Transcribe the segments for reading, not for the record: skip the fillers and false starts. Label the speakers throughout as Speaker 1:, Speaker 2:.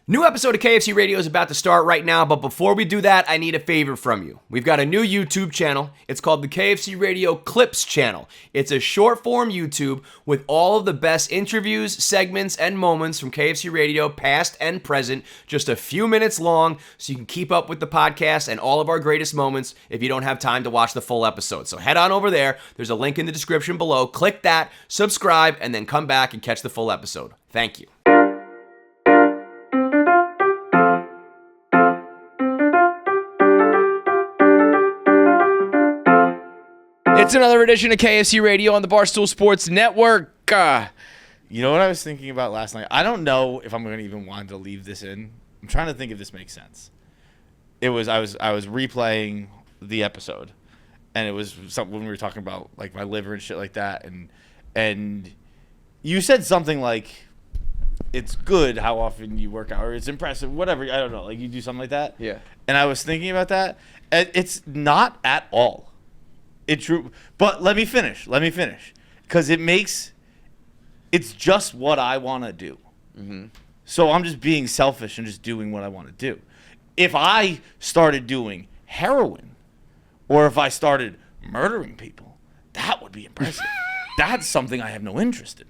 Speaker 1: New episode of KFC Radio is about to start right now, but before we do that, I need a favor from you. We've got a new YouTube channel. It's called the KFC Radio Clips channel. It's a short-form YouTube with all of the best interviews, segments, and moments from KFC Radio, past and present, just a few minutes long, so you can keep up with the podcast and all of our greatest moments if you don't have time to watch the full episode. So head on over there. There's a link in the description below. Click that, subscribe, and then come back and catch the full episode. Thank you. It's another edition of KFC Radio on the Barstool Sports Network.
Speaker 2: You know what I was thinking about last night? I don't know if I'm going to even want to leave this in. I'm trying to think if this makes sense. I was replaying the episode, and it was something when we were talking about like my liver and shit like that, and you said something like, "It's good how often you work out," or "It's impressive," whatever. I don't know, like you do something like that.
Speaker 1: Yeah.
Speaker 2: And I was thinking about that, and it's not at all. It's true, but let me finish, because it's just what I want to do.
Speaker 1: Mm-hmm.
Speaker 2: So I'm just being selfish and just doing what I want to do. If I started doing heroin, or if I started murdering people, that would be impressive. That's something I have no interest in.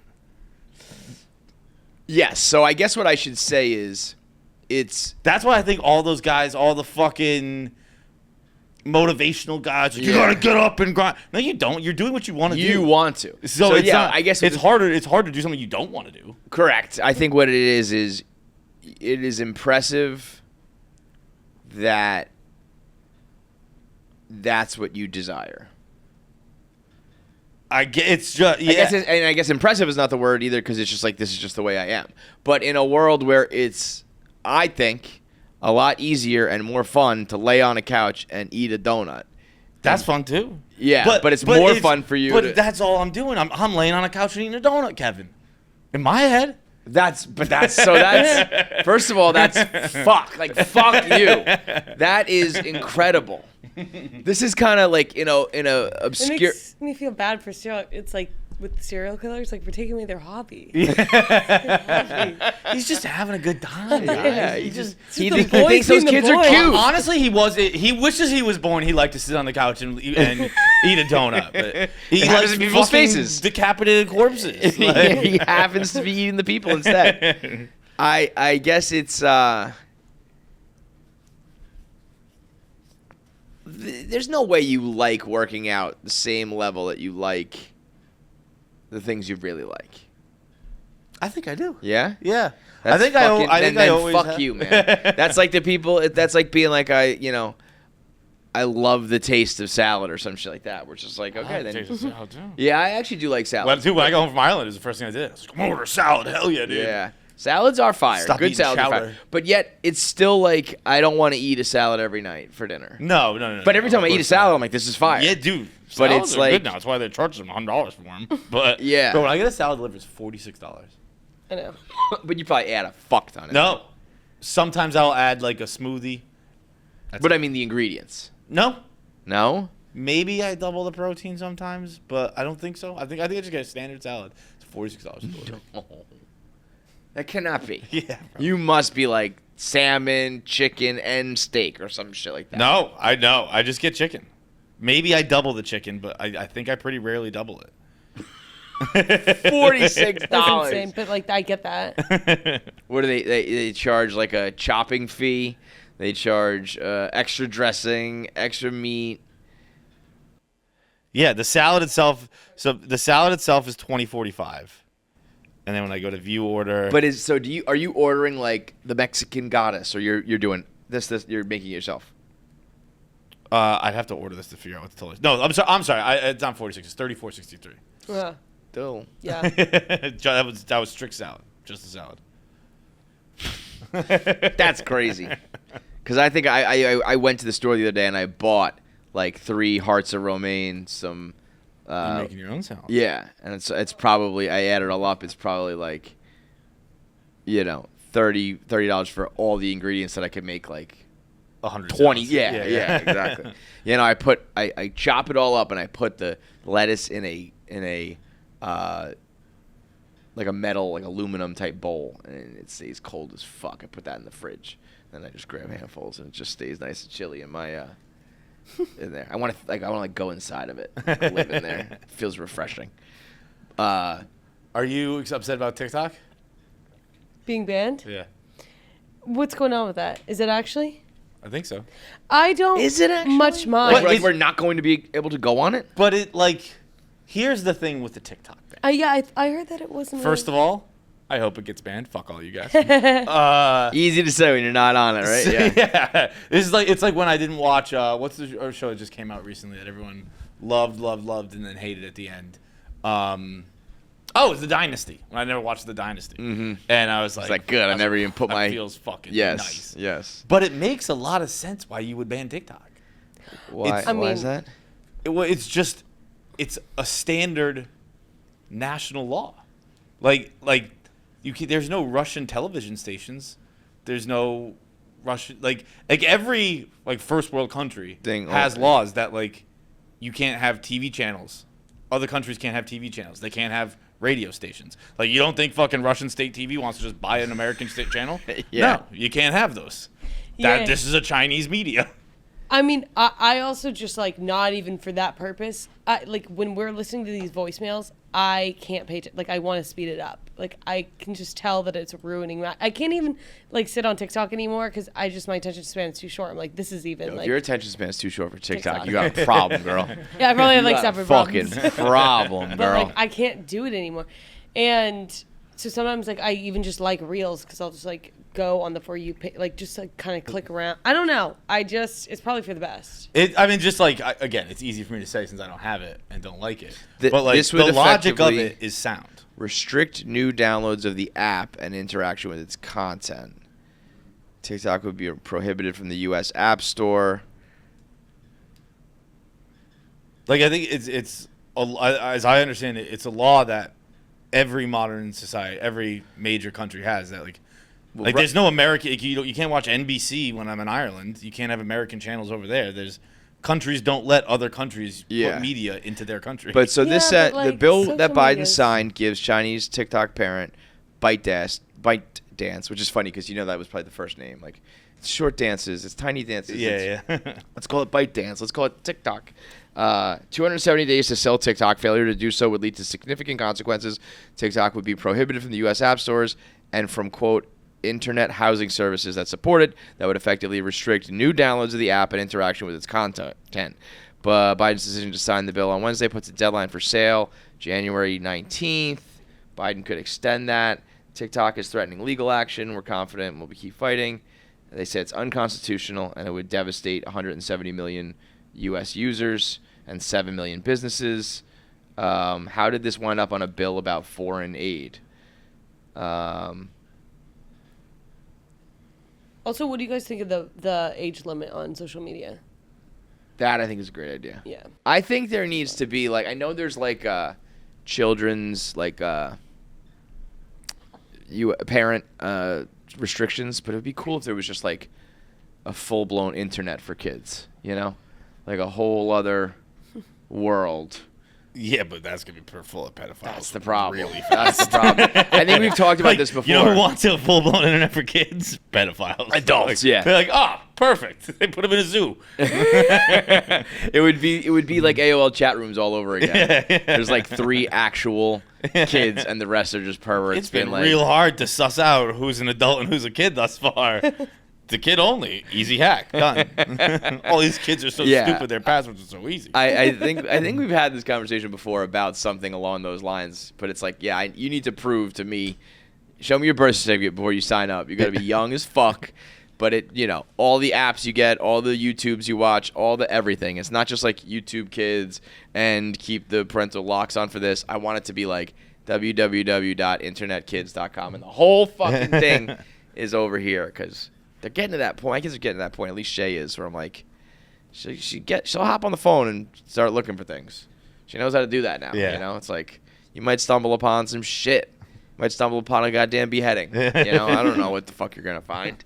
Speaker 1: Yes, so I guess what I should say is,
Speaker 2: That's why I think all those guys, all the fucking motivational guys, you gotta get up and grind. No, you don't. You're doing what you want to do.
Speaker 1: You want to.
Speaker 2: So it's not,
Speaker 1: I guess
Speaker 2: it's harder. It's hard to do something you don't want to do.
Speaker 1: Correct. I think what it is it is impressive that that's what you desire.
Speaker 2: I guess
Speaker 1: impressive is not the word either, because it's just like, this is just the way I am. But in a world where it's, I think, a lot easier and more fun to lay on a couch and eat a donut.
Speaker 2: That's fun too.
Speaker 1: Yeah, but it's more fun for you.
Speaker 2: But that's all I'm doing. I'm laying on a couch and eating a donut, Kevin. In my head.
Speaker 1: That's first of all, that's fuck you. That is incredible. This is kind of like, in a obscure.
Speaker 3: It makes me feel bad for serial. It's like with serial killers, like we're taking away their hobby.
Speaker 2: He's just having a good time. Guys.
Speaker 1: Yeah,
Speaker 2: he
Speaker 1: thinks those kids are cute.
Speaker 2: Honestly, he wishes he was born. He liked to sit on the couch and eat a donut. But he likes
Speaker 1: people's faces,
Speaker 2: decapitated corpses.
Speaker 1: He happens to be eating the people instead. I guess it's. There's no way you like working out the same level that you like the things you really like.
Speaker 2: I think I do.
Speaker 1: Yeah?
Speaker 2: Yeah.
Speaker 1: That's
Speaker 2: I always
Speaker 1: fuck
Speaker 2: have.
Speaker 1: you, man. That's like the people. That's like being like, I love the taste of salad or some shit like that. We're just like, okay, then.
Speaker 2: Taste of salad too.
Speaker 1: Yeah, I actually do like salad.
Speaker 2: When I got home from Ireland, it was the first thing I did. I was like, I'm order salad. Hell yeah, dude.
Speaker 1: Yeah. Salads are fire.
Speaker 2: Stop
Speaker 1: Good
Speaker 2: eating
Speaker 1: salads are fire. But yet, it's still like, I don't want to eat a salad every night for dinner.
Speaker 2: No.
Speaker 1: But every time I eat a salad, I'm like, this is fire.
Speaker 2: Yeah, dude.
Speaker 1: But it's
Speaker 2: are
Speaker 1: like,
Speaker 2: good now. That's why they're charging them $100 for them. But
Speaker 1: yeah.
Speaker 2: But when I get a salad delivered, it's $46.
Speaker 3: I know.
Speaker 1: But you probably add a fuck ton of it.
Speaker 2: No. Sometimes I'll add like a smoothie.
Speaker 1: But I mean the ingredients.
Speaker 2: No.
Speaker 1: No?
Speaker 2: Maybe I double the protein sometimes, but I don't think so. I think I just get a standard salad. It's $46.
Speaker 1: No. That cannot be.
Speaker 2: Yeah, bro.
Speaker 1: You must be like salmon, chicken, and steak or some shit like that.
Speaker 2: No, I know. I just get chicken. Maybe I double the chicken, but I think I pretty rarely double it.
Speaker 1: $46.
Speaker 3: That's insane, but like I get that.
Speaker 1: What do they charge like a chopping fee? They charge extra dressing, extra meat.
Speaker 2: Yeah, the salad itself. So the salad itself is $20.45. And then when I go to view order,
Speaker 1: But are you ordering like the Mexican goddess, or you're doing this you're making it yourself?
Speaker 2: I'd have to order this to figure out what the total is. No, I'm sorry. It's not 46. It's 34.63.
Speaker 3: Yeah.
Speaker 1: Still.
Speaker 3: Yeah.
Speaker 2: that was strict salad, just the salad.
Speaker 1: That's crazy. Because I think I went to the store the other day and I bought like 3 hearts of romaine, some.
Speaker 2: You're making your own salad.
Speaker 1: Yeah, and it's probably, I add it all up, it's probably like, $30 for all the ingredients that I could make like
Speaker 2: 120.
Speaker 1: Yeah, exactly. I chop it all up and I put the lettuce in a like a metal, like aluminum type bowl, and it stays cold as fuck. I put that in the fridge, and I just grab handfuls, and it just stays nice and chilly in my in there. I want to go inside of it, live in there. It feels refreshing.
Speaker 2: Are you upset about TikTok?
Speaker 3: Being banned?
Speaker 2: Yeah,
Speaker 3: What's going on with that? Is it actually?
Speaker 2: I think so.
Speaker 3: I don't
Speaker 1: Is it actually?
Speaker 3: much mind.
Speaker 1: Like we're not going to be able to go on it?
Speaker 2: But here's the thing with the TikTok ban.
Speaker 3: Yeah, I heard that it wasn't.
Speaker 2: First of all, I hope it gets banned. Fuck all you guys.
Speaker 1: Easy to say when you're not on it, right? Yeah.
Speaker 2: Yeah. This is it's like when I didn't watch what's the show that just came out recently that everyone loved, and then hated at the end. Oh, it's The Dynasty. When I never watched The Dynasty, and I was like,
Speaker 1: It's like good. I never even put my.
Speaker 2: That feels fucking
Speaker 1: Yes.
Speaker 2: nice.
Speaker 1: Yes.
Speaker 2: But it makes a lot of sense why you would ban TikTok.
Speaker 1: Why? Why is that?
Speaker 2: It's a standard national law. Like there's no Russian television stations. There's no Russian every first world country has laws that you can't have TV channels. Other countries can't have TV channels. They can't have radio stations. You don't think fucking Russian state TV wants to just buy an American state channel?
Speaker 1: Yeah.
Speaker 2: No, you can't have those.
Speaker 3: Yeah.
Speaker 2: This is a Chinese media.
Speaker 3: I mean, I also just not even for that purpose. When we're listening to these voicemails, I can't pay. I want to speed it up. I can just tell that it's ruining my. I can't even sit on TikTok anymore because my attention span is too short. I'm this is even
Speaker 1: if your attention span is too short for TikTok, you got a problem, girl.
Speaker 3: Yeah, I probably have separate
Speaker 1: fucking
Speaker 3: problems.
Speaker 1: problem, girl.
Speaker 3: But I can't do it anymore, and so sometimes I even just like Reels because I'll just go on the For You page, kind of click around. I don't know. It's probably for the best.
Speaker 2: Again, it's easy for me to say since I don't have it and don't like it. But
Speaker 1: this would
Speaker 2: the logic of
Speaker 1: effectively
Speaker 2: it is sound.
Speaker 1: Restrict new downloads of the app and interaction with its content. TikTok would be prohibited from the U.S. App Store.
Speaker 2: I think it's as I understand it, it's a law that every modern society, every major country has that there's no American. You can't watch NBC when I'm in Ireland. You can't have American channels over there. Countries don't let other countries put media into their country.
Speaker 1: But so this the bill that Biden
Speaker 3: medias.
Speaker 1: signed gives Chinese TikTok parent ByteDance, which is funny because that was probably the first name. It's short dances, it's tiny dances.
Speaker 2: Yeah.
Speaker 1: Let's call it ByteDance. Let's call it TikTok. 270 days to sell TikTok. Failure to do so would lead to significant consequences. TikTok would be prohibited from the U.S. app stores and from, quote, internet housing services that support it. That would effectively restrict new downloads of the app and interaction with its content. But Biden's decision to sign the bill on Wednesday puts a deadline for sale, January 19th. Biden could extend that. TikTok is threatening legal action. We're confident we'll keep fighting. They say it's unconstitutional and it would devastate 170 million U.S. users and 7 million businesses. How did this wind up on a bill about foreign aid?
Speaker 3: Also, what do you guys think of the age limit on social media?
Speaker 1: That I think is a great idea.
Speaker 3: Yeah.
Speaker 1: I think there needs to be I know there's children's parent restrictions, but it'd be cool if there was just a full blown internet for kids. A whole other world.
Speaker 2: Yeah, but that's gonna be full of pedophiles.
Speaker 1: That's the problem.
Speaker 2: Really
Speaker 1: That's the problem. I think we've talked about this before.
Speaker 2: You know who wants a full-blown internet for kids? Pedophiles.
Speaker 1: Adults, yeah.
Speaker 2: They're perfect. They put them in a zoo.
Speaker 1: It would be like AOL chat rooms all over again.
Speaker 2: Yeah.
Speaker 1: There's 3 actual kids, and the rest are just perverts.
Speaker 2: It's been real hard to suss out who's an adult and who's a kid thus far. The kid only. Easy hack. Done. All these kids are so stupid, their passwords are so easy.
Speaker 1: I think we've had this conversation before about something along those lines, but it's you need to prove to me, show me your birth certificate before you sign up. You got to be young as fuck, but all the apps you get, all the YouTubes you watch, all the everything. It's not just YouTube Kids and keep the parental locks on for this. I want it to be www.internetkids.com and the whole fucking thing is over here because they're getting to that point. My kids are getting to that point. At least Shay is, where I'm she'll hop on the phone and start looking for things. She knows how to do that now.
Speaker 2: Yeah.
Speaker 1: It's you might stumble upon some shit. You might stumble upon a goddamn beheading. I don't know what the fuck you're gonna find.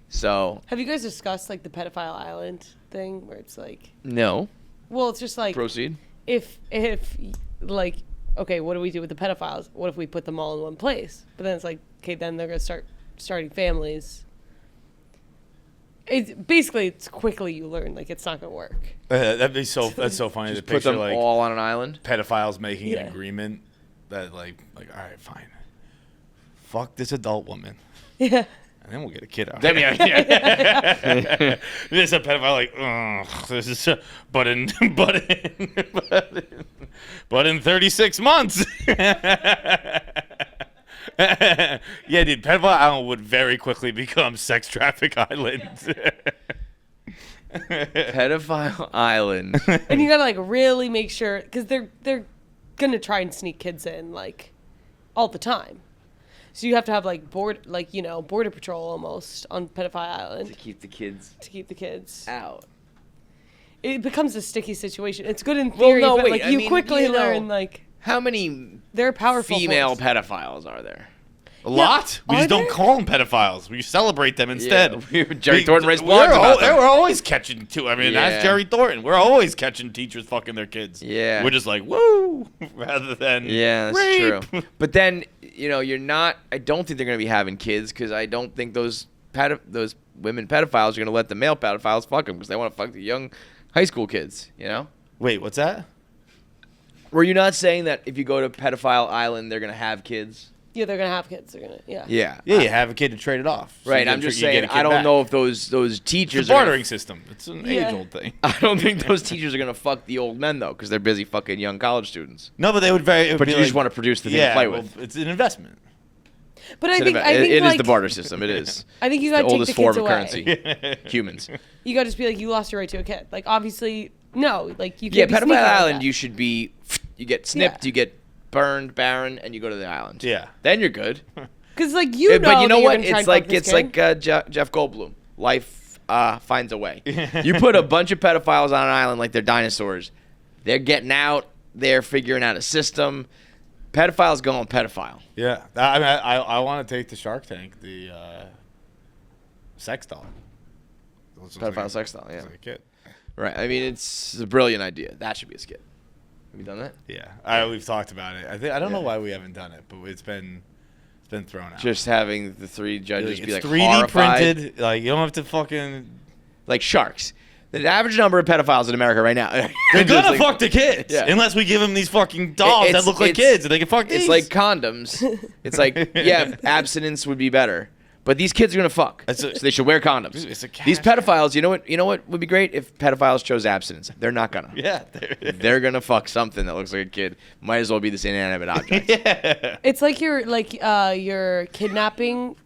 Speaker 1: So.
Speaker 3: Have you guys discussed the pedophile island thing where it's
Speaker 1: No.
Speaker 3: Well, it's just
Speaker 1: Proceed.
Speaker 3: if okay, what do we do with the pedophiles? What if we put them all in one place? But then it's like, okay, then they're going to starting families. It's quickly you learn, like, it's not going to work.
Speaker 2: That's so funny to
Speaker 4: Put
Speaker 2: picture,
Speaker 4: them
Speaker 2: like,
Speaker 4: all on an island.
Speaker 2: pedophiles making
Speaker 3: Yeah.
Speaker 2: an agreement that, like, all right, fine. Fuck this adult woman.
Speaker 3: Yeah.
Speaker 2: And then we'll get a kid out.
Speaker 4: There's
Speaker 2: This a pedophile like, ugh, this is, but in 36 months. Yeah, dude, pedophile island would very quickly become sex traffic island.
Speaker 4: Pedophile island.
Speaker 3: And you got to, like, really make sure, because they're going to try and sneak kids in, like, all the time. So you have to have, like, border patrol almost on Pedophile Island
Speaker 4: To keep the kids
Speaker 3: out.
Speaker 4: out.
Speaker 3: It becomes a sticky situation. It's good in theory,
Speaker 4: no,
Speaker 3: but
Speaker 4: wait,
Speaker 3: like
Speaker 4: I
Speaker 3: you
Speaker 4: mean,
Speaker 3: quickly
Speaker 4: you know,
Speaker 3: learn, like,
Speaker 4: How many
Speaker 3: they're powerful
Speaker 4: female
Speaker 3: force.
Speaker 4: pedophiles are there?
Speaker 2: A lot. We
Speaker 3: are
Speaker 2: just don't
Speaker 3: there?
Speaker 2: call them pedophiles. We celebrate them instead.
Speaker 4: Yeah, Jerry Thornton writes blogs about them.
Speaker 2: We're always catching too. I mean,
Speaker 4: Yeah.
Speaker 2: that's Jerry Thornton. We're always catching teachers fucking their kids.
Speaker 4: Yeah.
Speaker 2: We're just like, woo, rather than
Speaker 4: Yeah, that's
Speaker 2: rape.
Speaker 4: true. But then, you're not. I don't think they're going to be having kids because I don't think those women pedophiles are going to let the male pedophiles fuck them because they want to fuck the young high school kids.
Speaker 2: Wait, what's that?
Speaker 4: Were you not saying that if you go to Pedophile Island, they're going to have kids?
Speaker 3: Yeah, they're gonna have kids. They're gonna, yeah.
Speaker 4: Yeah.
Speaker 2: Yeah, you have a kid to trade it off. So
Speaker 4: Right.
Speaker 2: you
Speaker 4: I'm
Speaker 2: get
Speaker 4: just
Speaker 2: you get
Speaker 4: saying.
Speaker 2: a kid
Speaker 4: I don't
Speaker 2: back.
Speaker 4: know if those teachers
Speaker 2: It's a
Speaker 4: are gonna
Speaker 2: bartering system. It's an
Speaker 3: Yeah.
Speaker 2: age-old thing.
Speaker 4: I don't think those teachers are going to fuck the old men, though, because they're busy fucking young college students.
Speaker 2: No, but they would very.
Speaker 4: But you just want to produce the thing to play with.
Speaker 2: It's an investment.
Speaker 3: But I
Speaker 4: It
Speaker 3: think
Speaker 4: is
Speaker 3: like,
Speaker 4: the barter system. It is.
Speaker 3: I think you
Speaker 4: the
Speaker 3: gotta take
Speaker 4: oldest
Speaker 3: the kids
Speaker 4: form of
Speaker 3: away.
Speaker 4: currency. Humans.
Speaker 3: You gotta just be like, you lost your right to a kid. Like, obviously, no. Like, you
Speaker 4: Yeah,
Speaker 3: can't be sneaky
Speaker 4: Pedophile
Speaker 3: like
Speaker 4: Island,
Speaker 3: that.
Speaker 4: you should be. You get snipped,
Speaker 3: Yeah.
Speaker 4: you get burned, barren, and you go to the island.
Speaker 2: Yeah.
Speaker 4: Then you're good.
Speaker 3: Because, like, you know,
Speaker 4: But you know
Speaker 3: that you're
Speaker 4: what?
Speaker 3: gonna try
Speaker 4: It's
Speaker 3: and fuck
Speaker 4: like
Speaker 3: this kid.
Speaker 4: Jeff Goldblum. Life finds a way. You put a bunch of pedophiles on an island like they're dinosaurs. They're getting out. They're figuring out a system. Pedophiles going pedophile.
Speaker 2: Yeah, I mean, I want to take the Shark Tank, the sex doll.
Speaker 4: Pedophile sex doll, yeah.
Speaker 2: Looks like a kid.
Speaker 4: Right. I mean, it's a brilliant idea. That should be a skit. Have you done that?
Speaker 2: Yeah, we've talked about it. I don't know
Speaker 4: Yeah.
Speaker 2: why we haven't done it, but it's been thrown out.
Speaker 4: Just having the three judges be like
Speaker 2: it's 3D
Speaker 4: horrified.
Speaker 2: printed. Like you don't have to fucking.
Speaker 4: Like sharks. The average number of pedophiles in America right now.
Speaker 2: They're
Speaker 4: just
Speaker 2: gonna
Speaker 4: like-
Speaker 2: fuck the kids
Speaker 4: Yeah.
Speaker 2: unless we give them these fucking dolls
Speaker 4: It's-
Speaker 2: that look like
Speaker 4: it's-
Speaker 2: kids and they can fuck these.
Speaker 4: It's like condoms. It's like, yeah, abstinence would be better. But these kids are gonna fuck, so they should wear condoms.
Speaker 2: It's a
Speaker 4: These
Speaker 2: cash
Speaker 4: pedophiles, you know what would be great if pedophiles chose abstinence. They're not gonna.
Speaker 2: yeah.
Speaker 4: They're gonna fuck something that looks like a kid. Might as well be this inanimate object.
Speaker 2: Yeah.
Speaker 3: It's like your kidnapping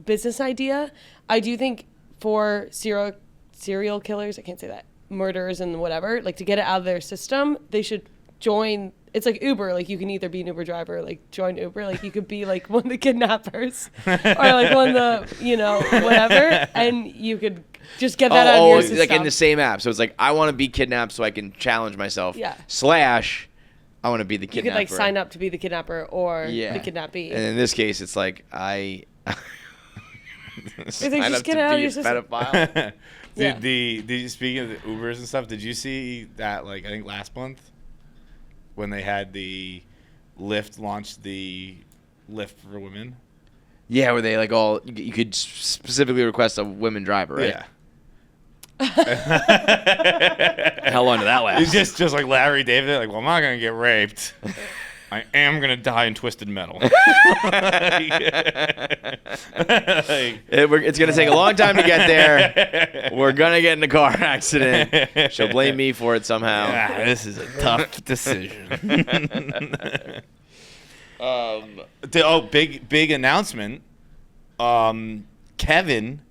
Speaker 3: business idea. I do think for serial killers, I can't say that, murderers and whatever, like to get it out of their system, they should join. It's like Uber. Like you can either be an Uber driver, or like join Uber. Like you could be like one of the kidnappers, or like one of the whatever, and you could just get that out of your
Speaker 4: it's
Speaker 3: system.
Speaker 4: like in the same app. So it's like I want to be kidnapped so I can challenge myself.
Speaker 3: Yeah.
Speaker 4: / I want to be the
Speaker 3: you
Speaker 4: kidnapper.
Speaker 3: could like sign up to be the kidnapper or the kidnappee.
Speaker 4: And in this case, it's like I.
Speaker 3: like, just get it out of your system.
Speaker 4: pedophile.
Speaker 3: Yeah.
Speaker 2: Speaking of the Ubers and stuff, did you see that? Like I think last month, when they had the Lyft launch the Lyft for women.
Speaker 4: Yeah, where they like all you could specifically request a women driver, right?
Speaker 2: Yeah.
Speaker 4: How long did that last?
Speaker 2: It's just like Larry David. Like, well, I'm not gonna get raped. I am gonna die in twisted metal.
Speaker 4: It's gonna take a long time to get there. We're gonna get in a car accident. She'll blame me for it somehow.
Speaker 2: This is a tough decision. Big announcement. Kevin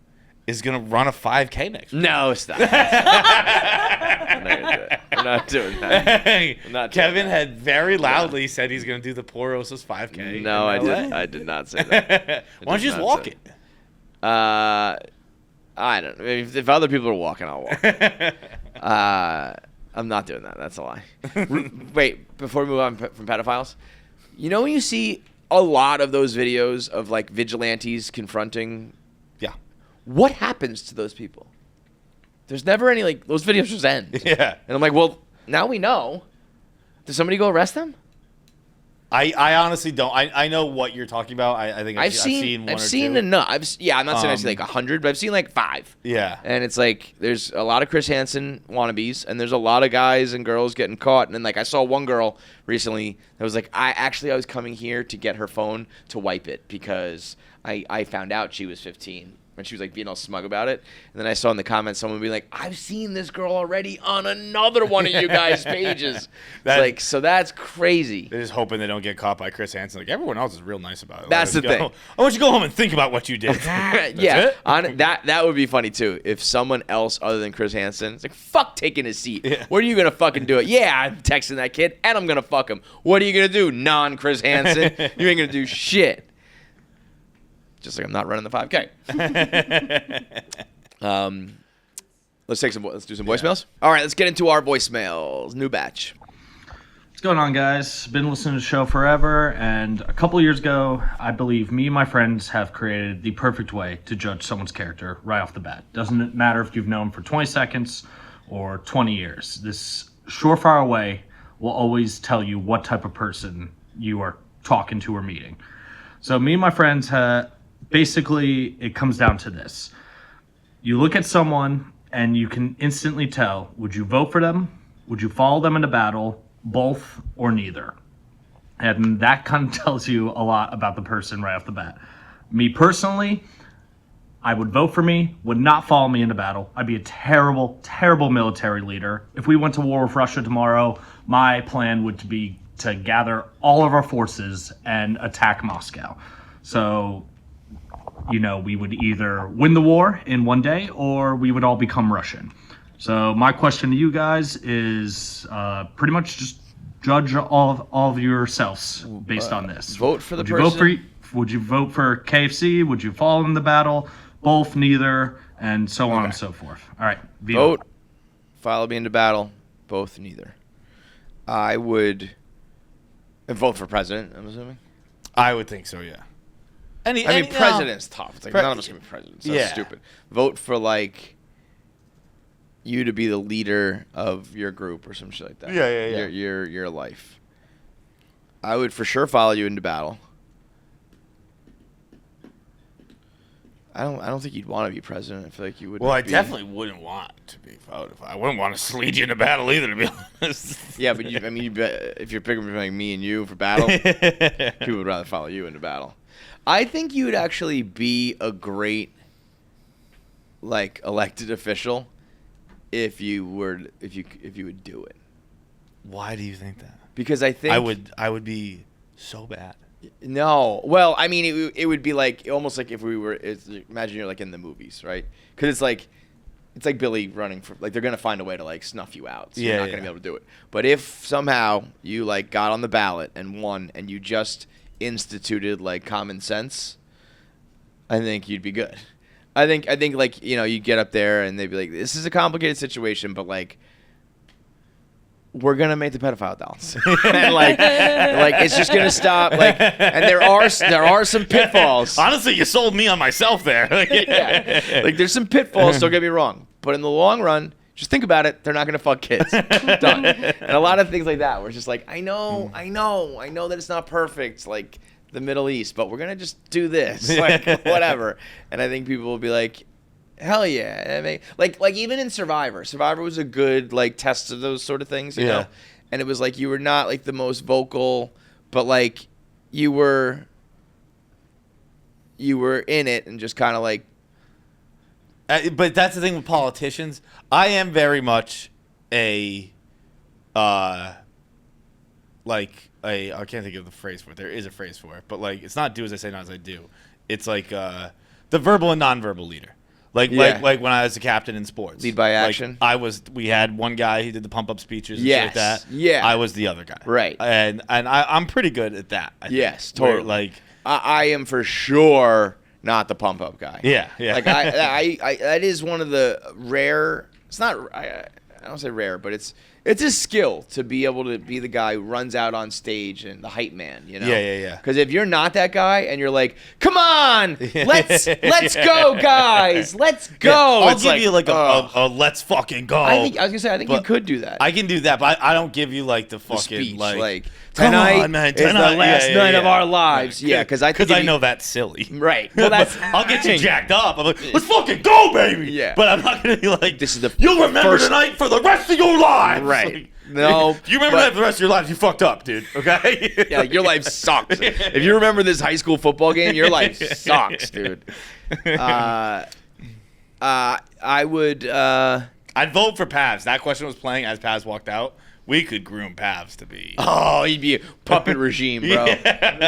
Speaker 2: is gonna run a 5K next week.
Speaker 4: No, stop. I'm not doing that. I'm not doing
Speaker 2: Kevin
Speaker 4: that.
Speaker 2: had very loudly said he's gonna do the Porosa's 5K.
Speaker 4: No, I
Speaker 2: in LA.
Speaker 4: did. I did not say that.
Speaker 2: Why don't you just
Speaker 4: not
Speaker 2: walk
Speaker 4: say
Speaker 2: it?
Speaker 4: I don't know. If other people are walking, I'll walk. I'm not doing that. That's a lie. Wait, before we move on from pedophiles, you know when you see a lot of those videos of like vigilantes confronting, what happens to those people? There's never any like those videos just end.
Speaker 2: Yeah.
Speaker 4: And I'm like, well, now we know. Does somebody go arrest them?
Speaker 2: I honestly don't. I know what you're talking about. I think I've seen one or two.
Speaker 4: I've seen enough. I'm not saying I've seen like 100, but I've seen like 5.
Speaker 2: Yeah.
Speaker 4: And it's like there's a lot of Chris Hansen wannabes, and there's a lot of guys and girls getting caught. And then like I saw one girl recently that was like, I was coming here to get her phone to wipe it because I found out she was 15. And she was like being all smug about it. And then I saw in the comments someone be like, I've seen this girl already on another one of you guys' pages. So that's crazy.
Speaker 2: They're just hoping they don't get caught by Chris Hansen. Like, everyone else is real nice about it.
Speaker 4: That's the thing.
Speaker 2: I want you to go home and think about what you did.
Speaker 4: That would be funny too. If someone else other than Chris Hansen, it's like, fuck taking his seat. Yeah. What are you going to fucking do it? Yeah, I'm texting that kid and I'm going to fuck him. What are you going to do, non-Chris Hansen? You ain't going to do shit. Just like I'm not running the 5K. Let's do some voicemails. All right, let's get into our voicemails. New batch.
Speaker 5: What's going on, guys? Been listening to the show forever, and a couple years ago, I believe me and my friends have created the perfect way to judge someone's character right off the bat. Doesn't matter if you've known them for 20 seconds or 20 years. This surefire way will always tell you what type of person you are talking to or meeting. So me and my friends basically, it comes down to this. You look at someone and you can instantly tell, would you vote for them? Would you follow them into battle? Both or neither? And that kind of tells you a lot about the person right off the bat. Me personally, I would vote for me, would not follow me into battle. I'd be a terrible, terrible military leader. If we went to war with Russia tomorrow, my plan would be to gather all of our forces and attack Moscow. So, we would either win the war in one day or we would all become Russian. So my question to you guys is pretty much just judge all of yourselves based on this.
Speaker 4: Vote for the person.
Speaker 5: Would you vote for KFC? Would you follow in the battle? Both, neither, and so on and so forth. All right.
Speaker 4: Vote, follow me into battle. Both, neither. I would vote for president, I'm assuming.
Speaker 2: I would think so, yeah.
Speaker 4: President's tough. It's like none of us can be presidents. That's stupid. Vote for you to be the leader of your group or some shit like that.
Speaker 2: Yeah.
Speaker 4: Your life. I would for sure follow you into battle. I don't think you'd want to be president. I feel like you would.
Speaker 2: Well, I definitely wouldn't want to be voted. I wouldn't want to lead you into battle either, to be honest.
Speaker 4: Yeah, but if you're picking between me and you for battle, people would rather follow you into battle. I think you would actually be a great, elected official, if you would do it.
Speaker 2: Why do you think that?
Speaker 4: Because I think
Speaker 2: I would be so bad.
Speaker 4: No, well, I mean, it would be almost like if we were. Imagine you're in the movies, right? Because it's like Billy running for they're gonna find a way to snuff you out. So you're not gonna be able to do it. But if somehow you got on the ballot and won, and you just instituted common sense, I think you'd be good. I think you get up there and they'd be like, this is a complicated situation, but we're gonna make the pedophile dolls, and it's just gonna stop. And there are some pitfalls.
Speaker 2: Honestly, you sold me on myself there.
Speaker 4: There's some pitfalls. Don't get me wrong, but in the long run, just think about it. They're not gonna fuck kids. Done. And a lot of things like that, where it's just I know that it's not perfect, the Middle East, but we're gonna just do this, whatever. And I think people will be like, hell yeah. I mean, even in Survivor was a good test of those sort of things, you know. And it was you were not the most vocal, but you were in it and just kind of
Speaker 2: but that's the thing with politicians. I am very much I can't think of the phrase for it. There is a phrase for it, but it's not do as I say, not as I do. It's the verbal and nonverbal leader. Like when I was a captain in sports.
Speaker 4: Lead by action.
Speaker 2: We had one guy who did the pump up speeches and
Speaker 4: yes.
Speaker 2: shit like that.
Speaker 4: Yeah.
Speaker 2: I was the other guy.
Speaker 4: Right.
Speaker 2: And I'm pretty good at that. I
Speaker 4: yes,
Speaker 2: think.
Speaker 4: totally.
Speaker 2: Where,
Speaker 4: I am for sure not the pump up guy.
Speaker 2: Yeah.
Speaker 4: I that is one of the rare. It's not. I don't say rare, but It's a skill to be able to be the guy who runs out on stage and the hype man, you know?
Speaker 2: Yeah.
Speaker 4: Because if you're not that guy and you're like, come on, let's go, guys, let's go.
Speaker 2: Yeah, I'll
Speaker 4: It's
Speaker 2: give you like a let's fucking go.
Speaker 4: I was gonna say, I think you
Speaker 2: But
Speaker 4: could do that.
Speaker 2: I can do that, but I don't give you like the
Speaker 4: The
Speaker 2: fucking
Speaker 4: speech,
Speaker 2: like
Speaker 4: tonight
Speaker 2: come on, man,
Speaker 4: is the
Speaker 2: tonight,
Speaker 4: last
Speaker 2: yeah,
Speaker 4: night of
Speaker 2: yeah.
Speaker 4: our lives.
Speaker 2: Right.
Speaker 4: Yeah, because I
Speaker 2: know that's silly.
Speaker 4: Right. Well, that's
Speaker 2: I'll get you jacked up. I'm like, let's fucking go, baby.
Speaker 4: Yeah.
Speaker 2: But I'm not gonna be like,
Speaker 4: This is the
Speaker 2: you'll remember
Speaker 4: first-
Speaker 2: tonight for the rest of your lives.
Speaker 4: Right.
Speaker 2: Like,
Speaker 4: No,
Speaker 2: you remember
Speaker 4: but-
Speaker 2: that for the rest of your lives? You fucked up, dude. Okay.
Speaker 4: Yeah, your life sucks. If you remember this high school football game, your life sucks, dude. I would.
Speaker 2: I'd vote for Pavs. That question was playing as Pavs walked out. We could groom Pavs to be.
Speaker 4: Oh, he'd be a puppet regime, bro.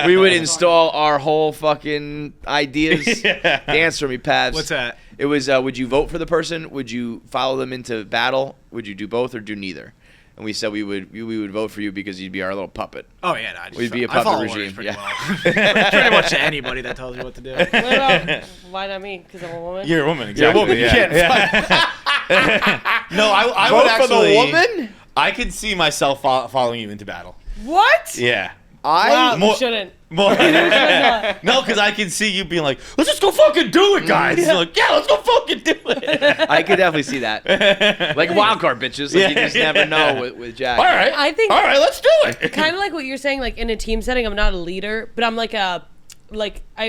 Speaker 4: We would install our whole fucking ideas.
Speaker 2: Yeah.
Speaker 4: Dance for me, Pavs.
Speaker 6: What's that?
Speaker 4: It was, would you vote for the person? Would you follow them into battle? Would you do both or do neither? And we said we would vote for you because you'd be our little puppet.
Speaker 6: Oh yeah, no, I just
Speaker 4: We'd be a
Speaker 6: I
Speaker 4: puppet
Speaker 6: follow
Speaker 4: regime,
Speaker 6: orders pretty
Speaker 4: yeah.
Speaker 6: well. Pretty much to anybody that tells you what to do.
Speaker 3: What about, why not me? Because I'm a woman?
Speaker 2: You're a woman,
Speaker 4: You're a
Speaker 2: exactly.
Speaker 4: woman. You
Speaker 2: Yeah.
Speaker 4: can't
Speaker 2: No, I
Speaker 4: vote
Speaker 2: would
Speaker 4: for
Speaker 2: actually.
Speaker 4: the woman?
Speaker 2: I could see myself following you into battle.
Speaker 3: What?
Speaker 2: Yeah.
Speaker 3: Wow, you
Speaker 2: More-
Speaker 3: shouldn't.
Speaker 2: More, no, because I can see you being like, let's just go fucking do it, guys. You're like, yeah, let's go fucking do it.
Speaker 4: I could definitely see that. Like wild card bitches. Like you just never know with Jack.
Speaker 2: All right.
Speaker 3: I think-
Speaker 2: All right, let's do it.
Speaker 3: Kind of like what you're saying, like in a team setting, I'm not a leader, but I'm like I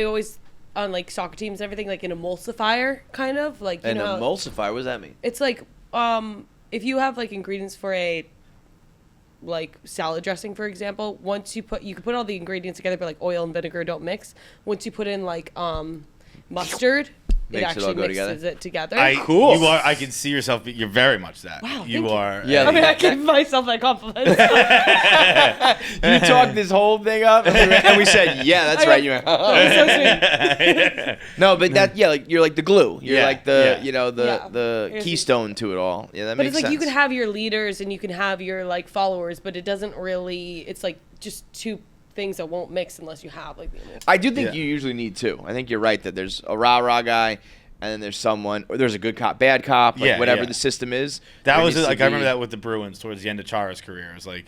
Speaker 3: always, on like soccer teams and everything, like an emulsifier, kind of. Like, you
Speaker 4: An
Speaker 3: know,
Speaker 4: emulsifier, what does that mean?
Speaker 3: it's like, if you have like ingredients for a like salad dressing, for example, you can put all the ingredients together, but like oil and vinegar don't mix. Once you put in like mustard,
Speaker 4: Makes it
Speaker 3: it
Speaker 4: all
Speaker 3: actually
Speaker 4: go
Speaker 3: mixes
Speaker 4: together?
Speaker 3: it together.
Speaker 4: Cool.
Speaker 2: You are. I can see yourself. You're very much that.
Speaker 3: Wow,
Speaker 2: you
Speaker 3: thank you.
Speaker 2: are.
Speaker 4: Yeah,
Speaker 3: I mean, I give myself that compliment.
Speaker 4: You talked this whole thing up, and we said, "Yeah, that's right." You went,
Speaker 3: That's so sweet.
Speaker 4: no, but like you're like the glue. You're
Speaker 2: Yeah,
Speaker 4: like the
Speaker 2: yeah.
Speaker 4: you know
Speaker 3: Yeah.
Speaker 4: the
Speaker 3: Here's-
Speaker 4: keystone to it all. Yeah, that
Speaker 3: But
Speaker 4: makes
Speaker 3: it's like
Speaker 4: sense.
Speaker 3: you can have your leaders and you can have your like followers, but it doesn't really. It's like just two things that won't mix unless you have like the.
Speaker 4: I do think
Speaker 2: Yeah.
Speaker 4: you usually need two. I think you're right that there's a rah guy, and then there's someone, or there's a good cop, bad cop, like
Speaker 2: Yeah,
Speaker 4: whatever
Speaker 2: yeah.
Speaker 4: the system is.
Speaker 2: That
Speaker 4: there
Speaker 2: was
Speaker 4: needs to
Speaker 2: like I remember
Speaker 4: be-
Speaker 2: that with the Bruins towards the end of Chara's career. It was like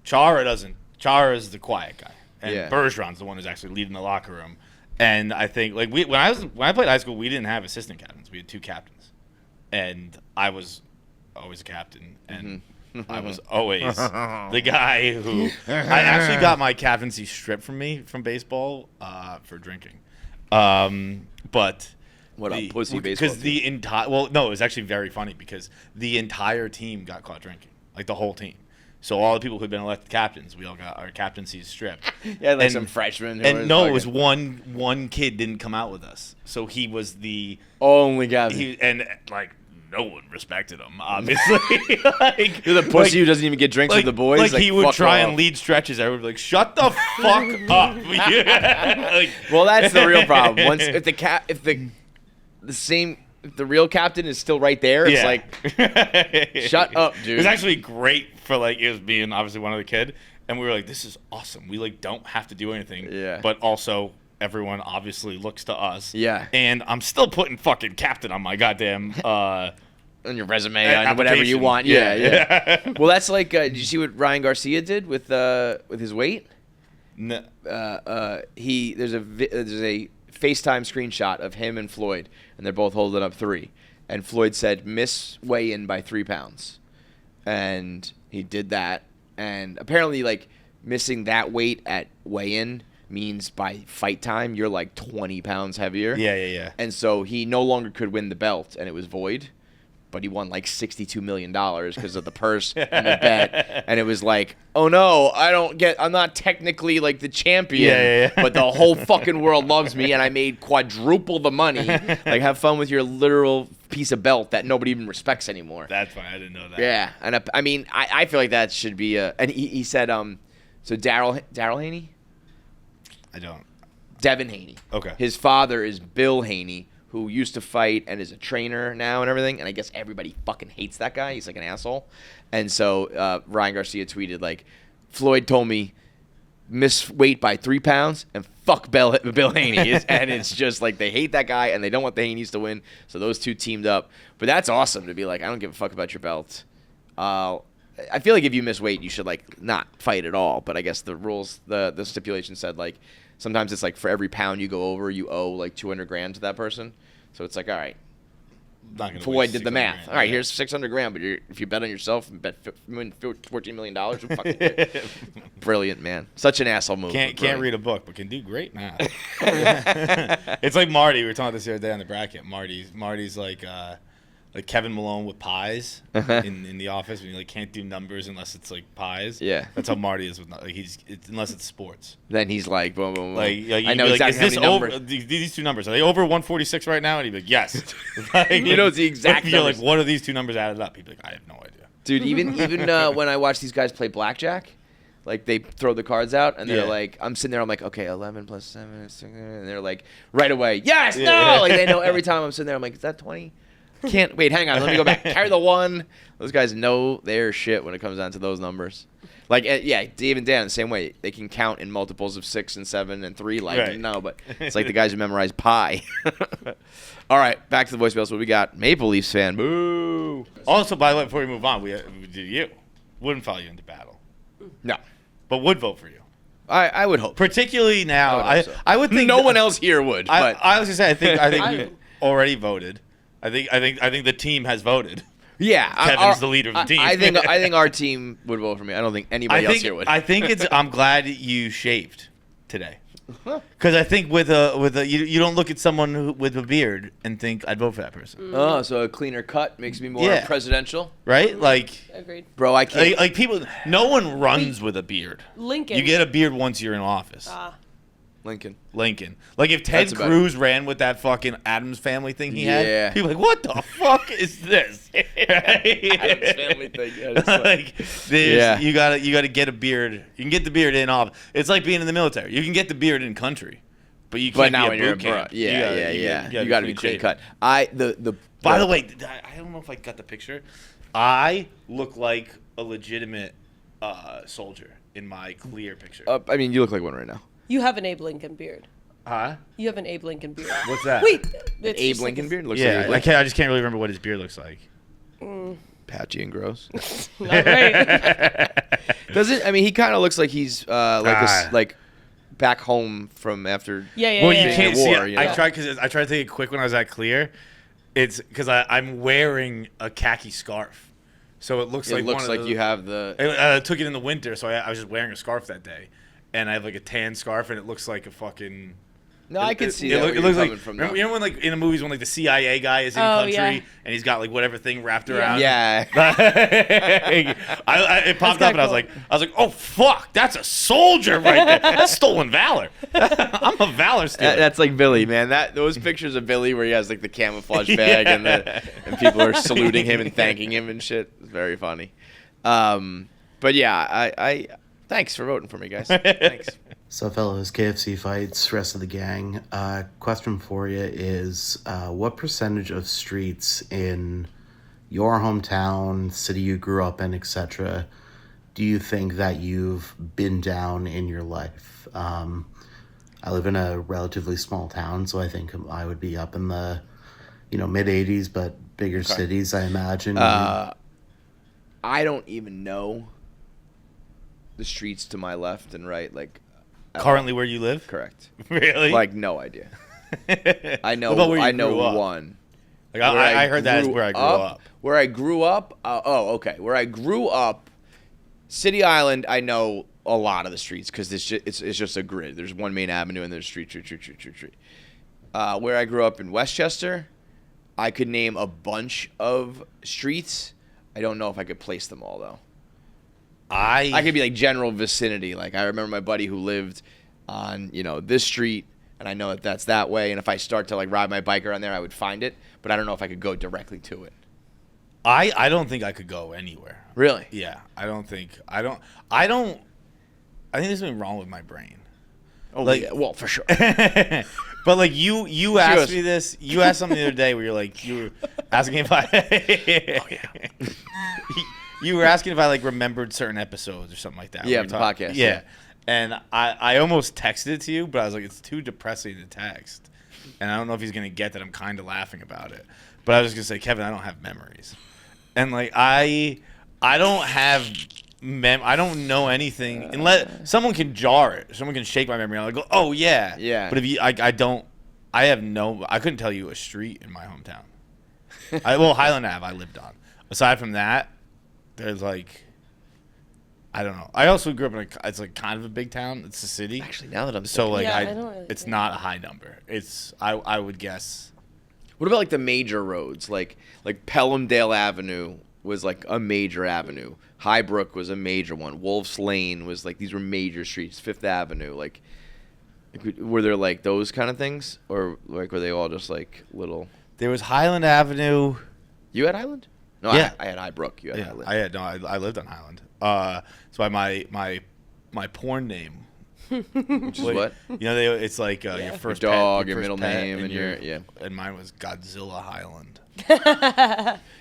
Speaker 2: Chara is the quiet guy, and
Speaker 4: Yeah.
Speaker 2: Bergeron's the one who's actually leading the locker room. And I think like when I played high school, we didn't have assistant captains. We had two captains, and I was always a captain, and I was always the guy who I actually got my captaincy stripped from me from baseball for drinking. But
Speaker 4: What a pussy baseball
Speaker 2: because the entire it was actually very funny because the entire team got caught drinking, like the whole team. So all the people who'd been elected captains, we all got our captaincies stripped.
Speaker 4: Yeah, like
Speaker 2: And-
Speaker 4: some freshman. who
Speaker 2: And no, it was
Speaker 4: fucking
Speaker 2: one kid didn't come out with us, so he was the
Speaker 4: only guy.
Speaker 2: like no one respected him, obviously. Like
Speaker 4: You're the pussy who doesn't even get drinks with the boys.
Speaker 2: Like he would
Speaker 4: fuck
Speaker 2: try
Speaker 4: off.
Speaker 2: and lead stretches. Everyone would be like, "Shut the fuck up!" Like,
Speaker 4: Well, that's the real problem. Once if the real captain is still right there, it's like, shut up, dude.
Speaker 2: It was actually great for like it was being obviously one of the kid, and we were like, "This is awesome. We like don't have to do anything."
Speaker 4: Yeah.
Speaker 2: But also, everyone obviously looks to us.
Speaker 4: Yeah.
Speaker 2: And I'm still putting fucking captain on my goddamn.
Speaker 4: on your resume, on whatever you
Speaker 2: application.
Speaker 4: want. Yeah.
Speaker 2: Yeah.
Speaker 4: Well, that's like. Did you see what Ryan Garcia did with his weight?
Speaker 2: No.
Speaker 4: There's a FaceTime screenshot of him and Floyd, and they're both holding up 3. And Floyd said, "Miss weigh in by 3 pounds," and he did that. And apparently, like missing that weight at weigh-in means by fight time you're like 20 pounds heavier.
Speaker 2: Yeah.
Speaker 4: And so he no longer could win the belt, and it was void. But he won like $62 million because of the purse and the bet. And it was like, oh no, I'm not technically like the champion,
Speaker 2: Yeah.
Speaker 4: but the whole fucking world loves me and I made quadruple the money. Like, have fun with your literal piece of belt that nobody even respects anymore.
Speaker 2: That's fine. I didn't know that.
Speaker 4: Yeah. And I mean, I feel like that should be and he said, so Daryl Haney?
Speaker 2: I don't.
Speaker 4: Devin Haney.
Speaker 2: Okay.
Speaker 4: His father is Bill Haney, who used to fight and is a trainer now and everything. And I guess everybody fucking hates that guy. He's like an asshole. And so Ryan Garcia tweeted, like, Floyd told me miss weight by 3 pounds and fuck Bill Haney. And it's just like they hate that guy and they don't want the Haneys to win. So those two teamed up. But that's awesome to be like, I don't give a fuck about your belt. I feel like if you miss weight, you should like not fight at all. But I guess the rules, the stipulation said like sometimes it's like for every pound you go over, you owe like 200 grand to that person. So it's like, all right, Floyd did the math.
Speaker 2: Grand.
Speaker 4: All right, here's 600 grand, but if you bet on yourself and bet $14 million, who fucking brilliant, man. Such an asshole move.
Speaker 2: Can't read a book, but can do great math. It's like Marty. We were talking about this the other day on the bracket. Marty's like Kevin Malone with pies in the office when he like can't do numbers unless it's like pies.
Speaker 4: Yeah,
Speaker 2: that's how Marty is with unless it's sports.
Speaker 4: Then he's like, boom, boom, boom.
Speaker 2: Like
Speaker 4: I know exactly
Speaker 2: is this over? These two numbers, are they over 146 right now? And he'd be like, yes. Like,
Speaker 4: he knows the exact.
Speaker 2: You're like, what are these two numbers added up? He'd be like, I have no idea.
Speaker 4: Dude, even when I watch these guys play blackjack, like they throw the cards out and they're like, I'm sitting there, I'm like, okay, 11 plus 7 is 6, and they're like, right away, yes, no, like they know every time I'm sitting there, I'm like, is that 20? Can't wait. Hang on. Let me go back. Carry the 1. Those guys know their shit when it comes down to those numbers. Like, yeah, Dave and Dan the same way. They can count in multiples of 6 and 7 and 3. Like,
Speaker 2: right.
Speaker 4: No, but it's like the guys who memorize pi. All right, back to the voicemails. What we got? Maple Leafs fan. Boo.
Speaker 2: Also, by the way, before we move on, we do you wouldn't follow you into battle.
Speaker 4: No,
Speaker 2: but would vote for you.
Speaker 4: I would hope.
Speaker 2: Particularly now, I would think
Speaker 4: no one else here would.
Speaker 2: I was gonna say I think we already voted. I think the team has voted.
Speaker 4: Yeah,
Speaker 2: Kevin's the leader of the team.
Speaker 4: I think our team would vote for me. I don't think anybody else here would.
Speaker 2: I think I'm glad you shaved today, because I think with a you don't look at someone with a beard and think I'd vote for that person.
Speaker 4: Oh, so a cleaner cut makes me more presidential,
Speaker 2: right? Like,
Speaker 3: agreed,
Speaker 4: bro. I can't
Speaker 2: like people. No one runs with a beard.
Speaker 3: Lincoln,
Speaker 2: you get a beard once you're in office.
Speaker 4: Lincoln.
Speaker 2: Like if Ted Cruz ran with that fucking Addams Family thing he had, people like, what the fuck is this?
Speaker 4: Addams Family thing.
Speaker 2: Like, you gotta get a beard. You can get the beard in off. It's like being in the military. You can get the beard in country, but you can't. But now when you're a boot camp.
Speaker 4: You gotta be clean cut. By
Speaker 2: the way, I don't know if I got the picture. I look like a legitimate soldier in my clear picture.
Speaker 4: I mean, you look like one right now.
Speaker 3: You have an Abe Lincoln beard.
Speaker 2: Huh?
Speaker 3: You have an Abe Lincoln beard.
Speaker 2: What's that?
Speaker 3: Wait,
Speaker 4: an Abe Lincoln beard? Looks
Speaker 2: yeah,
Speaker 4: like
Speaker 2: I just can't really remember what his beard looks like.
Speaker 4: Patchy and gross.
Speaker 3: Not right.
Speaker 4: Does it? I mean, he kind of looks like he's like back home from after.
Speaker 2: Well, you can't see
Speaker 4: war,
Speaker 2: it.
Speaker 4: You know?
Speaker 2: I tried to take it quick when I was at Clear. It's because I'm wearing a khaki scarf, so it looks like
Speaker 4: you have the.
Speaker 2: I took it in the winter, so I was just wearing a scarf that day. And I have like a tan scarf, and it looks like a fucking.
Speaker 4: No, I can see that.
Speaker 2: It looks like. Remember when like in the movies when like the CIA guy is in country and he's got like whatever thing wrapped around.
Speaker 4: Yeah.
Speaker 2: It popped up, and I was like, oh fuck, that's a soldier right there. That's stolen valor. I'm a valor stealer.
Speaker 4: That's like Billy, man. Those pictures of Billy where he has like the camouflage bag and people are saluting him and thanking him and shit. It's very funny. But yeah, I thanks for voting for me, guys. Thanks.
Speaker 7: So, fellows, KFC fights, rest of the gang. Question for you is, what percentage of streets in your hometown, city you grew up in, etc., do you think that you've been down in your life? I live in a relatively small town, so I think I would be up in the, mid 80s, but bigger cities, I imagine.
Speaker 4: I don't even know the streets to my left and right, like.
Speaker 2: Currently where you live?
Speaker 4: Correct.
Speaker 2: Really?
Speaker 4: Like, no idea. I know one.
Speaker 2: Like I heard that is where I grew up.
Speaker 4: Where I grew up? Okay. Where I grew up, City Island, I know a lot of the streets because it's just a grid. There's one main avenue and there's street. Where I grew up in Westchester, I could name a bunch of streets. I don't know if I could place them all, though. I could be like general vicinity. Like I remember my buddy who lived on, this street, and I know that's that way. And if I start to like ride my bike around there, I would find it. But I don't know if I could go directly to it.
Speaker 2: I don't think I could go anywhere.
Speaker 4: Really?
Speaker 2: Yeah. I think there's something wrong with my brain.
Speaker 4: Oh, like, well, for sure.
Speaker 2: But like you asked me this. You asked something the other day where you were asking if I. Oh yeah. You were asking if I like remembered certain episodes or something like that.
Speaker 4: Yeah, the podcast.
Speaker 2: Yeah. And I almost texted it to you, but I was like, it's too depressing to text. And I don't know if he's going to get that I'm kind of laughing about it. But I was just going to say, Kevin, I don't have memories. And like I I don't have I don't know anything unless someone can jar it. Someone can shake my memory. I'll go, oh yeah.
Speaker 4: Yeah.
Speaker 2: But if you, I don't. I couldn't tell you a street in my hometown. Highland Ave I lived on. Aside from that, there's like, I don't know. I also grew up in it's like kind of a big town. It's a city.
Speaker 4: Actually, now that I'm
Speaker 2: so like
Speaker 3: I don't really
Speaker 2: it's
Speaker 3: think.
Speaker 2: not a high number. It's I would guess.
Speaker 4: What about like the major roads? Like Pelhamdale Avenue was like a major avenue. Highbrook was a major one. Wolf's Lane was like, these were major streets. Fifth Avenue, like were there like those kind of things, or like were they all just like little?
Speaker 2: There was Highland Avenue.
Speaker 4: You had Highland? No,
Speaker 2: Yeah.
Speaker 4: I had Highbrook. You had Highland.
Speaker 2: I lived on Highland. That's why my porn name.
Speaker 4: Which is what?
Speaker 2: You know, it's like your first
Speaker 4: Your dog,
Speaker 2: pet,
Speaker 4: your
Speaker 2: first
Speaker 4: middle
Speaker 2: pet,
Speaker 4: name, and your
Speaker 2: And mine was Godzilla Highland.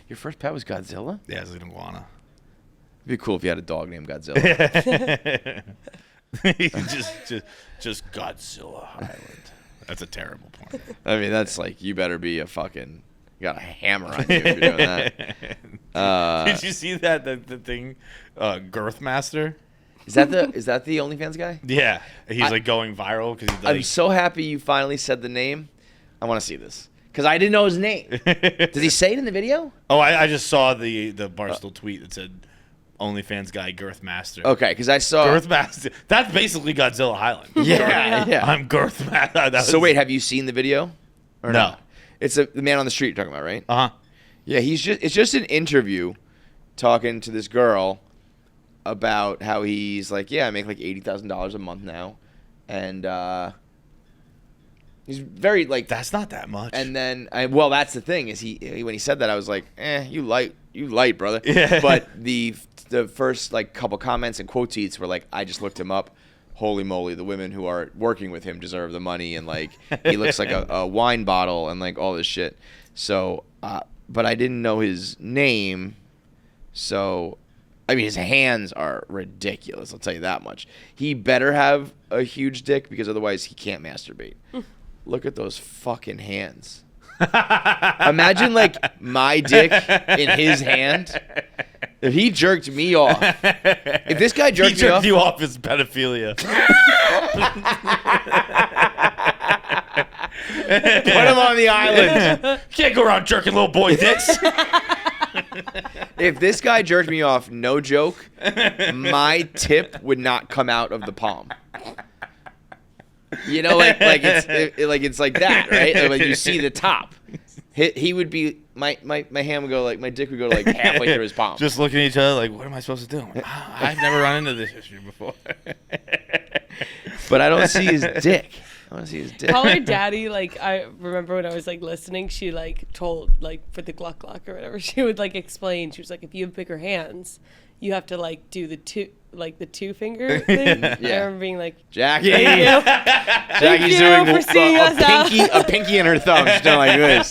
Speaker 4: Your first pet was Godzilla?
Speaker 2: Yeah, it was an iguana.
Speaker 4: It'd be cool if you had a dog named Godzilla.
Speaker 2: just Godzilla Highland. That's a terrible porn.
Speaker 4: I mean, that's like, you better be you got a hammer on you if you're doing that.
Speaker 2: Did you see that the thing, Girth Master?
Speaker 4: Is that the OnlyFans guy?
Speaker 2: Yeah, he's like going viral because
Speaker 4: I'm so happy you finally said the name. I want to see this because I didn't know his name. Did he say it in the video?
Speaker 2: Oh, I just saw the Barstool tweet that said OnlyFans guy Girth Master.
Speaker 4: Okay, because I saw
Speaker 2: Girth Master. That's basically Godzilla Highland.
Speaker 4: Yeah.
Speaker 2: I'm Girth Master.
Speaker 4: So wait, have you seen the video? Or
Speaker 2: No.
Speaker 4: not? It's the man on the street you're talking about, right?
Speaker 2: Uh huh.
Speaker 4: Yeah, it's just an interview talking to this girl about how he's like, yeah, I make like $80,000 a month now, and he's very like.
Speaker 2: That's not that much.
Speaker 4: And then, well, that's the thing is when he said that, I was like, you light, brother.
Speaker 2: Yeah.
Speaker 4: But the first like couple comments and quote tweets were like, I just looked him up. Holy moly, the women who are working with him deserve the money, and like he looks like a wine bottle and like all this shit. So, but I didn't know his name, so. I mean, his hands are ridiculous, I'll tell you that much. He better have a huge dick because otherwise he can't masturbate. Look at those fucking hands. Imagine, like, my dick in his hand. If he jerked me off. If this guy jerked me off.
Speaker 2: you off as pedophilia.
Speaker 4: Put him on the island.
Speaker 2: Can't go around jerking little boy dicks.
Speaker 4: If this guy jerked me off, no joke, my tip would not come out of the palm. You know, like it's like that, right? Like you see the top. He would be my hand would go like my dick would go like halfway through his palm.
Speaker 2: Just looking at each other like, what am I supposed to do? I've never run into this issue before.
Speaker 4: But I don't see his dick. I want to see his dick.
Speaker 3: Call her daddy. Like, I remember when I was like listening, she like told like for the Gluck Gluck or whatever, she would like explain. She was like, if you have bigger hands, you have to like do the two finger thing.
Speaker 4: Yeah.
Speaker 3: I remember being like,
Speaker 4: Jackie.
Speaker 3: thank you.
Speaker 4: Jackie's
Speaker 3: Thank you
Speaker 4: doing
Speaker 3: for seeing us out.
Speaker 4: a pinky in her thumb. She's doing like this.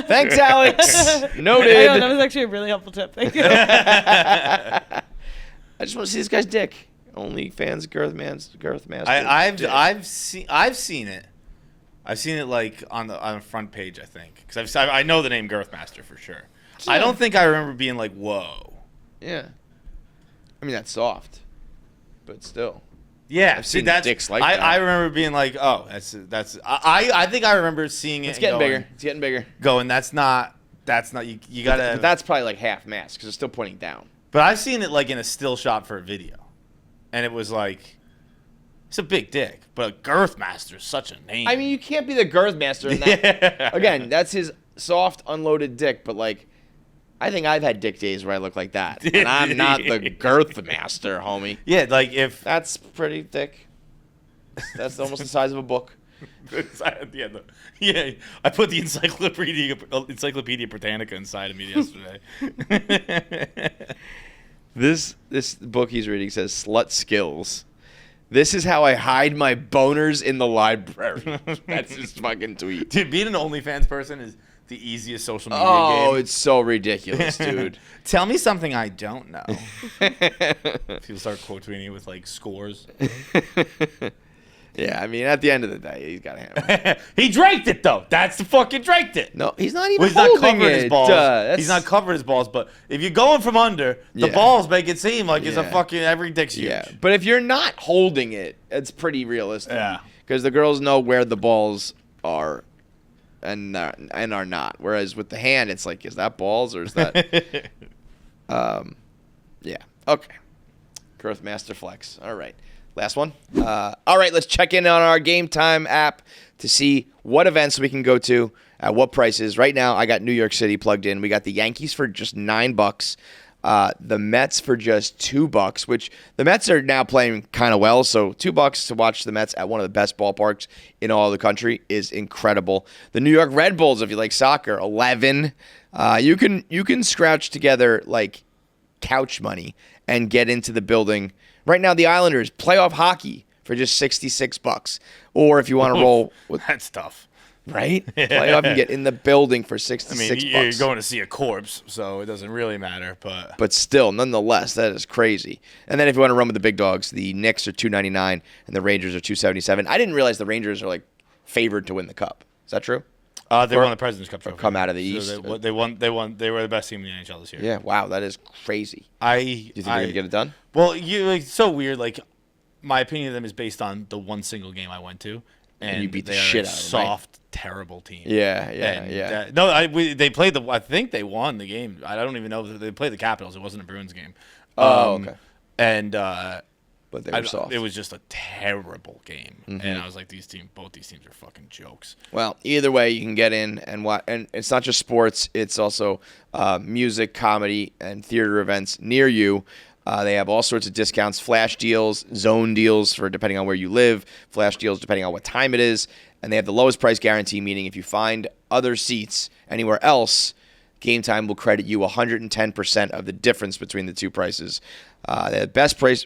Speaker 4: Thanks, Alex. Noted.
Speaker 3: I know, that was actually a really helpful tip. Thank you.
Speaker 4: I just want to see this guy's dick. OnlyFans Girth Master.
Speaker 2: I've seen it. I've seen it like on the front page, I think, because I know the name Girth Master for sure. I don't think I remember being like, whoa.
Speaker 4: Yeah. I mean, that's soft, but still.
Speaker 2: Yeah,
Speaker 4: I've seen dicks like that.
Speaker 2: I remember being like, oh, that's. I think I remember seeing it.
Speaker 4: It's getting bigger. It's getting bigger.
Speaker 2: Going, that's not you gotta.
Speaker 4: But that's probably like half mask because it's still pointing down.
Speaker 2: But I've seen it like in a still shot for a video, and it was like, it's a big dick, but Girth Master is such a name.
Speaker 4: I mean, you can't be the Girth Master in that.
Speaker 2: Yeah.
Speaker 4: Again, that's his soft, unloaded dick, but like, I think I've had dick days where I look like that, and I'm not the Girth Master, homie.
Speaker 2: Yeah, like if
Speaker 4: That's pretty thick. That's almost the size of a book.
Speaker 2: yeah, I put the Encyclopedia Britannica inside of me yesterday.
Speaker 4: This book he's reading says Slut Skills. This is how I hide my boners in the library. That's his fucking tweet.
Speaker 2: Dude, being an OnlyFans person is the easiest social media game.
Speaker 4: Oh, it's so ridiculous, dude.
Speaker 2: Tell me something I don't know. People start quote tweeting with like scores.
Speaker 4: Yeah, I mean, at the end of the day, he's got a hammer.
Speaker 2: He draked it though. That's the fucking draked it.
Speaker 4: No, he's not even
Speaker 2: Well, he's not
Speaker 4: holding
Speaker 2: covering
Speaker 4: it.
Speaker 2: his balls.
Speaker 4: That's-
Speaker 2: He's not covering his balls. But if you're going from under, the
Speaker 4: Yeah.
Speaker 2: balls make it seem like it's a
Speaker 4: Yeah.
Speaker 2: fucking every dick's huge.
Speaker 4: Yeah, but if you're not holding it, it's pretty realistic.
Speaker 2: Yeah.
Speaker 4: Because the girls know where the balls are and are not. Whereas with the hand, it's like, is that balls or is that... Yeah. Okay. Girth Master flex. All right. Last one. All right, let's check in on our Gametime app to see what events we can go to at what prices. Right now, I got New York City plugged in. We got the Yankees for just $9. The Mets for just $2, which the Mets are now playing kind of well. So $2 to watch the Mets at one of the best ballparks in all of the country is incredible. The New York Red Bulls, if you like soccer, $11. You can scrouch together like couch money and get into the building. Right now, the Islanders playoff hockey for just $66. Or if you want to roll with
Speaker 2: That's tough.
Speaker 4: right playoff, you get in the building for $66.
Speaker 2: I mean, you're going to see a corpse, so it doesn't really matter.
Speaker 4: But still, nonetheless, that is crazy. And then if you want to run with the big dogs, the Knicks are $2.99 and the Rangers are $2.77. I didn't realize the Rangers are like favored to win the cup. Is that true?
Speaker 2: They won the President's Cup trophy.
Speaker 4: come out of the
Speaker 2: So
Speaker 4: East.
Speaker 2: they won. They were the best team in the NHL this year.
Speaker 4: Yeah. Wow, that is crazy.
Speaker 2: Do
Speaker 4: you think they're gonna get it done?
Speaker 2: Well, it's so weird. Like, my opinion of them is based on the one single game I went to, and
Speaker 4: you beat the
Speaker 2: they
Speaker 4: shit
Speaker 2: are a
Speaker 4: out of them, right?
Speaker 2: soft, terrible team.
Speaker 4: Yeah.
Speaker 2: They played I think they won the game. I don't even know if they played the Capitals. It wasn't a Bruins game.
Speaker 4: Okay.
Speaker 2: And
Speaker 4: But they were soft.
Speaker 2: it was just a terrible game,
Speaker 4: Mm-hmm.
Speaker 2: and I was like, both these teams are fucking jokes.
Speaker 4: Well, either way, you can get in and watch. And it's not just sports; it's also music, comedy, and theater events near you. They have all sorts of discounts, flash deals, zone deals for depending on where you live, flash deals depending on what time it is, and they have the lowest price guarantee, meaning if you find other seats anywhere else, Gametime will credit you 110% of the difference between the two prices. They have best place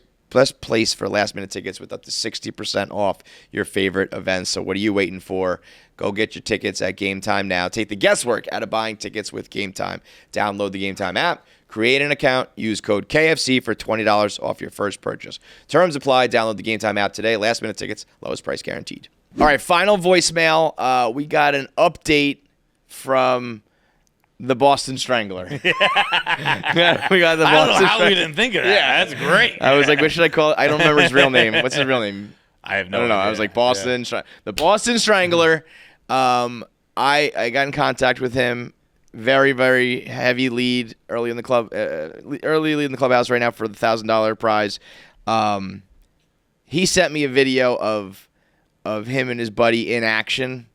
Speaker 4: for last-minute tickets with up to 60% off your favorite events. So what are you waiting for? Go get your tickets at Gametime now. Take the guesswork out of buying tickets with Gametime. Download the Gametime app, create an account, use code KFC for $20 off your first purchase. Terms apply. Download the Gametime app today. Last-minute tickets, lowest price guaranteed. All right, final voicemail. We got an update from the Boston Strangler. We got the
Speaker 2: I don't
Speaker 4: Boston
Speaker 2: know how we
Speaker 4: Strangler.
Speaker 2: didn't think of that.
Speaker 4: Yeah.
Speaker 2: That's great.
Speaker 4: I was like, what should I call it? I don't remember his real name. What's his real name?
Speaker 2: I have no
Speaker 4: I don't know.
Speaker 2: idea.
Speaker 4: I was like Boston, the Boston Strangler. I got in contact with him. Very, very heavy lead early in the club. Early lead in the clubhouse right now for the $1,000 prize. He sent me a video of him and his buddy in action,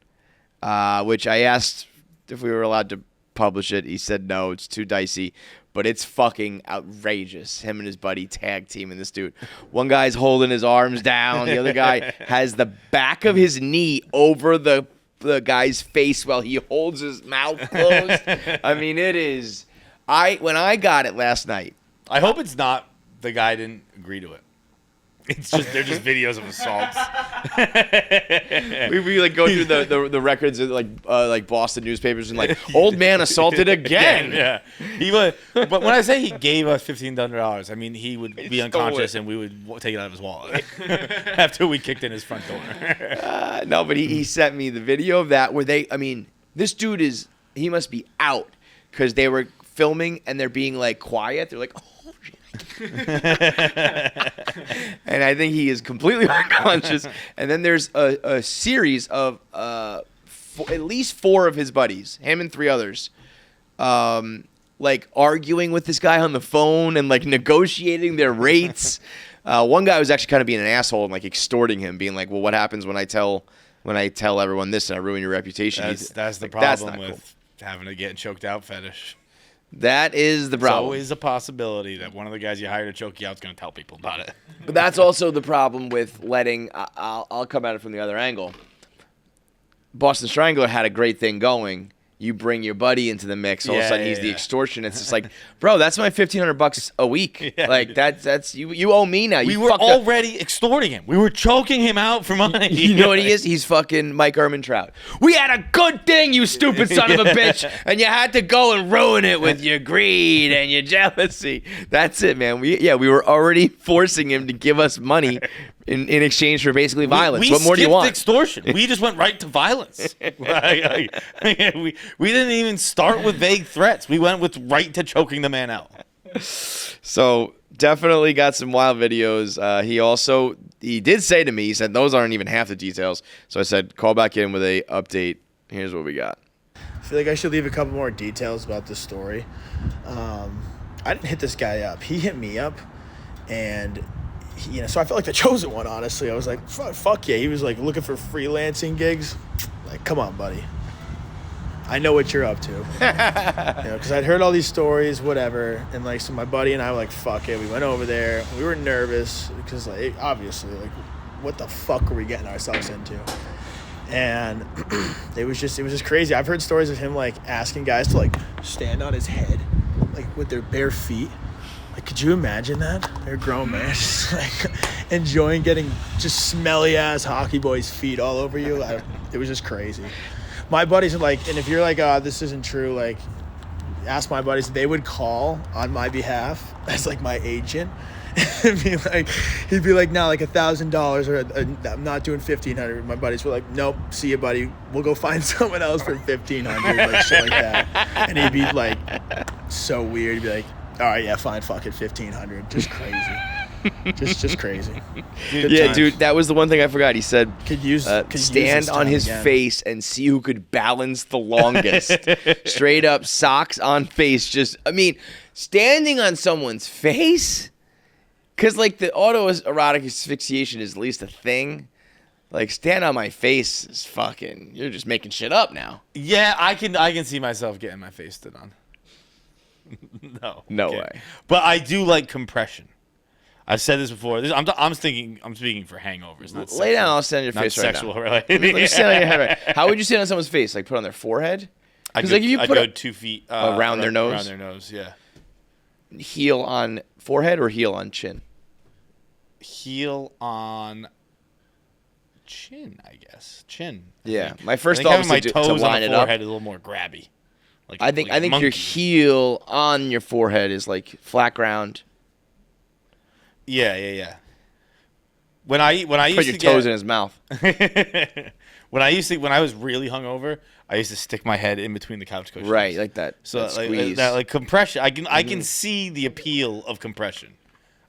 Speaker 4: which I asked if we were allowed to publish it. He said no, it's too dicey. But it's fucking outrageous. Him and his buddy tag teaming this dude. One guy's holding his arms down. The other guy has the back of his knee over the guy's face while he holds his mouth closed. I mean, it is. When I got it last night.
Speaker 2: I hope it's not the guy didn't agree to it. It's just they're just videos of assaults.
Speaker 4: We like go through the records of like Boston newspapers and like old man assaulted again.
Speaker 2: Yeah. He would, but when I say he gave us $1,500, I mean he would be
Speaker 4: stole
Speaker 2: unconscious
Speaker 4: it.
Speaker 2: and we would take it out of his wallet after we kicked in his front door.
Speaker 4: No, but he sent me the video of that where this dude he must be out because they were filming and they're being like quiet. They're like, oh shit. And I think he is completely unconscious. And then there's a series of at least 4 of his buddies, him and 3 others, like arguing with this guy on the phone and like negotiating their rates. One guy was actually kind of being an asshole and like extorting him, being like, "Well, what happens when I tell everyone this and I ruin your reputation?"
Speaker 2: That's the
Speaker 4: like, that's
Speaker 2: problem
Speaker 4: not
Speaker 2: with having a getting choked out fetish.
Speaker 4: That is the
Speaker 2: It's
Speaker 4: problem.
Speaker 2: always a possibility that one of the guys you hire to choke you out is going to tell people about it.
Speaker 4: But that's also the problem with letting. I'll come at it from the other angle. Boston Strangler had a great thing going. You bring your buddy into the mix. All of a sudden, he's the extortion. It's just like, bro, that's my $1,500 a week.
Speaker 2: Yeah.
Speaker 4: Like that's you. You owe me now.
Speaker 2: We
Speaker 4: You
Speaker 2: were
Speaker 4: fucked up.
Speaker 2: already extorting him. We were choking him out for money.
Speaker 4: You know what he is? He's fucking Mike Ehrmantraut. We had a good thing, you stupid son of a bitch, and you had to go and ruin it with your greed and your jealousy. That's it, man. We were already forcing him to give us money in exchange for basically violence.
Speaker 2: We
Speaker 4: What more do you
Speaker 2: skipped
Speaker 4: want?
Speaker 2: extortion. We just went right to violence. we didn't even start with vague threats. We went with right to choking the man out.
Speaker 4: So definitely got some wild videos. He did say to me, he said those aren't even half the details. So I said, call back in with a update. Here's what we got.
Speaker 6: I feel like I should leave a couple more details about this story. I didn't hit this guy up. He hit me up, and so I felt like the chosen one. Honestly, I was like, fuck yeah. He was like looking for freelancing gigs. Like, come on, buddy. I know what you're up to. Because I'd heard all these stories, whatever, and like, so my buddy and I were like, fuck it. We went over there. We were nervous because, like, obviously, like, what the fuck are we getting ourselves into? And it was just crazy. I've heard stories of him like asking guys to like stand on his head, like with their bare feet. Like, could you imagine that? They're grown man, just like enjoying getting just smelly ass hockey boys' feet all over you. It was just crazy. My buddies are like, and if you're like, this isn't true, like, ask my buddies. They would call on my behalf as like my agent. He'd be like, no, like $1,000 or I'm not doing $1,500. My buddies were like, nope, see you, buddy. We'll go find someone else for $1,500, like shit like that. And he'd be like, so weird. He'd be like, all right, yeah, fine, fuck it, $1,500. Just crazy. just crazy. Good times.
Speaker 4: Dude, that was the one thing I forgot. He said,
Speaker 6: could use
Speaker 4: stand on his face and see who could balance the longest. Straight up socks on face. Standing on someone's face? Because, like, the autoerotic asphyxiation is at least a thing. Like, stand on my face is fucking, you're just making shit up now.
Speaker 2: Yeah, I can see myself getting my face stood on.
Speaker 4: No way.
Speaker 2: But I do like compression. I've said this before. I'm speaking for hangovers. Not
Speaker 4: Lay down, I'll stand on your face right
Speaker 2: sexual
Speaker 4: now.
Speaker 2: related.
Speaker 4: Let me stand on your head right. How would you stand on someone's face? Like, put on their forehead?
Speaker 2: I'd go 2 feet
Speaker 4: around their nose?
Speaker 2: Around their nose, yeah.
Speaker 4: Heel on forehead or heel on chin?
Speaker 2: Heel on chin, I guess. Chin.
Speaker 4: Yeah, my first thought was
Speaker 2: my
Speaker 4: to
Speaker 2: toes
Speaker 4: line
Speaker 2: on
Speaker 4: it
Speaker 2: the
Speaker 4: up.
Speaker 2: forehead is a little more grabby.
Speaker 4: I think your heel on your forehead is like flat ground.
Speaker 2: Yeah. When I
Speaker 4: Put
Speaker 2: used
Speaker 4: your
Speaker 2: to
Speaker 4: toes in his mouth.
Speaker 2: when I was really hungover, I used to stick my head in between the couch cushions.
Speaker 4: Right, like that.
Speaker 2: So
Speaker 4: that squeeze.
Speaker 2: that compression. I can see the appeal of compression.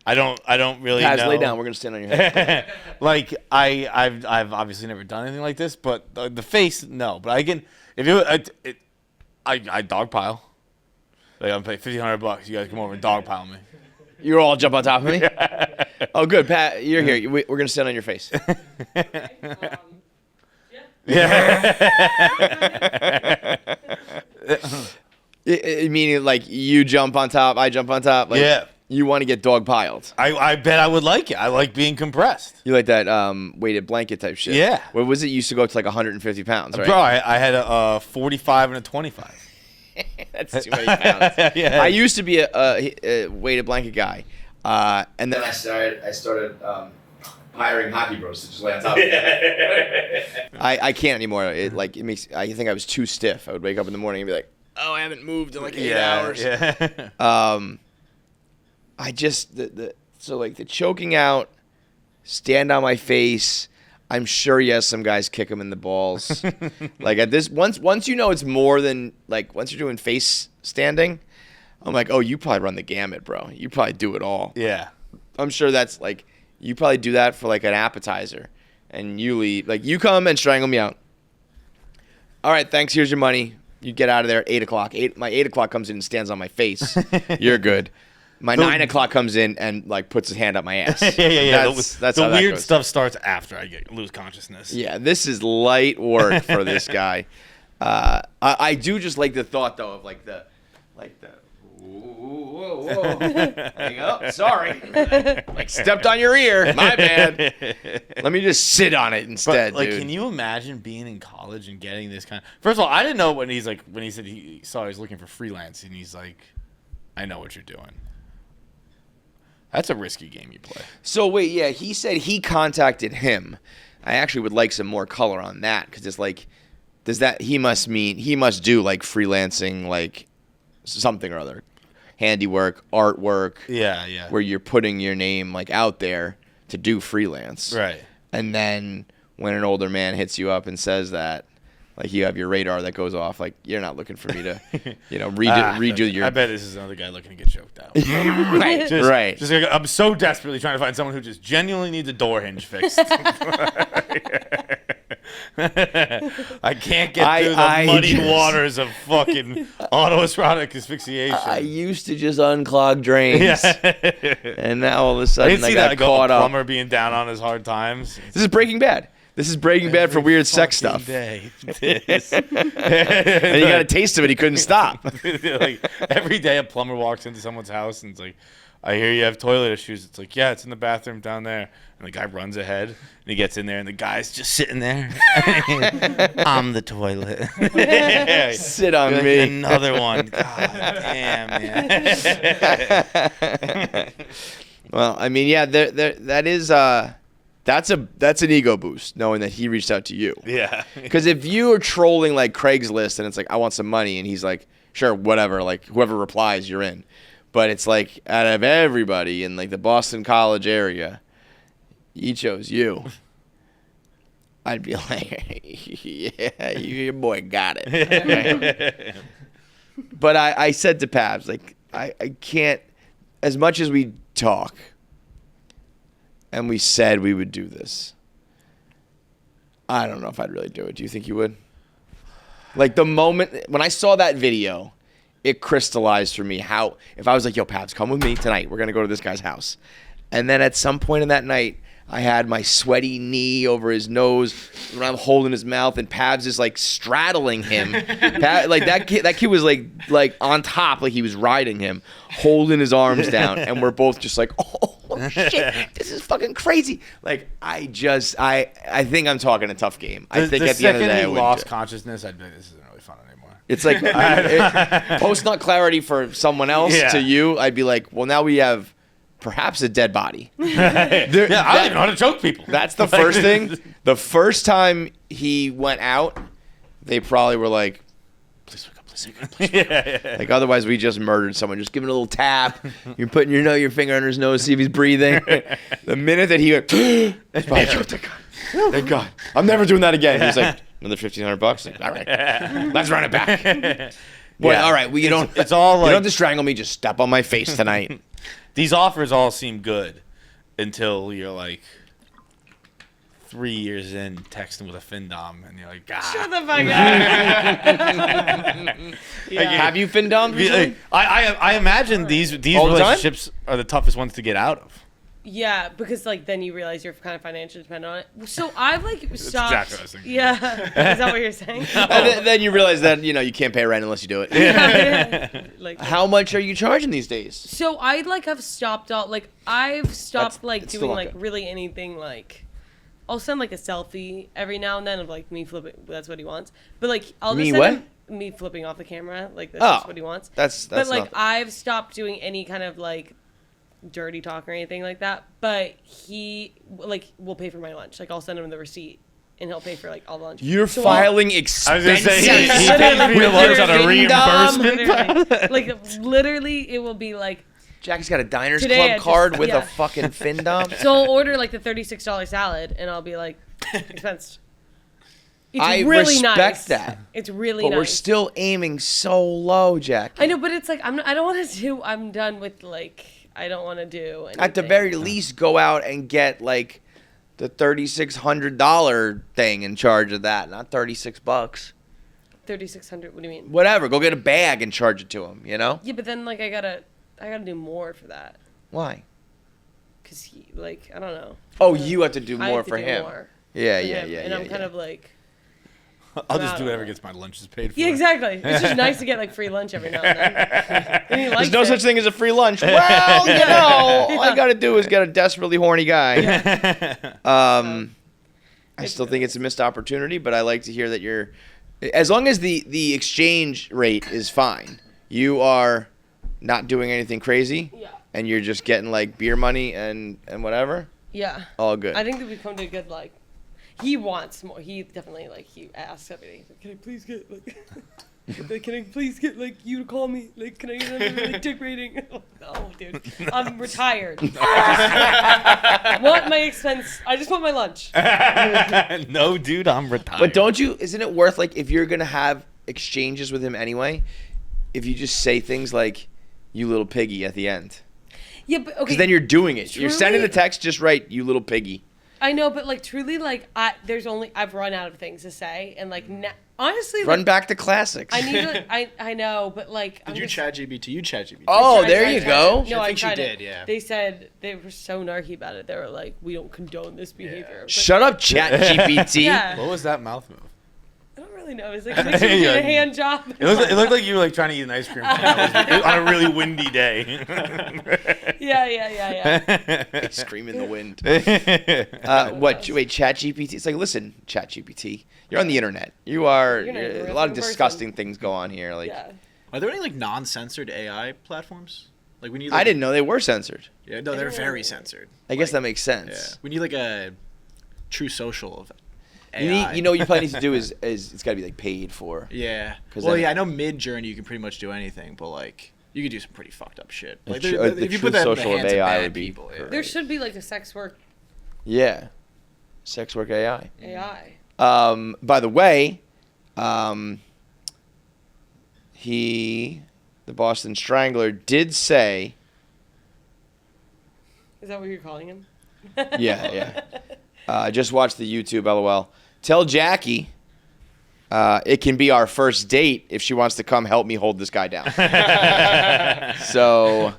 Speaker 2: I don't really know.
Speaker 4: Lay down. We're gonna stand on your head.
Speaker 2: Like I've obviously never done anything like this, but the face, no. But I can I dogpile. Like, I'm paying $1,500. You guys come over and dogpile me.
Speaker 4: You're all jump on top of me. Oh, good, Pat. You're here. We're gonna stand on your face. Meaning, like, you jump on top, I jump on top. Like,
Speaker 2: yeah.
Speaker 4: You want to get dog piled.
Speaker 2: I bet I would like it. I like being compressed.
Speaker 4: You like that weighted blanket type shit.
Speaker 2: Yeah.
Speaker 4: What was it? You used to go to like 150 pounds, right?
Speaker 2: Bro, I had a 45 and a 25.
Speaker 4: That's too many pounds.
Speaker 2: Yeah.
Speaker 4: I used to be a weighted blanket guy, and then I started hiring hockey bros to just lay on top of me. I can't anymore. It makes. I think I was too stiff. I would wake up in the morning and be like, "Oh, I haven't moved in like 8 hours."
Speaker 2: Yeah.
Speaker 4: So like the choking out, stand on my face. I'm sure yes, some guys kick him in the balls. Like at this once you know it's more than like once you're doing face standing, I'm like, oh, you probably run the gamut, bro. You probably do it all.
Speaker 2: Yeah.
Speaker 4: I'm sure that's like you probably do that for like an appetizer, and you leave like you come and strangle me out. All right, thanks. Here's your money. You get out of there at 8 o'clock. My 8 o'clock comes in and stands on my face. You're good. My 9 o'clock comes in and like puts his hand up my ass.
Speaker 2: Yeah.
Speaker 4: That's
Speaker 2: the
Speaker 4: how that
Speaker 2: weird
Speaker 4: goes.
Speaker 2: stuff starts after I lose consciousness.
Speaker 4: Yeah, this is light work for this guy. I do just like the thought though of like the whoa. Hang up. Sorry. Like stepped on your ear. My bad. Let me just sit on it instead,
Speaker 2: But, like,
Speaker 4: dude.
Speaker 2: can you imagine being in college and getting this kind of... First of all, I didn't know when he said he saw he was looking for freelance, and he's like, I know what you're doing. That's a risky game you play.
Speaker 4: So wait, yeah, he said he contacted him. I actually would like some more color on that because it's like, does that he must do like freelancing, like something or other, handiwork, artwork.
Speaker 2: Yeah.
Speaker 4: Where you're putting your name like out there to do freelance.
Speaker 2: Right.
Speaker 4: And then when an older man hits you up and says that, like you have your radar that goes off, like you're not looking for me to, redo your.
Speaker 2: I bet this is another guy looking to get choked out.
Speaker 4: Right.
Speaker 2: Just like, I'm so desperately trying to find someone who just genuinely needs a door hinge fixed. I can't get through the muddy waters of fucking autoerotic asphyxiation.
Speaker 4: I used to just unclog drains, and now all of a
Speaker 2: I
Speaker 4: sudden
Speaker 2: didn't see
Speaker 4: got
Speaker 2: that
Speaker 4: caught
Speaker 2: a
Speaker 4: up.
Speaker 2: plumber being down on his hard times.
Speaker 4: This is Breaking Bad. This is Breaking Bad for weird sex stuff.
Speaker 2: Day.
Speaker 4: And you got a taste of it. He couldn't stop.
Speaker 2: Like every day, a plumber walks into someone's house and it's like, "I hear you have toilet issues." It's like, "Yeah, it's in the bathroom down there." And the guy runs ahead and he gets in there and the guy's just sitting there. I'm the toilet.
Speaker 4: Sit on me.
Speaker 2: Another one. God damn, man.
Speaker 4: Well, I mean, yeah, that is that's an ego boost knowing that he reached out to you.
Speaker 2: Yeah.
Speaker 4: Because if you are trolling like Craigslist and it's like, I want some money, and he's like, sure, whatever, like whoever replies, you're in. But it's like out of everybody in like the Boston College area, he chose you. I'd be like, yeah, your boy got it. But I said to Pabs, like, I can't, as much as we talk, and we said we would do this, I don't know if I'd really do it. Do you think you would? Like the moment, when I saw that video, it crystallized for me how, if I was like, yo, Pabs, come with me tonight. We're going to go to this guy's house. And then at some point in that night, I had my sweaty knee over his nose when I'm holding his mouth, and Pabs is like straddling him. Like that kid was like on top, like he was riding him, holding his arms down, and we're both just like, oh shit, this is fucking crazy. Like I think I'm talking a tough game. I think at the end of the day, I
Speaker 2: he lost consciousness, I'd be like, this isn't really fun anymore.
Speaker 4: It's like post nut clarity for someone else to you. I'd be like, well, now we have perhaps a dead body.
Speaker 2: I don't even know how to choke people.
Speaker 4: That's the first thing. The first time he went out, they probably were like, please wake up, please wake up, please wake up. Like, otherwise we just murdered someone. Just give it a little tap. You're putting your finger under his nose, see if he's breathing. The minute that he went, he's probably, thank God. Thank God. I'm never doing that again. He's like, another $1,500? Like, all right, let's run it back. Boy, all right,
Speaker 2: it's all like,
Speaker 4: you don't have to strangle me. Just step on my face tonight.
Speaker 2: These offers all seem good until you're like 3 years in texting with a FinDom and you're like, God.
Speaker 3: Shut the fuck up.
Speaker 4: Have you FinDomed recently?
Speaker 2: I imagine these relationships are the toughest ones to get out of.
Speaker 3: Yeah, because like then you realize you're kind of financially dependent on it. So I've like stopped.
Speaker 2: Exactly what I was thinking.
Speaker 3: Yeah, is that what you're saying?
Speaker 4: And then you realize that you can't pay rent unless you do it.
Speaker 3: Like,
Speaker 4: how much are you charging these days?
Speaker 3: so I like have stopped out. Like I've stopped
Speaker 4: It's still
Speaker 3: doing
Speaker 4: not
Speaker 3: like
Speaker 4: good.
Speaker 3: really anything. Like I'll send like a selfie every now and then of like me flipping. That's what he wants. But like I'll just
Speaker 4: Me
Speaker 3: send
Speaker 4: what?
Speaker 3: him me flipping off the camera. Like that's what he wants.
Speaker 4: That's
Speaker 3: But like
Speaker 4: nothing.
Speaker 3: I've stopped doing any kind of like dirty talk or anything like that, but he like will pay for my lunch. Like I'll send him the receipt and he'll pay for like all the lunch.
Speaker 4: You're
Speaker 3: So
Speaker 4: filing
Speaker 2: I was
Speaker 4: expenses.
Speaker 2: going to say, he pays me to lunch on a
Speaker 3: Literally,
Speaker 2: reimbursement.
Speaker 3: like literally it will be like,
Speaker 4: Jackie's got a Diners
Speaker 3: Today I
Speaker 4: Club
Speaker 3: just-
Speaker 4: card with
Speaker 3: yeah.
Speaker 4: a fucking FinDom.
Speaker 3: so I'll order like the $36 salad and I'll be like, expensed. It's
Speaker 4: I
Speaker 3: really
Speaker 4: respect
Speaker 3: nice.
Speaker 4: that.
Speaker 3: It's really
Speaker 4: But
Speaker 3: nice.
Speaker 4: we're still aiming so low, Jackie.
Speaker 3: I know, but it's like I don't want to do. I'm done with like I don't want to do anything.
Speaker 4: At the very least, go out and get like the $3,600 thing in charge of that, not $36.
Speaker 3: 3,600. What do you mean?
Speaker 4: Whatever. Go get a bag and charge it to him. You know?
Speaker 3: Yeah, but then like I gotta do more for that.
Speaker 4: Why?
Speaker 3: Cause he like I don't know.
Speaker 4: Oh, you have to do
Speaker 3: I
Speaker 4: more
Speaker 3: have to
Speaker 4: for
Speaker 3: do
Speaker 4: him.
Speaker 3: more
Speaker 4: Yeah,
Speaker 3: for
Speaker 4: yeah,
Speaker 3: him,
Speaker 4: yeah.
Speaker 3: And
Speaker 4: yeah,
Speaker 3: I'm
Speaker 4: yeah.
Speaker 3: kind of like.
Speaker 2: I'll just
Speaker 3: I
Speaker 2: do
Speaker 3: don't
Speaker 2: whatever
Speaker 3: know.
Speaker 2: gets my lunches paid for.
Speaker 3: Yeah, exactly. It's just nice to get like free lunch every now and then. And he
Speaker 4: There's
Speaker 3: likes
Speaker 4: no
Speaker 3: it.
Speaker 4: such thing as a free lunch. Well, all I gotta do is get a desperately horny guy. I still think it's a missed opportunity, but I like to hear that you're, as long as the exchange rate is fine, you are not doing anything crazy,
Speaker 3: Yeah.
Speaker 4: and you're just getting like beer money and whatever.
Speaker 3: Yeah.
Speaker 4: All good.
Speaker 3: I think that we've come to a good like. he wants more. He definitely he asks everything. Can I please get can I please get you to call me? Can I get another dick rating? No, dude. I'm retired. I just want my lunch.
Speaker 2: No, dude, I'm retired.
Speaker 4: But isn't it worth, if you're going to have exchanges with him anyway, if you just say things like, you little piggy at the end?
Speaker 3: Yeah, but okay.
Speaker 4: Because then you're doing it.
Speaker 3: Truly,
Speaker 4: you're sending the text, just write, you little piggy.
Speaker 3: I know, but truly, I've run out of things to say, and honestly,
Speaker 4: run back to classics.
Speaker 3: I need to. I know, but
Speaker 6: Did you chat GPT? You chat GPT.
Speaker 4: Oh, there you go.
Speaker 3: No,
Speaker 6: I think
Speaker 3: tried
Speaker 6: she did.
Speaker 3: it.
Speaker 6: Yeah.
Speaker 3: They said they were so narky about it. They were like, "We don't condone this behavior." But,
Speaker 4: Shut up, chat GPT.
Speaker 3: Yeah.
Speaker 2: What was that mouth move?
Speaker 3: I don't really know. It was like she was doing a hand job.
Speaker 2: It looked like you were trying to eat an ice cream on a really windy day.
Speaker 3: Yeah.
Speaker 4: Ice cream in the wind. Wait, chat GPT? It's listen, chat GPT. You're on the internet. You're a lot of disgusting things go on here.
Speaker 3: Yeah.
Speaker 6: Are there any non-censored AI platforms? We need.
Speaker 4: I didn't know they were censored.
Speaker 6: Yeah, no, they're very censored.
Speaker 4: I guess that makes
Speaker 6: Yeah,
Speaker 4: sense.
Speaker 6: we need a true social of AI.
Speaker 4: You know what you probably need to do is it's got to be paid for.
Speaker 6: Yeah.
Speaker 4: 'Cause
Speaker 6: Well,
Speaker 4: then-
Speaker 6: I know Mid-Journey you can pretty much do anything, but you could do some pretty fucked up shit.
Speaker 4: The
Speaker 6: If
Speaker 4: true
Speaker 6: you put that in the
Speaker 4: social of
Speaker 6: hands
Speaker 4: AI
Speaker 6: bad
Speaker 4: would be
Speaker 6: people, yeah.
Speaker 3: There should be a sex work
Speaker 4: Yeah, sex work AI.
Speaker 3: AI.
Speaker 4: By the way, the Boston Strangler did say,
Speaker 3: Is that what you're calling him?
Speaker 4: yeah. I just watched the YouTube, LOL. Tell Jackie it can be our first date if she wants to come help me hold this guy down. So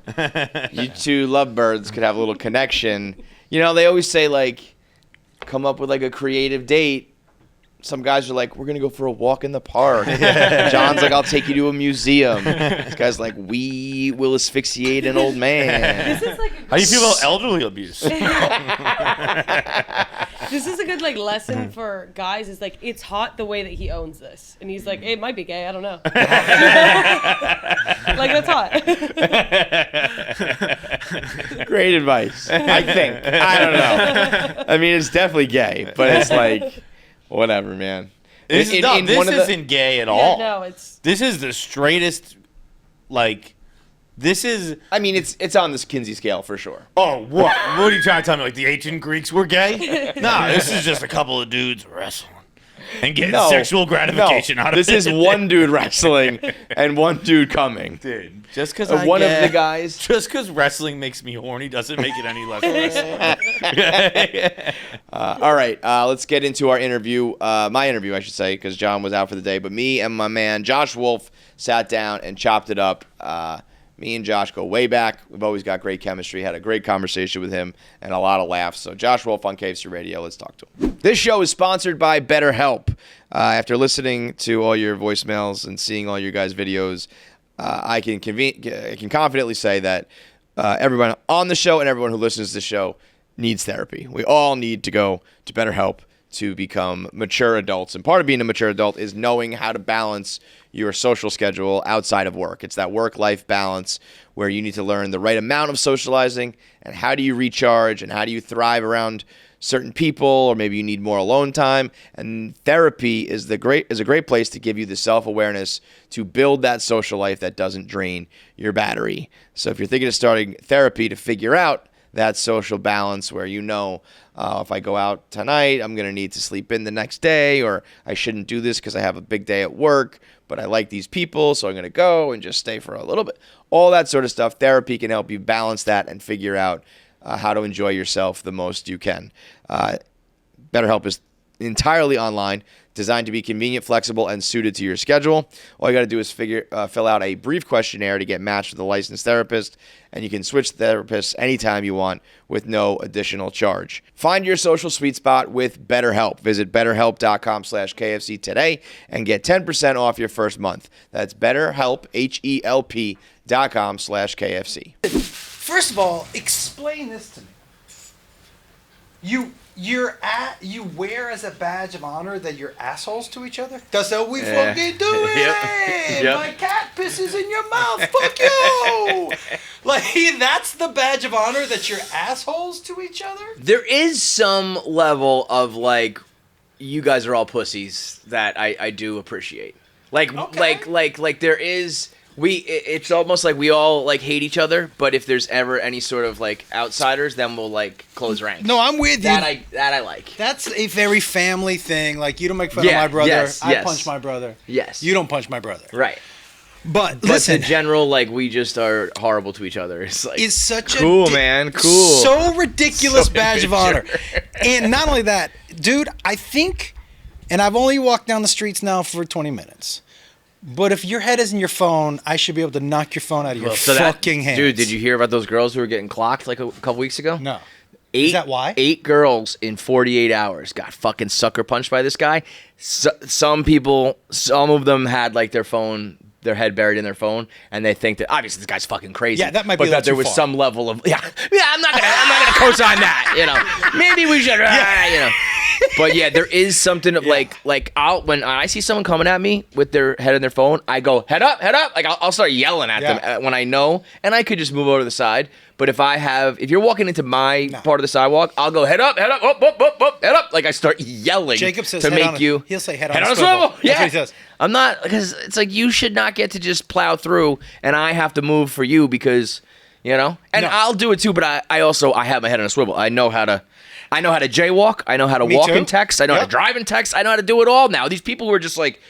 Speaker 4: you two lovebirds could have a little connection. They always say, come up with a creative date. Some guys are like, we're going to go for a walk in the park. John's like, I'll take you to a museum. This guy's like, we will asphyxiate an old man.
Speaker 3: This is
Speaker 2: How do you feel about elderly abuse?
Speaker 3: This is a good lesson for guys. Is it's hot the way that he owns this, and he's like, it might be gay. I don't know. That's hot.
Speaker 4: Great advice. I think. I don't know. I mean, it's definitely gay, but it's whatever, man.
Speaker 2: This isn't gay at all.
Speaker 3: No, it's.
Speaker 2: This is the straightest. This is.
Speaker 4: I mean, it's on this Kinsey scale for sure.
Speaker 2: Oh, what? What are you trying to tell me? The ancient Greeks were gay? Nah, this is just a couple of dudes wrestling and getting sexual gratification out of it.
Speaker 4: This is one dude wrestling and one dude coming.
Speaker 2: Dude, just because
Speaker 4: of the guys.
Speaker 2: Just because wrestling makes me horny doesn't make it any less wrestling.
Speaker 4: All right, let's get into our interview. My interview, I should say, because John was out for the day. But me and my man Josh Wolf sat down and chopped it up. Me and Josh go way back. We've always got great chemistry. Had a great conversation with him and a lot of laughs. So Josh Wolf on KFC Radio. Let's talk to him. This show is sponsored by Betterhelp. After listening to all your voicemails and seeing all your guys' videos, I can confidently say that everyone on the show and everyone who listens to the show needs therapy. We all need to go to Betterhelp to become mature adults. And part of being a mature adult is knowing how to balance your social schedule outside of work. It's that work-life balance where you need to learn the right amount of socializing and how do you recharge and how do you thrive around certain people, or maybe you need more alone time. And therapy is a great place to give you the self-awareness to build that social life that doesn't drain your battery. So if you're thinking of starting therapy to figure out that social balance where if I go out tonight, I'm going to need to sleep in the next day, or I shouldn't do this because I have a big day at work, but I like these people, so I'm going to go and just stay for a little bit. All that sort of stuff. Therapy can help you balance that and figure out how to enjoy yourself the most you can. BetterHelp is entirely online, designed to be convenient, flexible, and suited to your schedule. All you got to do is fill out a brief questionnaire to get matched with a licensed therapist, and you can switch therapists anytime you want with no additional charge. Find your social sweet spot with BetterHelp. Visit BetterHelp.com/KFC today and get 10% off your first month. That's BetterHelp, HELP.com/KFC.
Speaker 8: First of all, explain this to me. You wear as a badge of honor that you're assholes to each other? That's how we fucking do it!
Speaker 2: Yep.
Speaker 8: My cat pisses in your mouth, fuck you! That's the badge of honor that you're assholes to each other?
Speaker 4: There is some level of you guys are all pussies that I do appreciate. Like there is. It's almost like we all like hate each other, but if there's ever any sort of like outsiders, then we'll like close ranks.
Speaker 8: No, I'm with you.
Speaker 4: That I like.
Speaker 8: That's a very family thing. Like, you don't make fun of my brother.
Speaker 4: Yes,
Speaker 8: I punch my brother.
Speaker 4: Yes.
Speaker 8: You don't punch my brother.
Speaker 4: Right.
Speaker 8: But listen,
Speaker 4: in general, like, we just are horrible to each other. It's like,
Speaker 8: it's such
Speaker 4: cool, man. Cool.
Speaker 8: So ridiculous
Speaker 4: So
Speaker 8: badge of honor. And not only that, dude, I think, and I've only walked down the streets now for 20 minutes. But if your head is in your phone, I should be able to knock your phone out of your fucking hands.
Speaker 4: Dude, did you hear about those girls who were getting clocked like a couple weeks ago?
Speaker 8: No.
Speaker 4: Is
Speaker 8: that why?
Speaker 4: 8 girls in 48 hours got fucking sucker punched by this guy. Some of them had like their head buried in their phone, and they think that obviously this guy's fucking crazy.
Speaker 8: Yeah, that might be.
Speaker 4: But that there was some level of I'm not gonna co-sign that. You know, maybe we should. You know. But yeah, there is something of like when I see someone coming at me with their head in their phone, I go head up. Like I'll start yelling at them when I know, and I could just move over to the side. But if you're walking into my part of the sidewalk, I'll go head up, head up. Like I start yelling.
Speaker 8: Jacob says
Speaker 4: to make you.
Speaker 8: He'll say head on a
Speaker 4: swivel.
Speaker 8: That's
Speaker 4: Yeah,
Speaker 8: what he says.
Speaker 4: I'm not, because it's like you should not get to just plow through, and I have to move for you because, you know. And I'll do it too, but I have my head on a swivel. I know how to jaywalk. I know how to walk in text. I know how to drive in text. I know how to do it all now. These people who are just like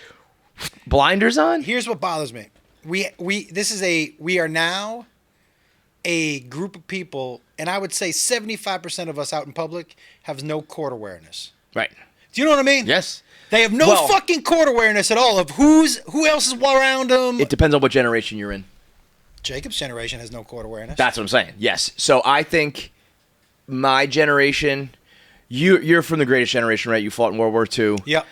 Speaker 4: blinders on.
Speaker 8: Here's what bothers me. We are now a group of people, and I would say 75% of us out in public have no court awareness.
Speaker 4: Right.
Speaker 8: Do you know what I mean?
Speaker 4: Yes.
Speaker 8: They have no fucking court awareness at all of who else is around them.
Speaker 4: It depends on what generation you're in.
Speaker 8: Jacob's generation has no court awareness.
Speaker 4: That's what I'm saying. Yes. So I think my generation, you're from the greatest generation, right? You fought in World War II.
Speaker 8: Yep.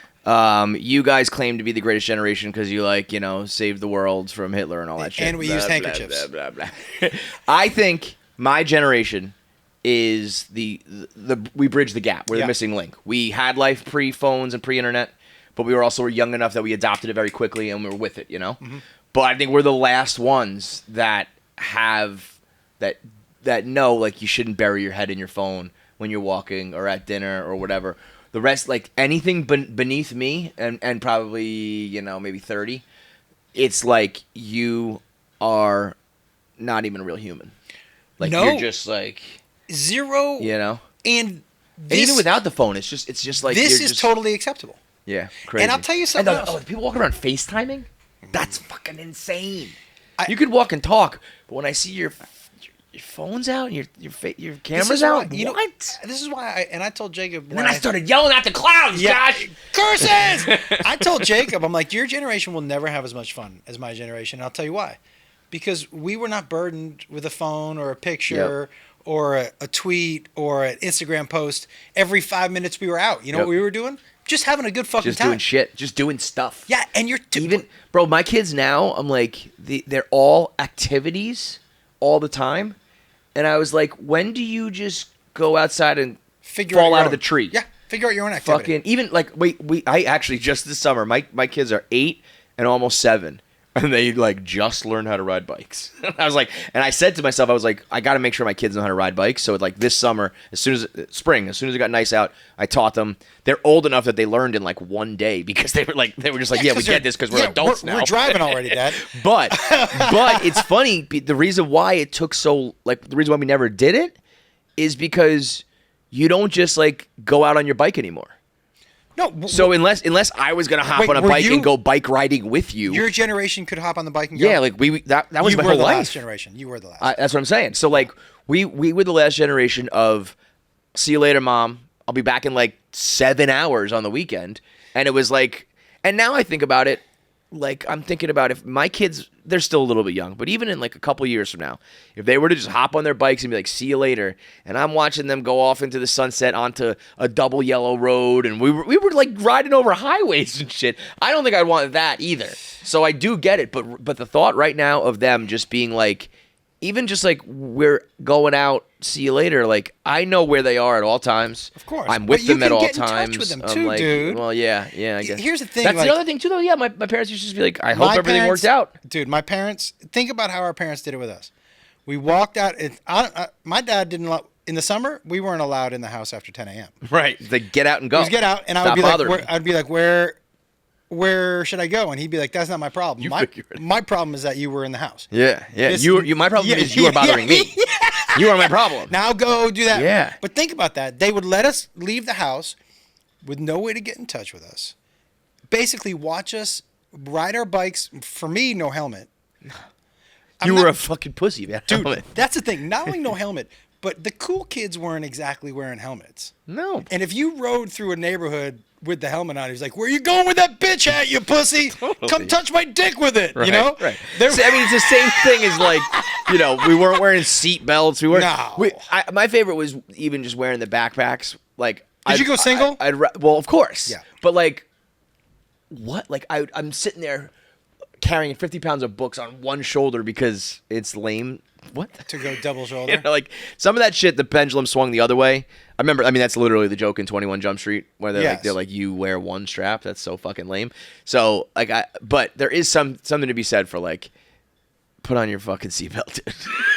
Speaker 4: You guys claim to be the greatest generation because you saved the world from Hitler and all that shit.
Speaker 8: And we used handkerchiefs.
Speaker 4: Blah, blah, blah. I think my generation is the we bridge the gap. We're the missing link. We had life pre-phones and pre-internet, but we were also young enough that we adopted it very quickly and we were with it, you know? Mm-hmm. But I think we're the last ones that have that know like you shouldn't bury your head in your phone when you're walking or at dinner or whatever. The rest, like anything beneath me and probably, maybe 30, it's like you are not even a real human. Like you're just like
Speaker 8: zero, And
Speaker 4: even without the phone, it's just like
Speaker 8: this is totally acceptable.
Speaker 4: Yeah, crazy.
Speaker 8: And I'll tell you something else.
Speaker 4: People walking around FaceTiming? That's fucking insane. You could walk and talk, but when I see your phone's out, and your camera's out. What?
Speaker 8: This is why I told Jacob.
Speaker 4: And then I started yelling at the clowns, Josh.
Speaker 8: Curses! I told Jacob, I'm like, your generation will never have as much fun as my generation. And I'll tell you why. Because we were not burdened with a phone or a picture or a tweet or an Instagram post every 5 minutes we were out. You know what we were doing? Just having a good fucking time.
Speaker 4: Just doing shit. Just doing stuff.
Speaker 8: Yeah, and you're
Speaker 4: bro, my kids now, I'm like, they're all activities all the time. And I was like, when do you just go outside and fall out of the tree?
Speaker 8: Yeah, figure out your own activity.
Speaker 4: Fucking, even like, I actually, just this summer, my kids are 8 and almost 7. And they like just learned how to ride bikes. I was like, and I said to myself, I was like, I got to make sure my kids know how to ride bikes. So like this summer, as soon as it got nice out, I taught them. They're old enough that they learned in like one day because they were just like, we get this because we're adults now.
Speaker 8: We're driving already, Dad.
Speaker 4: but it's funny. The reason why it took the reason why we never did it is because you don't just like go out on your bike anymore.
Speaker 8: No.
Speaker 4: So unless I was gonna hop on a bike and go bike riding with you,
Speaker 8: your generation could hop on the bike and go.
Speaker 4: Yeah, like that was my whole life. You were the
Speaker 8: last generation. You were the last.
Speaker 4: That's what I'm saying. So like we were the last generation of see you later, Mom. I'll be back in like 7 hours on the weekend. And it was like, and now I think about it, like I'm thinking about if my kids, they're still a little bit young, but even in like a couple years from now, if they were to just hop on their bikes and be like, see you later, and I'm watching them go off into the sunset onto a double yellow road, and we were like riding over highways and shit, I don't think I'd want that either. So I do get it, but the thought right now of them just being like, even just like we're going out, see you later, like I know where they are at all times.
Speaker 8: Of course.
Speaker 4: I'm with them at all times.
Speaker 8: You can get in touch with them too,
Speaker 4: like,
Speaker 8: dude.
Speaker 4: Well, yeah, I guess.
Speaker 8: Here's the thing.
Speaker 4: That's the other thing too, though. Yeah, my parents used to just be like, I hope everything worked out.
Speaker 8: Dude, my parents, think about how our parents did it with us. We walked out. My dad didn't in the summer, we weren't allowed in the house after 10 a.m.
Speaker 4: Right. Like, get out and go.
Speaker 8: Just get out, and
Speaker 4: Stop
Speaker 8: I'd be like, where should I go? And he'd be like, that's not my problem. My problem is that you were in the house.
Speaker 4: Yeah.
Speaker 8: This-
Speaker 4: My problem is you are bothering me. You are my problem.
Speaker 8: Now go do that.
Speaker 4: Yeah.
Speaker 8: But think about that. They would let us leave the house with no way to get in touch with us. Basically, watch us ride our bikes. For me, no helmet.
Speaker 4: You were a fucking pussy, man.
Speaker 8: Dude, that's the thing. Not only no helmet, but the cool kids weren't exactly wearing helmets.
Speaker 4: No.
Speaker 8: And if you rode through a neighborhood with the helmet on, he's like, where you going with that bitch hat, you pussy?
Speaker 4: Totally.
Speaker 8: Come touch my dick with it,
Speaker 4: Right,
Speaker 8: you know?
Speaker 4: Right. So, I mean, it's the same thing as like, we weren't wearing seat belts. We weren't.
Speaker 8: No.
Speaker 4: My favorite was even just wearing the backpacks. Like,
Speaker 8: Did you go single?
Speaker 4: Well, of course.
Speaker 8: Yeah.
Speaker 4: But like, what? Like, I'm sitting there carrying 50 pounds of books on one shoulder because it's lame. What?
Speaker 8: To go double shoulder.
Speaker 4: Like some of that shit, the pendulum swung the other way. I remember. I mean, that's literally the joke in 21 Jump Street, where they're like, you wear one strap. That's so fucking lame. So like, but there is something to be said for like, put on your fucking seatbelt, dude.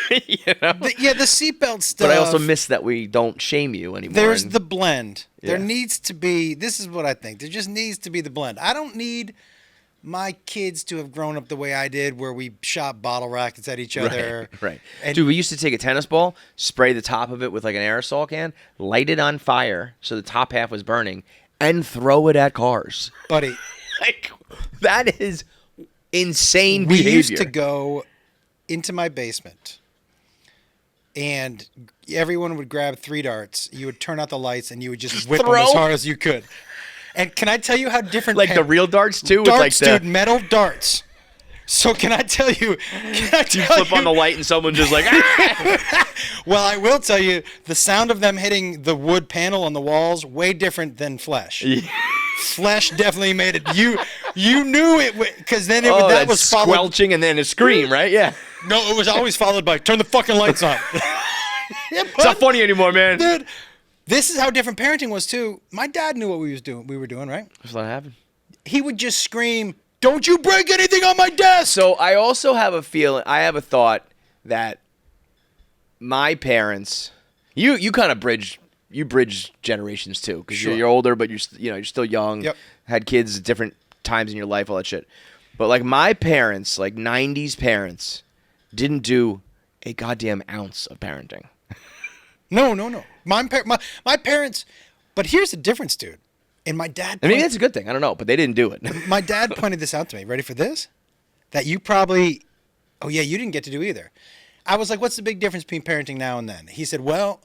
Speaker 8: The seatbelt stuff.
Speaker 4: But I also miss that we don't shame you anymore.
Speaker 8: There's the blend.
Speaker 4: Yeah.
Speaker 8: There needs to be. This is what I think. There just needs to be the blend. I don't need my kids to have grown up the way I did, where we shot bottle rockets at each other.
Speaker 4: Right.
Speaker 8: And
Speaker 4: Dude, we used to take a tennis ball, spray the top of it with like an aerosol can, light it on fire so the top half was burning, and throw it at cars.
Speaker 8: buddy,
Speaker 4: Like, that is insane
Speaker 8: we
Speaker 4: behavior.
Speaker 8: used to go into my basement, and everyone would grab 3 darts. You would turn out the lights, and you would just whip them
Speaker 4: throw?
Speaker 8: as hard as you could. And can I tell you how different?
Speaker 4: Like the real darts too?
Speaker 8: darts,
Speaker 4: with like
Speaker 8: dude, metal darts. So can I tell you?
Speaker 4: you flip on the light and someone just like, ah!
Speaker 8: Well, I will tell you, the sound of them hitting the wood panel on the walls way different than flesh.
Speaker 4: Yeah.
Speaker 8: Flesh definitely made it. You knew it because then
Speaker 4: Oh,
Speaker 8: that was followed.
Speaker 4: squelching and then a scream, right? Yeah.
Speaker 8: No, it was always followed by turn the fucking lights on. Yeah,
Speaker 4: It's not funny anymore, man.
Speaker 8: dude. This is how different parenting was too. My dad knew what we were doing, right?
Speaker 4: Just let it happen.
Speaker 8: He would just scream, "Don't you break anything on my desk!"
Speaker 4: So I also have a feeling, I have a thought that my parents, you kind of bridge generations too, because
Speaker 8: Sure.
Speaker 4: you're older, but you're still young.
Speaker 8: Yep.
Speaker 4: Had kids at different times in your life, all that shit. But like my parents, like 90s parents, didn't do a goddamn ounce of parenting.
Speaker 8: No. My parents. But here's the difference, dude. And my dad.
Speaker 4: I mean, that's a good thing. I don't know, but they didn't do it.
Speaker 8: My dad pointed this out to me. Ready for this? That you probably. Oh yeah, you didn't get to do either. I was like, "What's the big difference between parenting now and then?" He said, "Well,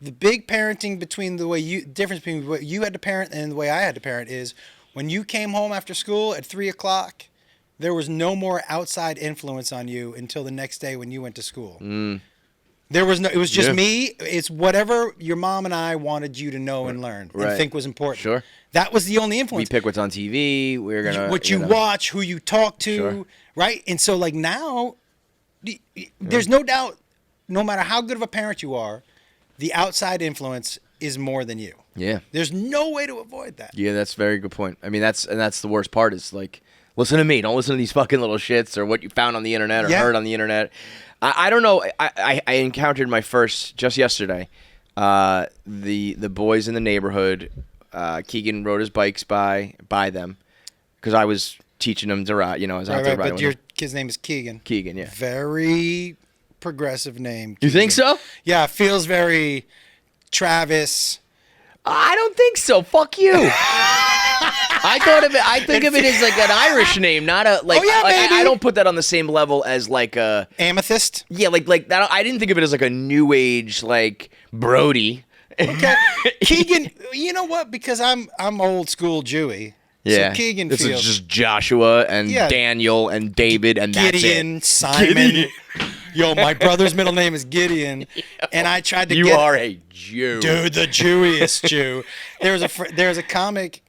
Speaker 8: the big parenting between difference between what you had to parent and the way I had to parent is when you came home after school at 3:00, there was no more outside influence on you until the next day when you went to school." There was no. It was just me. It's whatever your mom and I wanted you to know and learn and think was important.
Speaker 4: Sure.
Speaker 8: That was the only
Speaker 4: We
Speaker 8: influence.
Speaker 4: pick what's on TV. We're gonna
Speaker 8: What you watch, who you talk to,
Speaker 4: Sure.
Speaker 8: right? And so like now, there's no doubt. No matter how good of a parent you are, the outside influence is more than you.
Speaker 4: Yeah.
Speaker 8: There's no way to avoid that.
Speaker 4: Yeah, that's a very good point. I mean, that's the worst part is like, listen to me. Don't listen to these fucking little shits or what you found on the internet or
Speaker 8: Yeah.
Speaker 4: heard on the internet. I don't know. I encountered my first just yesterday. The boys in the neighborhood. Keegan rode his bikes by them because I was teaching him to ride. I was out there riding.
Speaker 8: But your kid's name is Keegan.
Speaker 4: Keegan, yeah.
Speaker 8: Very progressive name.
Speaker 4: You think
Speaker 8: Keegan.
Speaker 4: so?
Speaker 8: Yeah, it feels very Travis.
Speaker 4: I don't think so. Fuck you. I think of it as like an Irish name, not a like.
Speaker 8: Oh, yeah,
Speaker 4: like,
Speaker 8: maybe.
Speaker 4: I don't put that on the same level as like a
Speaker 8: Amethyst.
Speaker 4: yeah, like that. I didn't think of it as like a new age like Brody.
Speaker 8: Okay. Keegan, you know what? Because I'm old school Jewy.
Speaker 4: Yeah,
Speaker 8: So Keegan
Speaker 4: this
Speaker 8: feels
Speaker 4: is just Joshua and
Speaker 8: Yeah.
Speaker 4: Daniel and David and
Speaker 8: Gideon,
Speaker 4: that's
Speaker 8: Simon. Yo, my brother's middle name is Gideon, and I tried to
Speaker 4: it. You
Speaker 8: get
Speaker 4: are a Jew,
Speaker 8: dude, the Jewiest Jew. There was a comic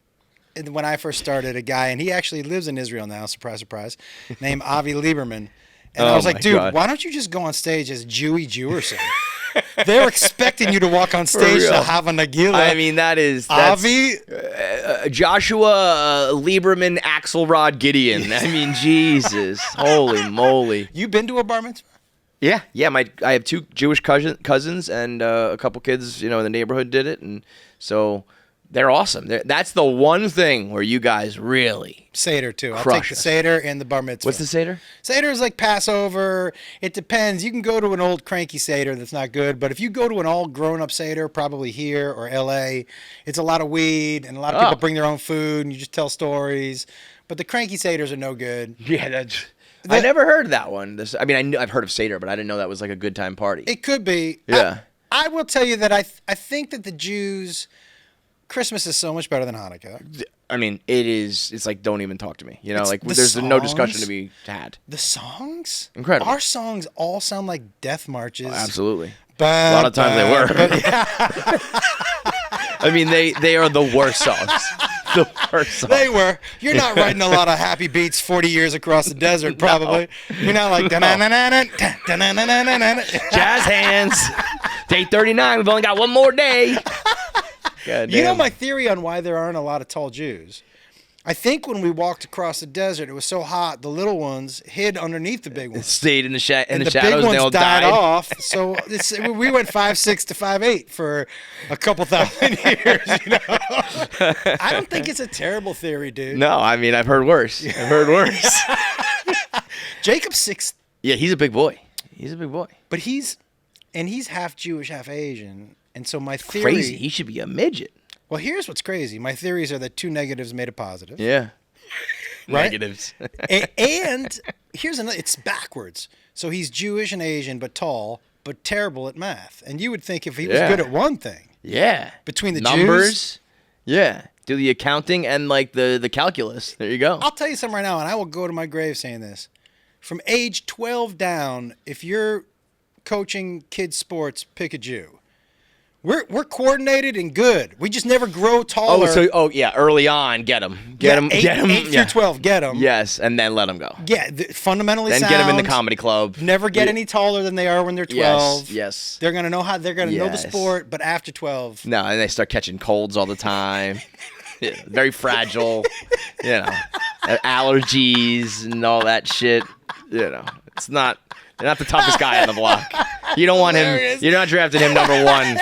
Speaker 8: when I first started, a guy, and he actually lives in Israel now. Surprise, surprise. Named Avi Lieberman, and I
Speaker 4: Oh
Speaker 8: was like,
Speaker 4: my
Speaker 8: dude,
Speaker 4: God.
Speaker 8: why don't you just go on stage as Jewy Jewerson? They're expecting you to walk on stage
Speaker 4: real.
Speaker 8: to have a Nagila.
Speaker 4: I mean, that's
Speaker 8: Avi.
Speaker 4: Joshua Lieberman, Axelrod Gideon. I mean, Jesus, holy moly.
Speaker 8: You been to a bar mitzvah?
Speaker 4: Yeah. I have 2 Jewish cousins, and a couple kids, in the neighborhood did it, and so they're awesome. That's the one thing where you guys really
Speaker 8: Seder too. I'll
Speaker 4: crush
Speaker 8: take the
Speaker 4: us.
Speaker 8: Seder and the Bar Mitzvah.
Speaker 4: What's the Seder?
Speaker 8: Seder is like Passover. It depends. You can go to an old cranky Seder that's not good, but if you go to an all grown-up Seder, probably here or L.A., it's a lot of weed, and a lot of people bring their own food, and you just tell stories. But the cranky Seders are no good.
Speaker 4: Yeah, I never heard of that one. I've heard of Seder, but I didn't know that was like a good time party.
Speaker 8: It could be.
Speaker 4: Yeah.
Speaker 8: I will tell you that I think that the Jews... Christmas is so much better than Hanukkah.
Speaker 4: I mean, it is. It's like, don't even talk to me. There's no discussion to be had.
Speaker 8: The songs?
Speaker 4: Incredible.
Speaker 8: Our songs all sound like death marches.
Speaker 4: Oh, absolutely.
Speaker 8: A
Speaker 4: lot of times they were. I mean, they are the worst songs. The worst songs.
Speaker 8: They were. You're not writing a lot of happy beats 40 years across the desert, probably. No. You're not like...
Speaker 4: Jazz hands. Day 39. We've only got one more day.
Speaker 8: You know my theory on why there aren't a lot of tall Jews? I think when we walked across the desert, it was so hot, the little ones hid underneath the big ones.
Speaker 4: Stayed in the shadows,
Speaker 8: and the
Speaker 4: shadows,
Speaker 8: big ones
Speaker 4: and they all
Speaker 8: died off. So we went 5'6" to 5'8" for a couple thousand years. I don't think it's a terrible theory, dude.
Speaker 4: No, I mean, I've heard worse.
Speaker 8: Jacob's 6'.
Speaker 4: Yeah, he's a big boy.
Speaker 8: But he's half Jewish, half Asian. And so my theory...
Speaker 4: Crazy. He should be a midget.
Speaker 8: Well, here's what's crazy. My theories are that 2 negatives made a positive.
Speaker 4: Yeah.
Speaker 8: Right?
Speaker 4: Negatives.
Speaker 8: and here's another... It's backwards. So he's Jewish and Asian, but tall, but terrible at math. And you would think if he was good at one thing...
Speaker 4: Yeah.
Speaker 8: Between the
Speaker 4: numbers,
Speaker 8: Jews...
Speaker 4: Yeah. Do the accounting and, like, the calculus. There you go.
Speaker 8: I'll tell you something right now, and I will go to my grave saying this. From age 12 down, if you're coaching kids' sports, pick a Jew. We're coordinated and good. We just never grow taller.
Speaker 4: Early on, get them. Get them.
Speaker 8: 8 through 12, get them.
Speaker 4: Yes, and then let them go.
Speaker 8: Yeah, fundamentally
Speaker 4: then
Speaker 8: sound.
Speaker 4: Get them in the comedy club.
Speaker 8: Never get any taller than they are when they're 12.
Speaker 4: Yes.
Speaker 8: They're going to know they're going to know the sport, but after 12.
Speaker 4: No, and they start catching colds all the time. Yeah, very fragile. Allergies and all that shit. It's not... They're not the toughest guy on the block. You don't want him. You're not drafting him number 1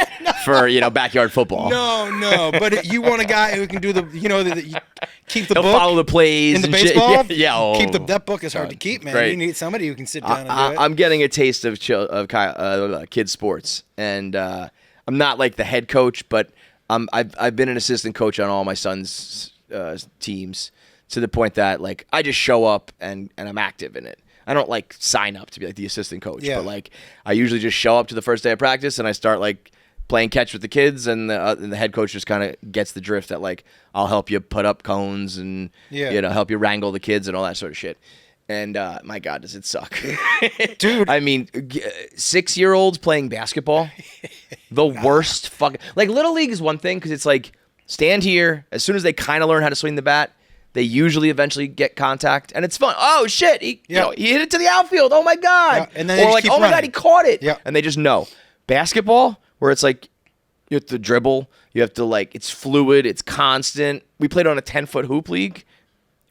Speaker 4: for backyard football.
Speaker 8: No. But you want a guy who can do keep the book.
Speaker 4: He'll follow the plays
Speaker 8: in the
Speaker 4: and
Speaker 8: baseball.
Speaker 4: Shit. Yeah.
Speaker 8: Keep that book is hard to keep, man.
Speaker 4: Great.
Speaker 8: You need somebody who can sit down and do it.
Speaker 4: I'm getting a taste of kids sports, and I'm not like the head coach, but I've been an assistant coach on all my son's teams to the point that like I just show up and I'm active in it. I don't like sign up to be like the assistant coach, but like I usually just show up to the first day of practice and I start like playing catch with the kids, and the head coach just kind of gets the drift that like I'll help you put up cones and help you wrangle the kids and all that sort of shit. And my God, does it suck,
Speaker 8: dude?
Speaker 4: I mean, 6-year-olds playing basketball, the worst fucking. Like Little League is one thing because it's like stand here. As soon as they kind of learn how to swing the bat, they usually eventually get contact, and it's fun. Oh shit! He hit it to the outfield. Oh my God!
Speaker 8: And then
Speaker 4: or like, oh my God, he caught it.
Speaker 8: Yeah.
Speaker 4: And they just know. Basketball, where it's like you have to dribble, you have to like it's fluid, it's constant. We played on a 10-foot hoop league.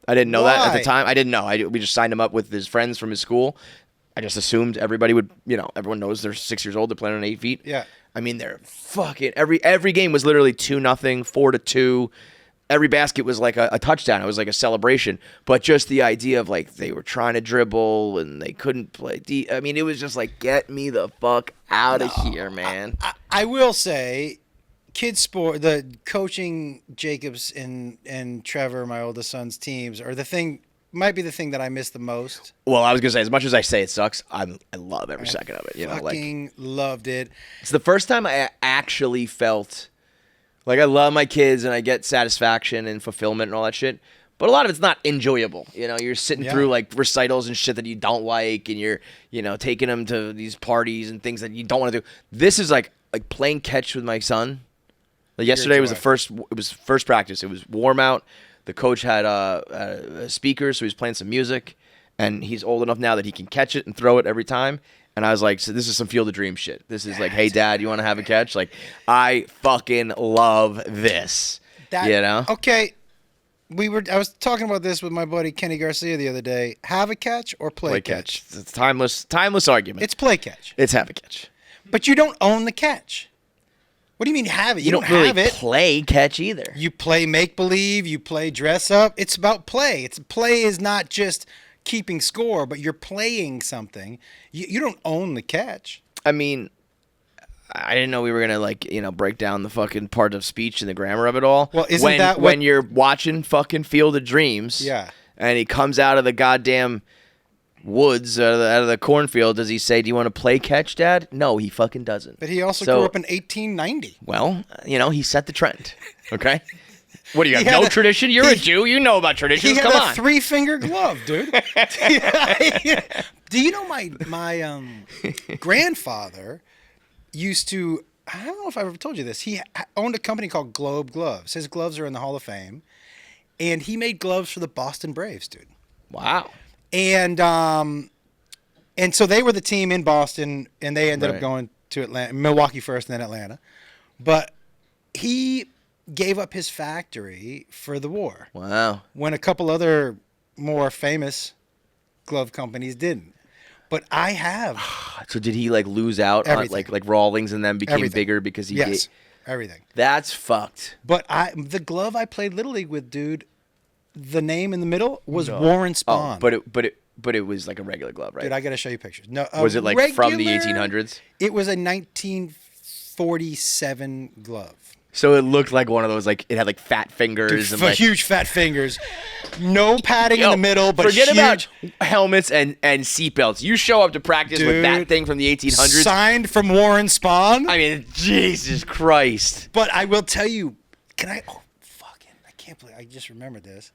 Speaker 4: I didn't know that at the time. I didn't know. We just signed him up with his friends from his school. I just assumed everybody would, everyone knows they're 6 years old. They're playing on 8 feet.
Speaker 8: Yeah.
Speaker 4: I mean, they're fucking every game was literally 2-0, 4-2. Every basket was like a touchdown. It was like a celebration. But just the idea of like they were trying to dribble and they couldn't play. I mean, it was just like, get me the fuck out of here, man.
Speaker 8: I will say, kids sport, the coaching Jacobs and Trevor, my oldest son's teams, are might be the thing that I miss the most.
Speaker 4: Well, I was gonna say, as much as I say it sucks, I love every second of it.
Speaker 8: Fucking loved it.
Speaker 4: It's the first time I actually felt like I love my kids and I get satisfaction and fulfillment and all that shit. But a lot of it's not enjoyable. You're sitting through like recitals and shit that you don't like, and you're taking them to these parties and things that you don't want to do. This is like playing catch with my son. Like yesterday was first practice. It was warm out. The coach had a speaker, so he was playing some music, and he's old enough now that he can catch it and throw it every time. And I was like, so this is some Field of Dreams shit. This is like, hey, Dad, you want to have a catch? Like, I fucking love this.
Speaker 8: Okay. I was talking about this with my buddy Kenny Garcia the other day. Have a catch or play catch?
Speaker 4: It's timeless argument.
Speaker 8: It's play catch.
Speaker 4: It's have a catch.
Speaker 8: But you don't own the catch. What do you mean have it? You don't
Speaker 4: really
Speaker 8: have it.
Speaker 4: Play catch either.
Speaker 8: You play make believe. You play dress up. It's about play. Play is not just keeping score, but you're playing something. You don't own the catch.
Speaker 4: I mean, I didn't know we were gonna break down the fucking part of speech and the grammar of it all.
Speaker 8: Well, isn't that
Speaker 4: when you're watching fucking Field of Dreams?
Speaker 8: Yeah.
Speaker 4: And he comes out of the goddamn woods, out of the cornfield. Does he say, "Do you want to play catch, Dad?" No, he fucking doesn't.
Speaker 8: But he also grew up in 1890.
Speaker 4: Well, he set the trend. Okay. What do you have? No tradition? You're a Jew. You know about traditions. Come on.
Speaker 8: He had a 3-finger glove, dude. Do you know my grandfather used to? I don't know if I've ever told you this. He owned a company called Globe Gloves. His gloves are in the Hall of Fame, and he made gloves for the Boston Braves, dude.
Speaker 4: Wow.
Speaker 8: And so they were the team in Boston, and they ended up going to Milwaukee first, and then Atlanta. But he gave up his factory for the war.
Speaker 4: Wow.
Speaker 8: When a couple other more famous glove companies didn't. But I have.
Speaker 4: So did he lose out on like Rawlings and then became bigger because he
Speaker 8: Yes. Everything.
Speaker 4: That's fucked.
Speaker 8: But the glove I played Little League with, dude, the name in the middle was Warren Spahn.
Speaker 4: Oh, but it was like a regular glove, right?
Speaker 8: Dude, I got to show you pictures. No,
Speaker 4: was it from the 1800s?
Speaker 8: It was a 1947 glove.
Speaker 4: So it looked like one of those, it had fat fingers.
Speaker 8: Dude,
Speaker 4: and
Speaker 8: huge fat fingers. No padding in the middle, but
Speaker 4: forget
Speaker 8: huge.
Speaker 4: About helmets and seatbelts. You show up to practice with that thing from the 1800s.
Speaker 8: Signed from Warren Spahn.
Speaker 4: I mean, Jesus Christ.
Speaker 8: But I will tell you, I can't believe I just remembered this.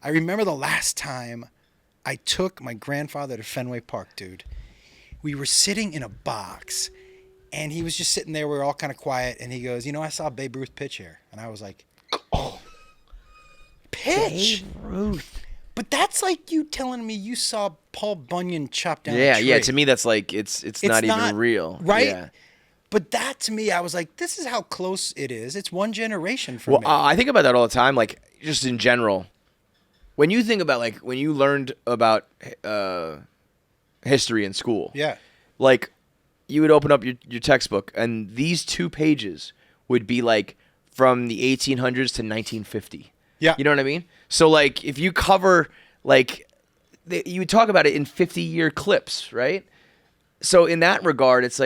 Speaker 8: I remember the last time I took my grandfather to Fenway Park, dude. We were sitting in a box, and he was just sitting there. We were all kind of quiet, and he goes, I saw Babe Ruth pitch here. And I was like, oh, pitch?
Speaker 4: Babe Ruth.
Speaker 8: But that's like you telling me you saw Paul Bunyan chop down a tree.
Speaker 4: Yeah, to me that's it's not even real.
Speaker 8: Right?
Speaker 4: Yeah.
Speaker 8: But that, to me, I was like, this is how close it is. It's one generation for me.
Speaker 4: I think about that all the time, just in general. When you think about, when you learned about history in school.
Speaker 8: Yeah.
Speaker 4: You would open up your textbook, and these 2 pages would be, from the 1800s to 1950.
Speaker 8: Yeah.
Speaker 4: You know what I mean? So, if you cover, you would talk about it in 50-year clips, right? So, in that regard, it's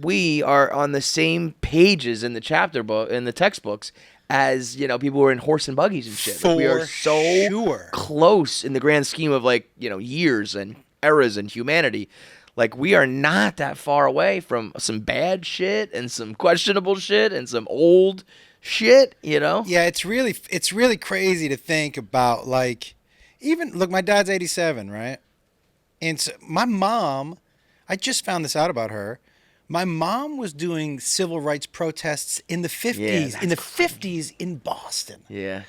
Speaker 4: we are on the same pages in the chapter book, in the textbooks, as people who are in horse and buggies and shit. We are so close in the grand scheme of years and eras and humanity. We are not that far away from some bad shit and some questionable shit and some old shit.
Speaker 8: Yeah, it's really crazy to think about. My dad's 87, right? And so my mom, I just found this out about her. My mom was doing civil rights protests in the 50s, in Boston.
Speaker 4: Yeah.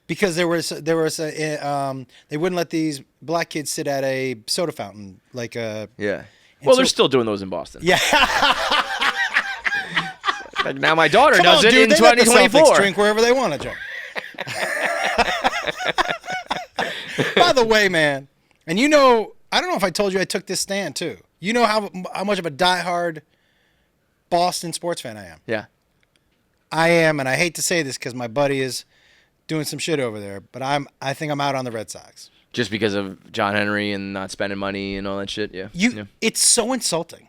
Speaker 8: Because there was they wouldn't let these black kids sit at a soda fountain
Speaker 4: Yeah. Well, they're still doing those in Boston.
Speaker 8: Yeah.
Speaker 4: Now my daughter does it in
Speaker 8: they
Speaker 4: 2024.
Speaker 8: Let the drink wherever they want to drink. By the way, man, and I don't know if I told you I took this stand too. You know how much of a diehard Boston sports fan I am.
Speaker 4: Yeah.
Speaker 8: I am, and I hate to say this because my buddy is doing some shit over there, but I think I'm out on the Red Sox.
Speaker 4: Just because of John Henry and not spending money and all that shit, yeah.
Speaker 8: It's so insulting.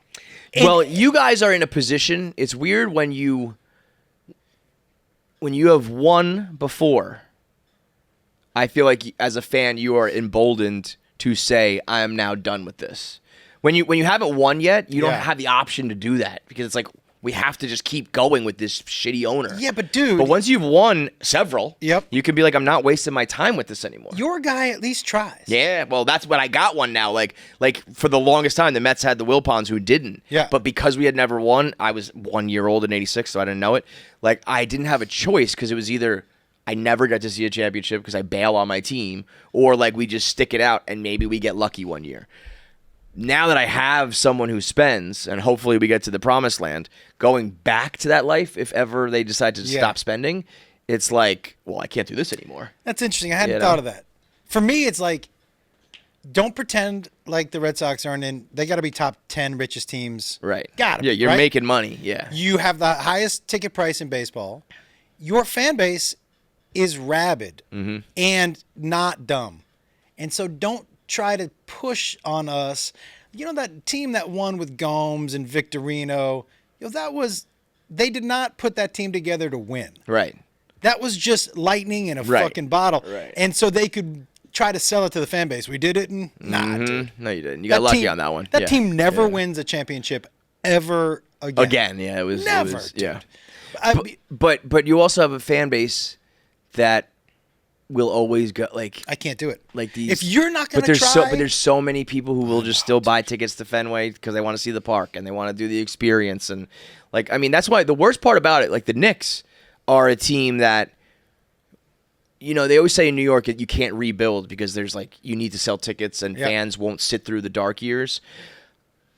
Speaker 4: Well, you guys are in a position, it's weird when you have won before. I feel like as a fan you are emboldened to say I am now done with this. When you haven't won yet, you don't have the option to do that because it's we have to just keep going with this shitty owner.
Speaker 8: Yeah, but dude.
Speaker 4: But once you've won several,
Speaker 8: yep,
Speaker 4: you can be I'm not wasting my time with this anymore.
Speaker 8: Your guy at least tries.
Speaker 4: Yeah, well, that's what I got one now. For the longest time, the Mets had the Wilpons who didn't.
Speaker 8: Yeah.
Speaker 4: But because we had never won, I was 1 year old in '86, so I didn't know it. I didn't have a choice because it was either I never got to see a championship because I bail on my team, or we just stick it out and maybe we get lucky one year. Now that I have someone who spends, and hopefully we get to the promised land, going back to that life if ever they decide to stop spending, it's like, well, I can't do this anymore.
Speaker 8: That's interesting. I hadn't
Speaker 4: You know?
Speaker 8: thought of that. For me, it's like, don't pretend like the Red Sox aren't in. They got to be top 10 richest teams.
Speaker 4: Right.
Speaker 8: Got it.
Speaker 4: Yeah, you're
Speaker 8: right?
Speaker 4: making money. Yeah.
Speaker 8: You have the highest ticket price in baseball. Your fan base is rabid and not dumb. And so don't try to push on us. You know that team that won with Gomes and Victorino, they did not put that team together to win.
Speaker 4: Right.
Speaker 8: That was just lightning in a
Speaker 4: Right.
Speaker 8: fucking bottle.
Speaker 4: Right.
Speaker 8: And so they could try to sell it to the fan base. We did it, and dude.
Speaker 4: No, you didn't. You got lucky on that one.
Speaker 8: That
Speaker 4: Yeah.
Speaker 8: team never
Speaker 4: Yeah.
Speaker 8: wins a championship ever again.
Speaker 4: Again, yeah, it was.
Speaker 8: Never,
Speaker 4: It was,
Speaker 8: dude.
Speaker 4: yeah.
Speaker 8: I-
Speaker 4: But you also have a fan base that will always go like
Speaker 8: I can't do it.
Speaker 4: like these.
Speaker 8: If you're not going
Speaker 4: but
Speaker 8: to
Speaker 4: there's
Speaker 8: try,
Speaker 4: there's so many people who will just still buy tickets to Fenway because they want to see the park and they want to do the experience and like I mean that's why the worst part about it, like the Knicks are a team that. You know, they always say in New York you can't rebuild because there's like you need to sell tickets and fans won't sit through the dark years.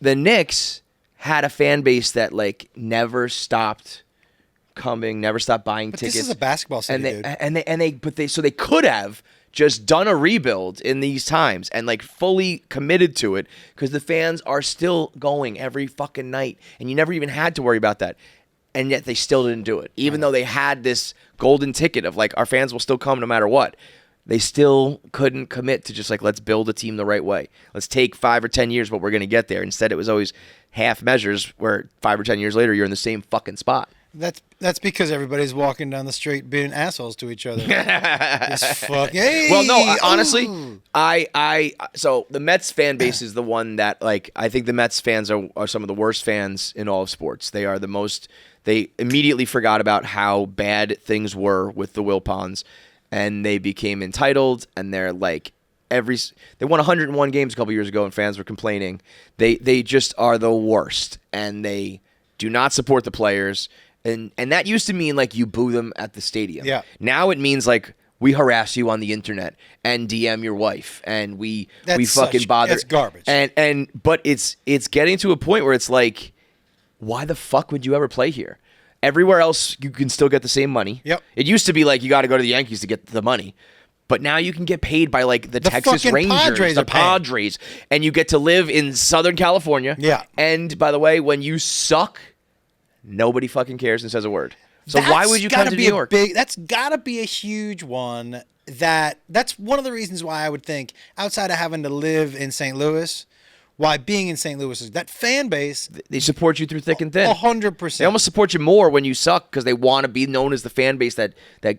Speaker 4: The Knicks had a fan base that like never stopped coming, never stopped buying tickets.
Speaker 8: This is a basketball city, dude.
Speaker 4: So they could have just done a rebuild in these times and like fully committed to it because the fans are still going every fucking night and you never even had to worry about that. And yet they still didn't do it. Even though they had this golden ticket of like our fans will still come no matter what. They still couldn't commit to just like let's build a team the right way. Let's take 5 or 10 years, but we're going to get there. Instead, it was always half measures where 5 or 10 years later you're in the same fucking spot.
Speaker 8: That's because everybody's walking down the street being assholes to each other. Just fuck. Hey,
Speaker 4: Well, no, honestly,
Speaker 8: ooh.
Speaker 4: So the Mets fan base is the one that like I think the Mets fans are some of the worst fans in all of sports. They are the most. They immediately forgot about how bad things were with the Wilpons, and they became entitled. And they're like they won 101 games a couple years ago, and fans were complaining. They just are the worst, and they do not support the players. And that used to mean like you boo them at the stadium.
Speaker 8: Yeah.
Speaker 4: Now it means like we harass you on the internet and DM your wife and we fucking bother.
Speaker 8: That's garbage.
Speaker 4: But it's getting to a point where it's like, why the fuck would you ever play here? Everywhere else you can still get the same money.
Speaker 8: Yep.
Speaker 4: It used to be like you got to go to the Yankees to get the money. But now you can get paid by like the Texas
Speaker 8: fucking
Speaker 4: Rangers,
Speaker 8: Padres
Speaker 4: the
Speaker 8: are paying.
Speaker 4: Padres, and you get to live in Southern California.
Speaker 8: Yeah.
Speaker 4: And by the way, when you suck, nobody fucking cares and says a word. So why would you come to New York?
Speaker 8: That's got to be a huge one. That's one of the reasons why I would think, outside of having to live in St. Louis, why being in St. Louis is that fan base.
Speaker 4: They support you through thick and thin.
Speaker 8: 100%.
Speaker 4: They almost support you more when you suck because they want to be known as the fan base that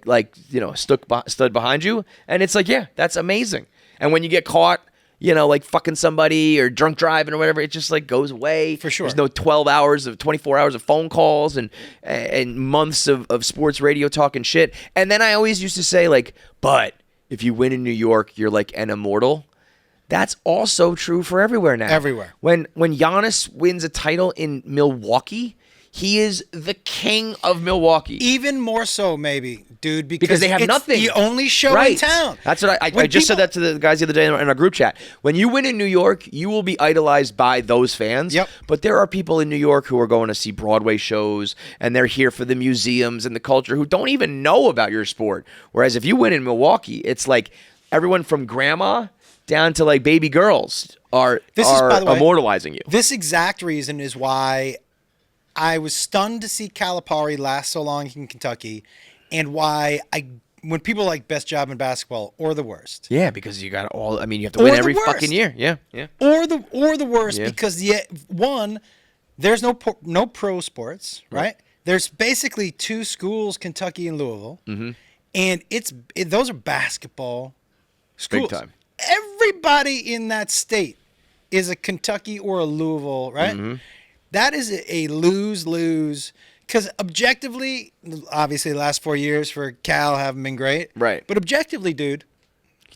Speaker 4: like stood behind you. And it's like, yeah, that's amazing. And when you get caught, like fucking somebody or drunk driving or whatever, it just like goes away.
Speaker 8: For sure.
Speaker 4: There's no 24 hours of phone calls and months of sports radio talking shit. And then I always used to say like, but if you win in New York, you're like an immortal. That's also true for everywhere now.
Speaker 8: Everywhere.
Speaker 4: When Giannis wins a title in Milwaukee, he is the king of Milwaukee.
Speaker 8: Even more so, maybe, dude,
Speaker 4: Because they have
Speaker 8: it's
Speaker 4: nothing.
Speaker 8: the only show in town.
Speaker 4: That's what I just said that to the guys the other day in our group chat. When you win in New York, you will be idolized by those fans.
Speaker 8: Yep.
Speaker 4: But there are people in New York who are going to see Broadway shows, and they're here for the museums and the culture who don't even know about your sport. Whereas if you win in Milwaukee, it's like everyone from grandma down to like baby girls are
Speaker 8: by the way,
Speaker 4: immortalizing you.
Speaker 8: This exact reason is why I was stunned to see Calipari last so long in Kentucky, and why when people like best job in basketball or the worst.
Speaker 4: Yeah, because you got you have to win every
Speaker 8: worst.
Speaker 4: fucking year. Yeah, yeah.
Speaker 8: Or the worst,
Speaker 4: Yeah.
Speaker 8: because there's no pro sports, right? There's basically 2 schools, Kentucky and Louisville, and those are basketball schools.
Speaker 4: Big time.
Speaker 8: Everybody in that state is a Kentucky or a Louisville, right? That is a lose-lose. Because objectively, obviously the last 4 years for Cal haven't been great.
Speaker 4: Right.
Speaker 8: But objectively, dude,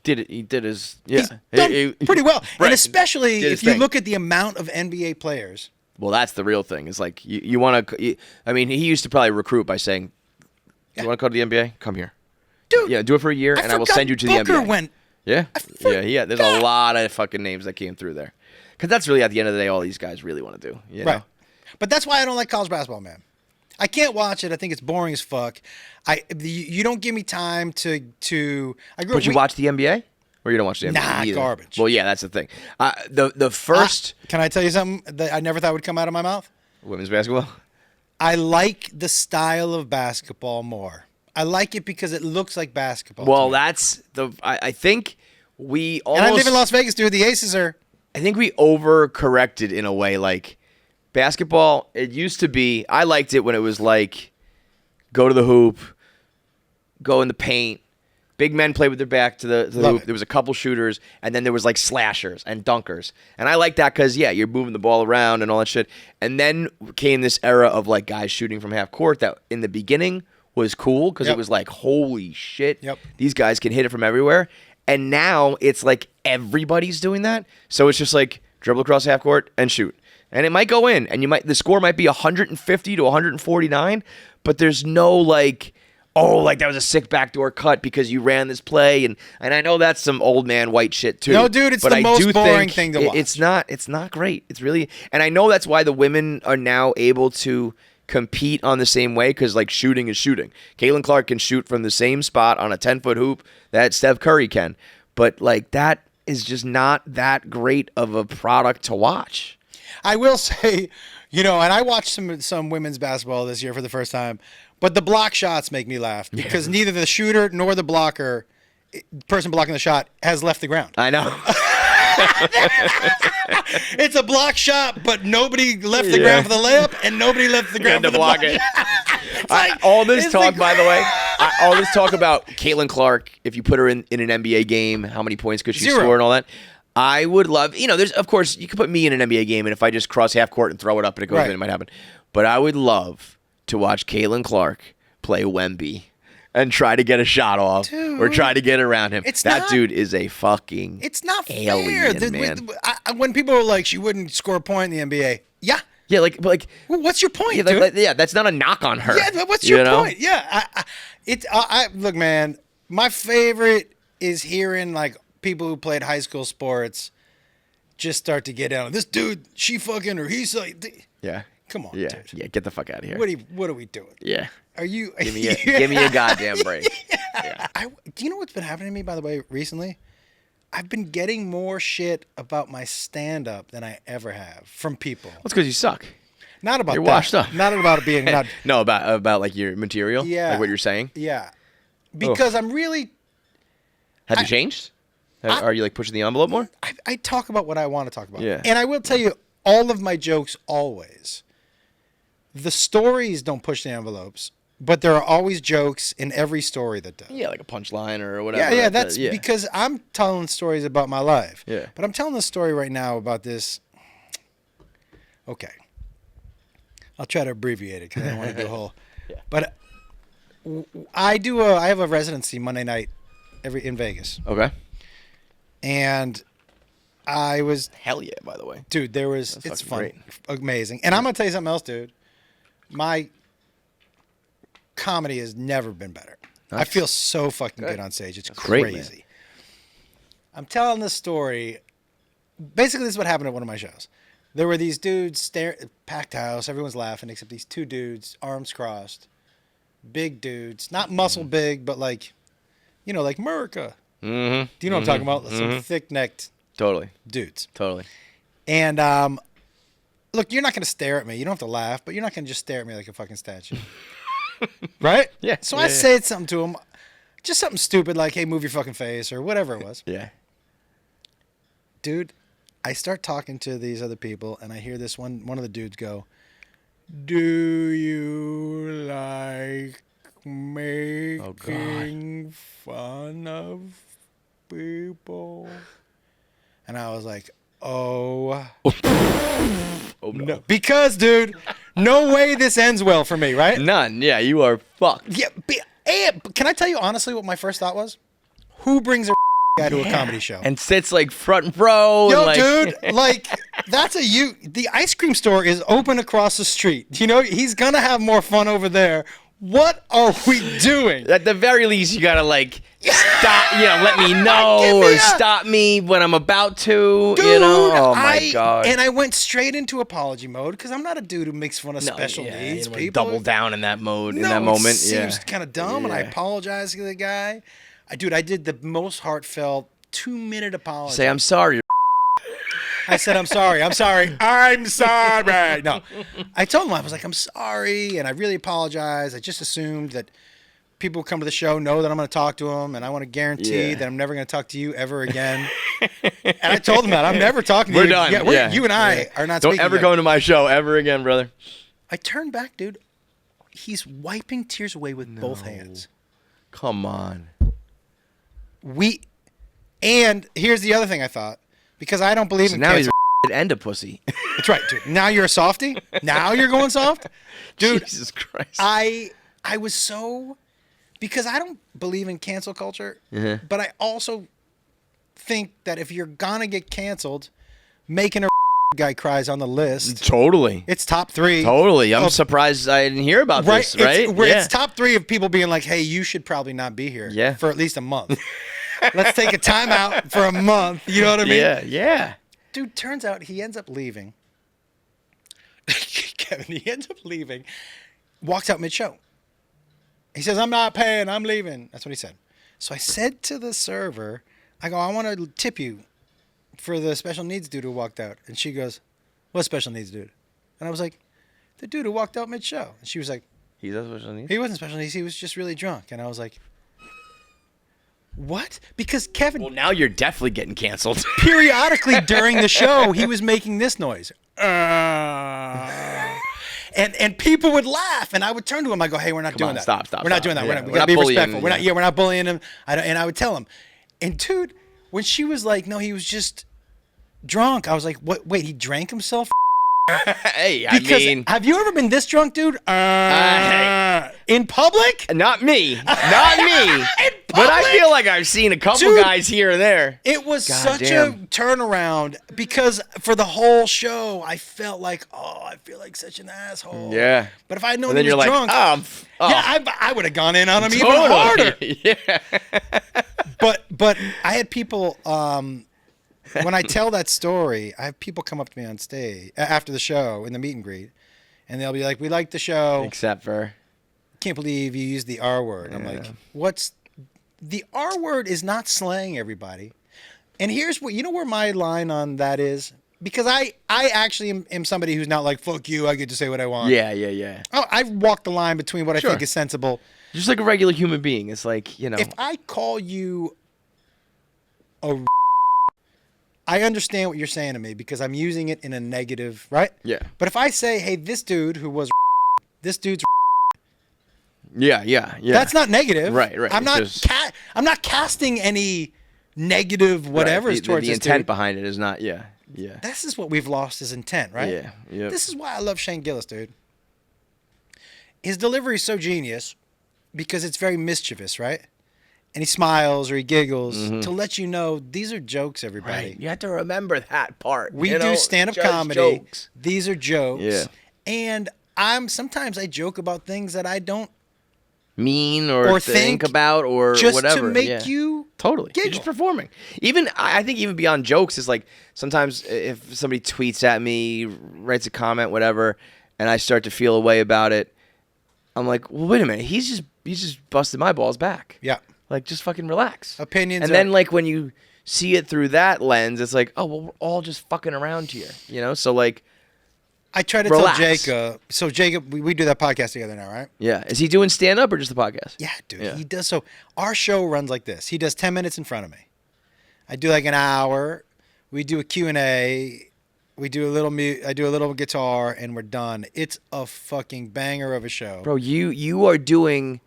Speaker 4: He did his yeah.
Speaker 8: he's done pretty well.
Speaker 4: Right.
Speaker 8: And especially
Speaker 4: Did his
Speaker 8: if you
Speaker 4: thing.
Speaker 8: look at the amount of NBA players.
Speaker 4: Well, that's the real thing. It's like you want to. I mean, he used to probably recruit by saying, "You want to go to the NBA? Come here,
Speaker 8: Dude.
Speaker 4: Yeah, do it for a year, and I will
Speaker 8: forgot
Speaker 4: send you to the
Speaker 8: Booker
Speaker 4: NBA."
Speaker 8: went.
Speaker 4: Yeah, yeah. There's a
Speaker 8: forgot.
Speaker 4: lot of fucking names that came through there, because that's really at the end of the day all these guys really want to do. You know?
Speaker 8: Right. But that's why I don't like college basketball, man. I can't watch it. I think it's boring as fuck. You don't give me time to. I grew up.
Speaker 4: But you watch the NBA? Or you don't watch the NBA?
Speaker 8: Nah,
Speaker 4: either?
Speaker 8: garbage.
Speaker 4: Well, yeah, that's the thing. The first
Speaker 8: Can I tell you something that I never thought would come out of my mouth?
Speaker 4: women's basketball.
Speaker 8: I like the style of basketball more. I like it because it looks like basketball.
Speaker 4: Well,
Speaker 8: to me.
Speaker 4: that's the. I think we almost.
Speaker 8: And I live in Las Vegas, dude. The Aces are.
Speaker 4: I think we overcorrected in a way. Like basketball, it used to be. I liked it when it was like, go to the hoop, go in the paint. Big men play with their back to the hoop. There was a couple shooters, and then there was like slashers and dunkers. And I like that because, yeah, you're moving the ball around and all that shit. And then came this era of like guys shooting from half court that in the beginning was cool because it was like, holy shit, these guys can hit it from everywhere. And now it's like everybody's doing that. So it's just like dribble across half court and shoot. And it might go in, and the score might be 150 to 149, but there's no like, oh, like that was a sick backdoor cut because you ran this play, and I know that's some old man white shit too.
Speaker 8: No, dude, it's
Speaker 4: but
Speaker 8: the
Speaker 4: I
Speaker 8: most
Speaker 4: do
Speaker 8: boring
Speaker 4: think
Speaker 8: thing to watch.
Speaker 4: It's not great. It's really, and I know that's why the women are now able to compete on the same way because like shooting is shooting. Caitlin Clark can shoot from the same spot on a 10-foot hoop that Steph Curry can, but like that is just not that great of a product to watch.
Speaker 8: I will say, and I watched some women's basketball this year for the first time. But the block shots make me laugh because neither the shooter nor the blocker, person blocking the shot, has left the ground.
Speaker 4: I know.
Speaker 8: It's a block shot, but nobody left the ground for the layup, and nobody left the ground for the block.
Speaker 4: All this talk, by the way, all this talk about Caitlin Clark, if you put her in an NBA game, how many points could she score and all that? I would love, there's, of course, you could put me in an NBA game, and if I just cross half court and throw it up and it goes in, it might happen. But I would love to watch Caitlin Clark play Wemby and try to get a shot off or try to get around him. That dude is a fucking
Speaker 8: It's not
Speaker 4: alien,
Speaker 8: fair.
Speaker 4: Man.
Speaker 8: When people are like, she wouldn't score a point in the NBA. Yeah.
Speaker 4: Yeah, well,
Speaker 8: what's your point,
Speaker 4: dude?
Speaker 8: dude?
Speaker 4: That's not a knock on her.
Speaker 8: Yeah, what's your point? Yeah. Look, man, my favorite is hearing like people who played high school sports just start to get down. This dude, she fucking, or he's like,
Speaker 4: yeah.
Speaker 8: Come on,
Speaker 4: yeah,
Speaker 8: dude.
Speaker 4: Yeah, get the fuck out of here.
Speaker 8: What are we doing?
Speaker 4: Yeah.
Speaker 8: Are you?
Speaker 4: Give me a goddamn break. Yeah.
Speaker 8: Do you know what's been happening to me, by the way, recently? I've been getting more shit about my stand-up than I ever have from people.
Speaker 4: Well, it's because you suck.
Speaker 8: Not about
Speaker 4: you're
Speaker 8: that.
Speaker 4: washed up.
Speaker 8: Not about it being not.
Speaker 4: No, about like your material.
Speaker 8: Yeah.
Speaker 4: Like what you're saying.
Speaker 8: Yeah. Because I'm really.
Speaker 4: Have you changed? Are you like pushing the envelope more?
Speaker 8: I talk about what I want to talk about.
Speaker 4: Yeah.
Speaker 8: And I will tell you, all of my jokes always. The stories don't push the envelopes, but there are always jokes in every story that does.
Speaker 4: Yeah, like a punchline or whatever.
Speaker 8: Yeah, that's because I'm telling stories about my life.
Speaker 4: Yeah.
Speaker 8: But I'm telling a story right now about this. Okay. I'll try to abbreviate it because I don't want to do a whole.
Speaker 4: Yeah.
Speaker 8: But I have a residency Monday night in Vegas.
Speaker 4: Okay.
Speaker 8: And I was.
Speaker 4: Hell yeah, by the way.
Speaker 8: Dude, it's fun.
Speaker 4: Great.
Speaker 8: Amazing. And I'm going to tell you something else, dude. My comedy has never been better. Nice. I feel so fucking good on stage. It's crazy. Great, I'm telling this story. Basically, this is what happened at one of my shows. There were these dudes, packed house, everyone's laughing, except these two dudes, arms crossed, big dudes, not muscle big, but like, like America.
Speaker 4: Mm-hmm.
Speaker 8: Do you know what I'm talking about? Some thick-necked dudes.
Speaker 4: Totally.
Speaker 8: And look, you're not going to stare at me. You don't have to laugh, but you're not going to just stare at me like a fucking statue. Right?
Speaker 4: Yeah.
Speaker 8: So I said something to him, just something stupid like, hey, move your fucking face or whatever it was.
Speaker 4: Yeah.
Speaker 8: Dude, I start talking to these other people, and I hear this one of the dudes go, do you like making fun of people? And I was like, oh no. Because, dude, no way this ends well for me, right?
Speaker 4: None. Yeah, you are fucked.
Speaker 8: Yeah. Can I tell you honestly what my first thought was? Who brings a guy to a comedy show
Speaker 4: and sits like front and row?
Speaker 8: Yo,
Speaker 4: and
Speaker 8: dude, like that's the ice cream store is open across the street. He's gonna have more fun over there. What are we doing?
Speaker 4: At the very least, you gotta like stop, let me know or stop me when I'm about to,
Speaker 8: Dude,
Speaker 4: Oh my God.
Speaker 8: And I went straight into apology mode because I'm not a dude who makes fun of special needs people.
Speaker 4: Double down in that mode, in
Speaker 8: No,
Speaker 4: that moment.
Speaker 8: It seems kind of dumb, and I apologize to the guy. I did the most heartfelt 2-minute apology.
Speaker 4: Say, I'm sorry.
Speaker 8: I said, I'm sorry. I'm sorry. I'm sorry. No, I told him, I was like, I'm sorry, and I really apologize. I just assumed that people who come to the show know that I'm going to talk to them, and I want to guarantee that I'm never going to talk to you ever again. And I told him that. I'm never talking to you.
Speaker 4: We're done.
Speaker 8: Yeah, you and I are not
Speaker 4: Don't
Speaker 8: speaking
Speaker 4: ever
Speaker 8: yet.
Speaker 4: come to my show ever again, brother.
Speaker 8: I turned back, dude. He's wiping tears away with both hands.
Speaker 4: Come on.
Speaker 8: And here's the other thing I thought. Because I don't believe in
Speaker 4: now
Speaker 8: cancel.
Speaker 4: he's and a pussy.
Speaker 8: That's right, dude. Now you're a softie? Now you're going soft? Dude,
Speaker 4: Jesus Christ.
Speaker 8: I was so... Because I don't believe in cancel culture, but I also think that if you're going to get canceled, making a guy cries on the list.
Speaker 4: Totally.
Speaker 8: It's top 3.
Speaker 4: Totally. I'm surprised I didn't hear about this, right?
Speaker 8: It's top 3 of people being like, hey, you should probably not be here for at least a month. Let's take a time out for a month. You know what I mean?
Speaker 4: Yeah.
Speaker 8: Dude, turns out he ends up leaving. Kevin, he ends up leaving. Walks out mid-show. He says, I'm not paying. I'm leaving. That's what he said. So I said to the server, I go, I want to tip you for the special needs dude who walked out. And she goes, what special needs dude? And I was like, the dude who walked out mid-show. And she was like,
Speaker 4: He's a special needs?
Speaker 8: He wasn't special needs. He was just really drunk. And I was like, what? Because Kevin...
Speaker 4: Well, now you're definitely getting canceled.
Speaker 8: Periodically during the show, he was making this noise. And people would laugh, and I would turn to him. I go, "Hey, we're not doing that.
Speaker 4: Stop.
Speaker 8: We're not doing that.
Speaker 4: Yeah.
Speaker 8: We gotta be
Speaker 4: bullying,
Speaker 8: respectful. We're not bullying him." And I would tell him. And dude, when she was like, "No, he was just drunk," I was like, "What? Wait, he drank himself?"
Speaker 4: Hey,
Speaker 8: Because have you ever been this drunk, dude? In public?
Speaker 4: Not me. Not me. But I feel like I've seen a couple guys here and there.
Speaker 8: It was such a turnaround because for the whole show, I felt like, I feel like such an asshole.
Speaker 4: Yeah.
Speaker 8: But if I had known
Speaker 4: And then
Speaker 8: he was
Speaker 4: you're
Speaker 8: drunk, I would have gone in on him even harder.
Speaker 4: Yeah.
Speaker 8: But I had people, when I tell that story, I have people come up to me on stage after the show in the meet and greet, and they'll be like, "We like the show.
Speaker 4: Except for...
Speaker 8: Can't believe you used the R word." I'm like, what's... The R word is not slang, everybody. And here's what... You know where my line on that is? Because I actually am somebody who's not like, fuck you, I get to say what I want.
Speaker 4: Yeah.
Speaker 8: Oh, I've walked the line between what I think is sensible.
Speaker 4: Just like a regular human being. It's like,
Speaker 8: If I call you a... I understand what you're saying to me because I'm using it in a negative, right?
Speaker 4: Yeah.
Speaker 8: But if I say, hey, this dude who was... This dude's...
Speaker 4: Yeah.
Speaker 8: That's not negative.
Speaker 4: Right.
Speaker 8: I'm not casting any negative whatevers towards
Speaker 4: the
Speaker 8: this
Speaker 4: intent
Speaker 8: dude.
Speaker 4: behind it is not. Yeah.
Speaker 8: This is what we've lost is intent, right?
Speaker 4: Yeah. Yep.
Speaker 8: This is why I love Shane Gillis, dude. His delivery is so genius because it's very mischievous, right? And he smiles or he giggles to let you know these are jokes, everybody.
Speaker 4: Right. You have to remember that part.
Speaker 8: We do stand-up comedy.
Speaker 4: Jokes.
Speaker 8: These are jokes.
Speaker 4: Yeah.
Speaker 8: And sometimes I joke about things that I don't
Speaker 4: mean or think about or
Speaker 8: just
Speaker 4: whatever.
Speaker 8: to make you
Speaker 4: totally
Speaker 8: giggle.
Speaker 4: You're just performing. Even I think even beyond jokes is like sometimes if somebody tweets at me, writes a comment, whatever, and I start to feel a way about it, I'm like, well, wait a minute, he's just busted my balls back.
Speaker 8: Yeah.
Speaker 4: Like just fucking relax.
Speaker 8: Opinions.
Speaker 4: And then like when you see it through that lens, it's like, oh well, we're all just fucking around here, So like.
Speaker 8: I try to
Speaker 4: relax.
Speaker 8: tell Jacob. So Jacob, we do that podcast together now, right?
Speaker 4: Yeah. Is he doing stand up or just the podcast?
Speaker 8: Yeah, dude. Yeah. He does. So our show runs like this. He does 10 minutes in front of me. I do like an hour. We do a Q&A. We do a little I do a little guitar, and we're done. It's a fucking banger of a show,
Speaker 4: bro. You are the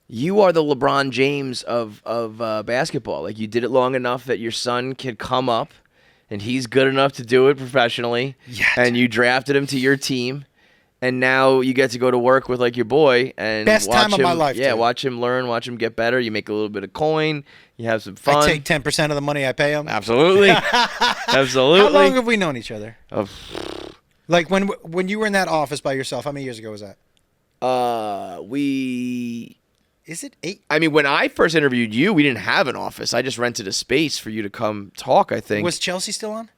Speaker 4: LeBron James of basketball. Like you did it long enough that your son could come up. And he's good enough to do it professionally.
Speaker 8: Yeah.
Speaker 4: And you drafted him to your team. And now you get to go to work with like your boy and
Speaker 8: best
Speaker 4: watch
Speaker 8: time of
Speaker 4: him,
Speaker 8: my life.
Speaker 4: Yeah,
Speaker 8: dude.
Speaker 4: watch him learn, watch him get better. You make a little bit of coin. You have some fun.
Speaker 8: I take 10% of the money I pay him.
Speaker 4: Absolutely. Absolutely.
Speaker 8: How long have we known each other?
Speaker 4: Oh.
Speaker 8: Like when you were in that office by yourself, how many years ago was that? Is it 8?
Speaker 4: I mean, when I first interviewed you, we didn't have an office. I just rented a space for you to come talk, I think.
Speaker 8: Was Chelsea still on?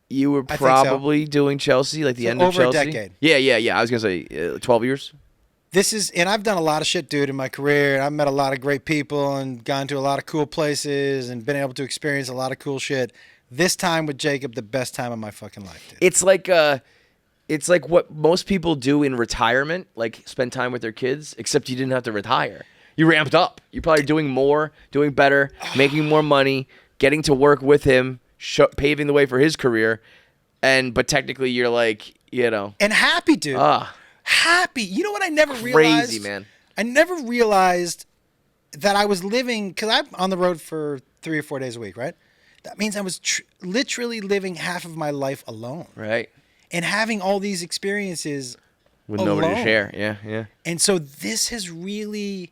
Speaker 4: You were
Speaker 8: I think so.
Speaker 4: probably doing Chelsea, like the end of
Speaker 8: over a
Speaker 4: Chelsea?
Speaker 8: decade.
Speaker 4: Yeah. I was going to say 12 years.
Speaker 8: And I've done a lot of shit, dude, in my career. And I've met a lot of great people and gone to a lot of cool places and been able to experience a lot of cool shit. This time with Jacob, the best time of my fucking life, dude.
Speaker 4: It's like what most people do in retirement, like spend time with their kids, except you didn't have to retire. You ramped up. You're probably doing more, doing better, making more money, getting to work with him, paving the way for his career. But technically you're like,
Speaker 8: And happy, dude. Happy. You know what I never realized?
Speaker 4: Crazy, man.
Speaker 8: I never realized that I was living, because I'm on the road for 3 or 4 days a week, right? That means I was literally living half of my life alone.
Speaker 4: Right.
Speaker 8: And having all these experiences
Speaker 4: With
Speaker 8: alone.
Speaker 4: nobody to share. Yeah.
Speaker 8: And so this has really,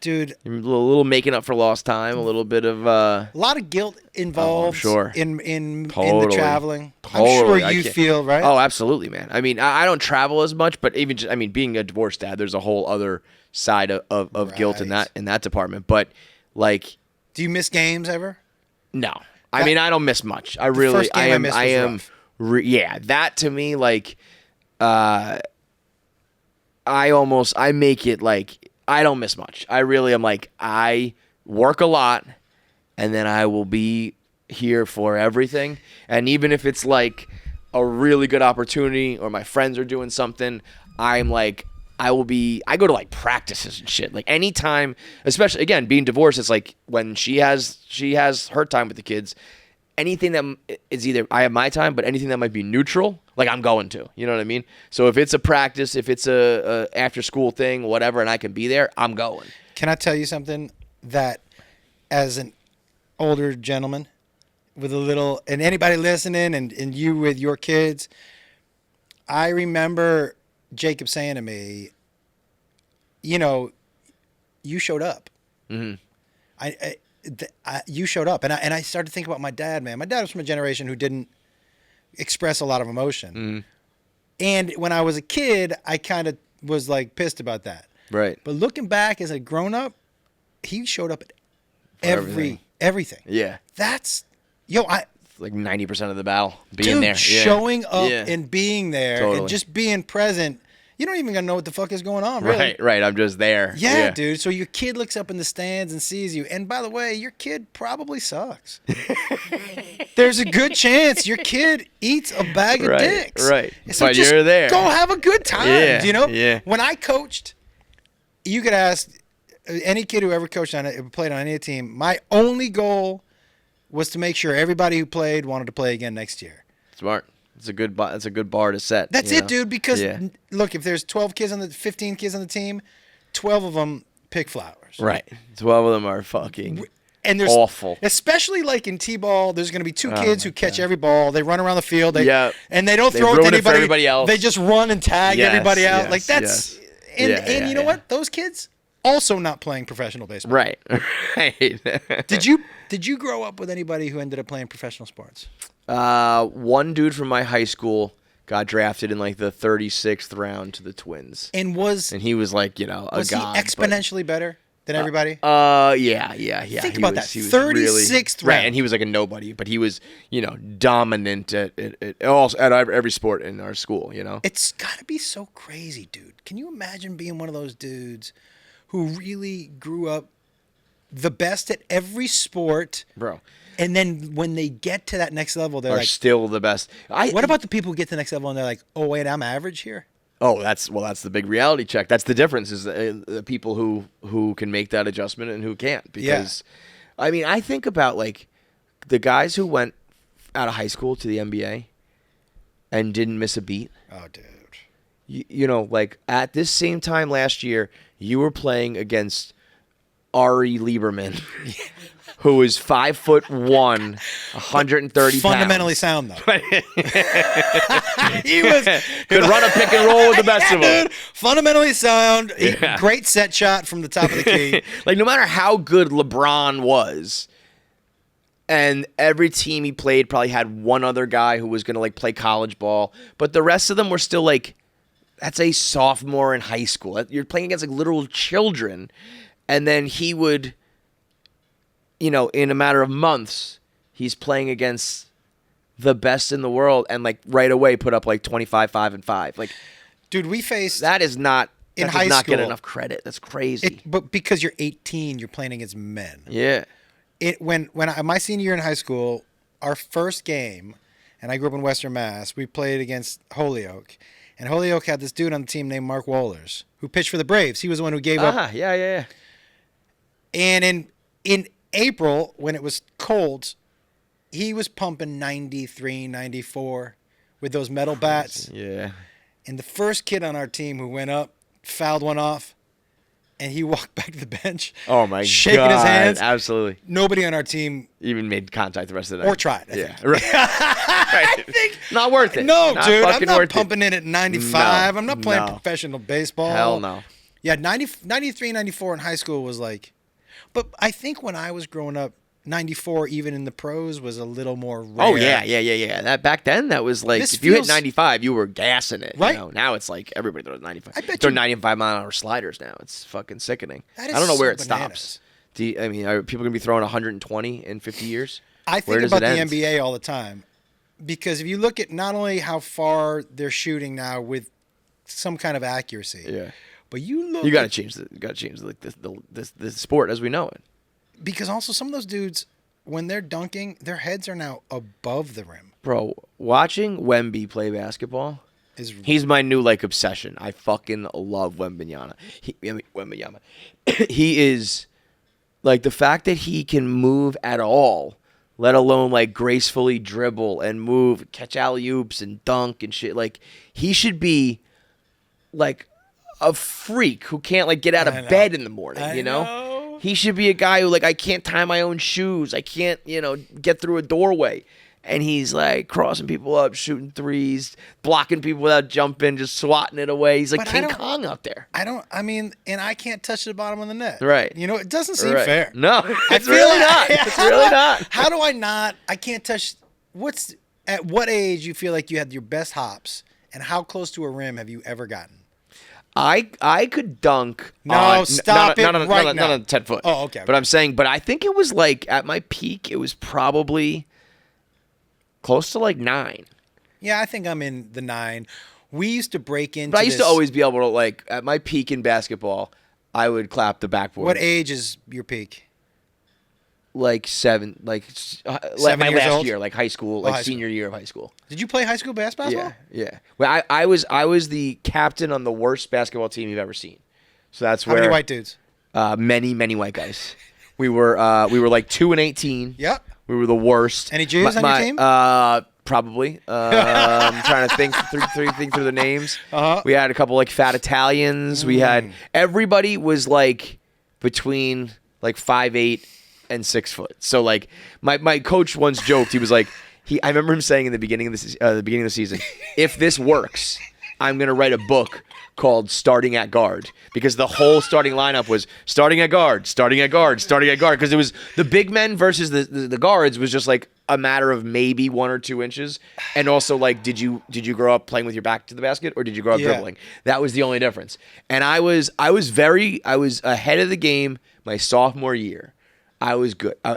Speaker 8: dude,
Speaker 4: A little making up for lost time, a little bit of
Speaker 8: a lot of guilt involved
Speaker 4: sure.
Speaker 8: in the
Speaker 4: Totally. Totally.
Speaker 8: I'm sure
Speaker 4: I
Speaker 8: you
Speaker 4: can't-
Speaker 8: feel, right?
Speaker 4: Oh, absolutely, man. I mean, I don't travel as much, but even being a divorced dad, there's a whole other side of guilt in that department. But like,
Speaker 8: do you miss games ever?
Speaker 4: no, I mean, I don't miss much. I really,
Speaker 8: first game I missed was rough.
Speaker 4: Yeah, that to me, like, I make it like I don't miss much. I really am like, I work a lot, and then I will be here for everything. And even if it's like a really good opportunity or my friends are doing something, I'm like, I go to like practices and shit. Like anytime, especially again, being divorced, it's like when she has her time with the kids, anything that is either I have my time, but anything that might be neutral, like I'm going to, you know what I mean? So if it's a practice, if it's a after school thing, whatever, and I can be there, I'm going.
Speaker 8: Can I tell you something that as an older gentleman with a little, and anybody listening and you with your kids, I remember Jacob saying to me, you showed up.
Speaker 4: Mm-hmm.
Speaker 8: You showed up. And I started to think about my dad, man. My dad was from a generation who didn't express a lot of emotion.
Speaker 4: Mm-hmm.
Speaker 8: And when I was a kid, I kind of was like pissed about that.
Speaker 4: Right.
Speaker 8: But looking back as a grown up, he showed up at everything.
Speaker 4: Yeah.
Speaker 8: That's,
Speaker 4: It's like 90% of the battle being
Speaker 8: dude,
Speaker 4: there. Yeah.
Speaker 8: showing up
Speaker 4: Yeah.
Speaker 8: and being there
Speaker 4: Totally.
Speaker 8: and just being present. You don't even gonna know what the fuck is going on, really.
Speaker 4: Right. I'm just there.
Speaker 8: Yeah, dude. So your kid looks up in the stands and sees you. And by the way, your kid probably sucks. There's a good chance your kid eats a bag of dicks.
Speaker 4: Right.
Speaker 8: So
Speaker 4: But
Speaker 8: just
Speaker 4: you're there.
Speaker 8: go have a good time.
Speaker 4: Yeah,
Speaker 8: Yeah. When I coached, you could ask any kid who ever coached on it, played on any team. My only goal was to make sure everybody who played wanted to play again next year.
Speaker 4: Smart. That's a good bar to set.
Speaker 8: That's it, dude. Because look, if there's 15 kids on the team, 12 of them pick flowers.
Speaker 4: Right. 12 of them are fucking
Speaker 8: and there's
Speaker 4: awful.
Speaker 8: Especially like in T-ball, there's going to be two kids who catch every ball. They run around the field. And they don't throw it to
Speaker 4: ruin it for
Speaker 8: anybody.
Speaker 4: everybody else.
Speaker 8: They just run and tag everybody out.
Speaker 4: Yes,
Speaker 8: like that's and you know what? Those kids also not playing professional baseball.
Speaker 4: Right.
Speaker 8: Did you grow up with anybody who ended up playing professional sports?
Speaker 4: One dude from my high school got drafted in like the 36th round to the Twins.
Speaker 8: And
Speaker 4: he was like, a god.
Speaker 8: Was he exponentially better than everybody?
Speaker 4: Yeah.
Speaker 8: Think about that. 36th round.
Speaker 4: Right, and he was like a nobody, but he was, dominant at every sport in our school,
Speaker 8: It's got to be so crazy, dude. Can you imagine being one of those dudes who really grew up the best at every sport?
Speaker 4: Bro.
Speaker 8: And then when they get to that next level, they're
Speaker 4: are
Speaker 8: like,
Speaker 4: still the best.
Speaker 8: What about the people who get to the next level and they're like, oh, wait, I'm average here?
Speaker 4: Oh, that's the big reality check. That's the difference is the people who can make that adjustment and who can't. Because, I mean, I think about like the guys who went out of high school to the NBA and didn't miss a beat.
Speaker 8: Oh, dude.
Speaker 4: Like at this same time last year, you were playing against Ari Lieberman, who is 5'1", 130
Speaker 8: Fundamentally
Speaker 4: pounds.
Speaker 8: sound, though.
Speaker 4: He could run a pick and roll with the best of them.
Speaker 8: Dude, fundamentally sound. Great set shot from the top of the key.
Speaker 4: Like no matter how good LeBron was, and every team he played probably had one other guy who was going to like play college ball, but the rest of them were still like That's a sophomore in high school. You're playing against like literal children, and then he would, in a matter of months, he's playing against the best in the world, and like right away put up like 25, 5, and 5. Like,
Speaker 8: Dude, we faced
Speaker 4: that is not
Speaker 8: in
Speaker 4: that
Speaker 8: high
Speaker 4: does not get
Speaker 8: school.
Speaker 4: enough credit. That's crazy.
Speaker 8: But because you're 18, you're playing against men.
Speaker 4: Yeah.
Speaker 8: My senior year in high school, our first game, and I grew up in Western Mass, we played against Holyoke. And Holyoke had this dude on the team named Mark Wohlers, who pitched for the Braves. He was the one who gave up.
Speaker 4: Yeah.
Speaker 8: And in April, when it was cold, he was pumping 93, 94 with those metal bats.
Speaker 4: Yeah.
Speaker 8: And the first kid on our team who went up fouled one off, and he walked back to the bench.
Speaker 4: Oh my
Speaker 8: shaking
Speaker 4: God!
Speaker 8: his hands.
Speaker 4: Absolutely.
Speaker 8: Nobody on our team
Speaker 4: Even made contact the rest of the night.
Speaker 8: or tried. I think.
Speaker 4: Right.
Speaker 8: I think
Speaker 4: Not worth it.
Speaker 8: No,
Speaker 4: Not
Speaker 8: dude, I'm
Speaker 4: fucking
Speaker 8: not
Speaker 4: worth
Speaker 8: pumping
Speaker 4: it.
Speaker 8: in at 95.
Speaker 4: No,
Speaker 8: I'm not playing
Speaker 4: no.
Speaker 8: professional baseball.
Speaker 4: Hell no.
Speaker 8: Yeah, 93, 94 in high school was like, but I think when I was growing up, 94 even in the pros was a little more rare.
Speaker 4: Oh yeah. That back then, that was like
Speaker 8: This
Speaker 4: if you hit
Speaker 8: feels-
Speaker 4: 95, you were gassing it.
Speaker 8: Right.
Speaker 4: Now it's like everybody throws 95.
Speaker 8: I bet
Speaker 4: Throw
Speaker 8: you-
Speaker 4: 95-mile-an-hour sliders now. It's fucking sickening.
Speaker 8: That is
Speaker 4: I don't know where
Speaker 8: so
Speaker 4: it
Speaker 8: bananas.
Speaker 4: stops. Are people gonna be throwing 120 in 50 years?
Speaker 8: I
Speaker 4: Where
Speaker 8: think
Speaker 4: does
Speaker 8: about
Speaker 4: it
Speaker 8: the
Speaker 4: end?
Speaker 8: NBA all the time because if you look at not only how far they're shooting now with some kind of accuracy,
Speaker 4: Yeah.
Speaker 8: but you look
Speaker 4: You gotta
Speaker 8: at,
Speaker 4: change the sport as we know it.
Speaker 8: because also some of those dudes when they're dunking, their heads are now above the rim.
Speaker 4: Bro, watching Wemby play basketball,
Speaker 8: Is
Speaker 4: he's my new like obsession. I fucking love Wembanyama. Wembanyama. He is like the fact that he can move at all, let alone like gracefully dribble and move, catch alley-oops and dunk and shit. Like he should be like a freak who can't like get out
Speaker 8: I
Speaker 4: of
Speaker 8: know.
Speaker 4: bed in the morning,
Speaker 8: I
Speaker 4: you know?
Speaker 8: know.
Speaker 4: He should be a guy who like I can't tie my own shoes. I can't, get through a doorway. And he's like crossing people up, shooting threes, blocking people without jumping, just swatting it away. He's like
Speaker 8: But I
Speaker 4: King
Speaker 8: don't-
Speaker 4: Kong out there.
Speaker 8: And I can't touch the bottom of the net.
Speaker 4: Right.
Speaker 8: It doesn't seem
Speaker 4: Right.
Speaker 8: fair.
Speaker 4: No,
Speaker 8: I
Speaker 4: it's
Speaker 8: feel
Speaker 4: really
Speaker 8: like-
Speaker 4: not. It's
Speaker 8: how do
Speaker 4: really
Speaker 8: I-
Speaker 4: not.
Speaker 8: How do I not? I can't touch. At what age you feel like you had your best hops, and how close to a rim have you ever gotten?
Speaker 4: I could dunk.
Speaker 8: No,
Speaker 4: on,
Speaker 8: stop it
Speaker 4: not on,
Speaker 8: right
Speaker 4: not
Speaker 8: now.
Speaker 4: on 10 foot.
Speaker 8: Oh, okay.
Speaker 4: But I'm saying, I think it was like at my peak, it was probably close to like 9.
Speaker 8: Yeah, I think I'm in the 9. We used to break into.
Speaker 4: But I used to
Speaker 8: this-
Speaker 4: always be able to like at my peak in basketball, I would clap the backboard.
Speaker 8: What age is your peak?
Speaker 4: Like 7, like
Speaker 8: 7
Speaker 4: my
Speaker 8: years
Speaker 4: last
Speaker 8: old?
Speaker 4: year, like high school,
Speaker 8: Oh,
Speaker 4: like
Speaker 8: high school.
Speaker 4: senior year of high school.
Speaker 8: Did you play high school basketball?
Speaker 4: Yeah. Well, I was the captain on the worst basketball team you've ever seen. So that's
Speaker 8: How
Speaker 4: where
Speaker 8: many white dudes?
Speaker 4: many white guys. We were like 2-18.
Speaker 8: Yep.
Speaker 4: We were the worst.
Speaker 8: Any Jews on your team?
Speaker 4: Probably. I'm trying to think through the names.
Speaker 8: Uh-huh.
Speaker 4: We had a couple like fat Italians. We had everybody was like between like 5'8" and 6 foot. So like my coach once joked. He was like, I remember him saying in the beginning of the season, if this works, I'm gonna write a book called Starting at Guard, because the whole starting lineup was starting at guard, because it was the big men versus the guards was just like a matter of maybe 1 or 2 inches. And also like, did you grow up playing with your back to the basket, or did you grow up dribbling? That was the only difference. And I was ahead of the game my sophomore year. I was good. I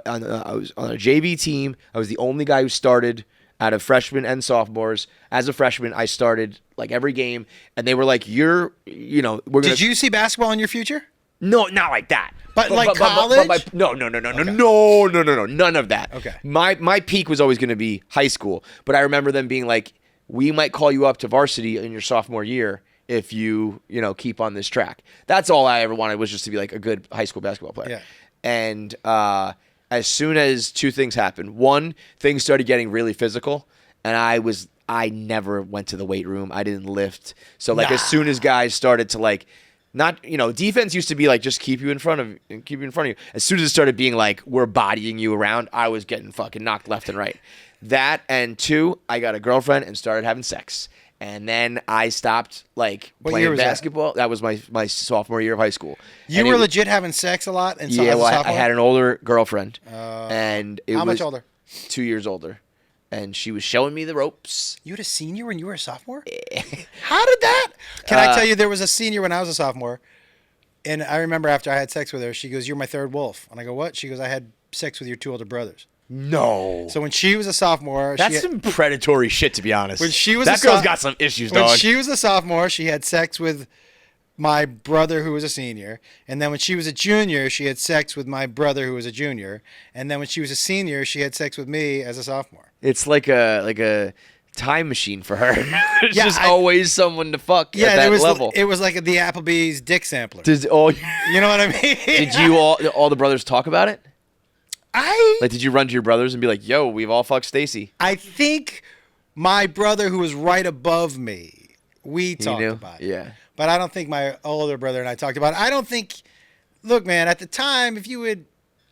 Speaker 4: was on a JV team. I was the only guy who started out of freshmen and sophomores. As a freshman, I started like every game, and they were like, we're gonna.
Speaker 8: Did you see basketball in your future?
Speaker 4: No, not like that.
Speaker 8: But like college?
Speaker 4: No, none of that.
Speaker 8: Okay.
Speaker 4: My peak was always going to be high school, but I remember them being like, we might call you up to varsity in your sophomore year if you keep on this track. That's all I ever wanted, was just to be like a good high school basketball player.
Speaker 8: Yeah.
Speaker 4: And as soon as 2 things happened, one, things started getting really physical, and I never went to the weight room. I didn't lift. So like as soon as guys started to like, not defense used to be like just keep you in front of you. As soon as it started being like we're bodying you around, I was getting fucking knocked left and right. That, and 2, I got a girlfriend and started having sex. And then I stopped like
Speaker 8: What year
Speaker 4: playing
Speaker 8: was that?
Speaker 4: basketball. That was my sophomore year of high school.
Speaker 8: You
Speaker 4: And
Speaker 8: were
Speaker 4: it-
Speaker 8: legit having sex a lot, and
Speaker 4: yeah, well, I had an older girlfriend, and it
Speaker 8: how
Speaker 4: was
Speaker 8: much older?
Speaker 4: 2 years older. and she was showing me the ropes.
Speaker 8: You had a senior when you were a sophomore? How did that? Can I tell you, there was a senior when I was a sophomore, and I remember after I had sex with her, she goes, "You're my third wolf." And I go, "What?" She goes, "I had sex with your 2 older brothers."
Speaker 4: No.
Speaker 8: So when she was a sophomore,
Speaker 4: That's some predatory shit, to be honest.
Speaker 8: When she was
Speaker 4: that girl's got some issues, dog.
Speaker 8: When she was a sophomore, she had sex with my brother who was a senior. And then when she was a junior, she had sex with my brother who was a junior. And then when she was a senior, she had sex with me as a sophomore.
Speaker 4: It's like a time machine for her. There's just always someone to fuck at that level.
Speaker 8: It was like the Applebee's dick sampler.
Speaker 4: You
Speaker 8: know what I mean?
Speaker 4: Did you all the brothers talk about it? Did you run to your brothers and be like, "Yo, we've all fucked Stacy"?
Speaker 8: I think my brother, who was right above me, we talked about it.
Speaker 4: Yeah.
Speaker 8: But I don't think my older brother and I talked about it. I don't think. Look, man, at the time,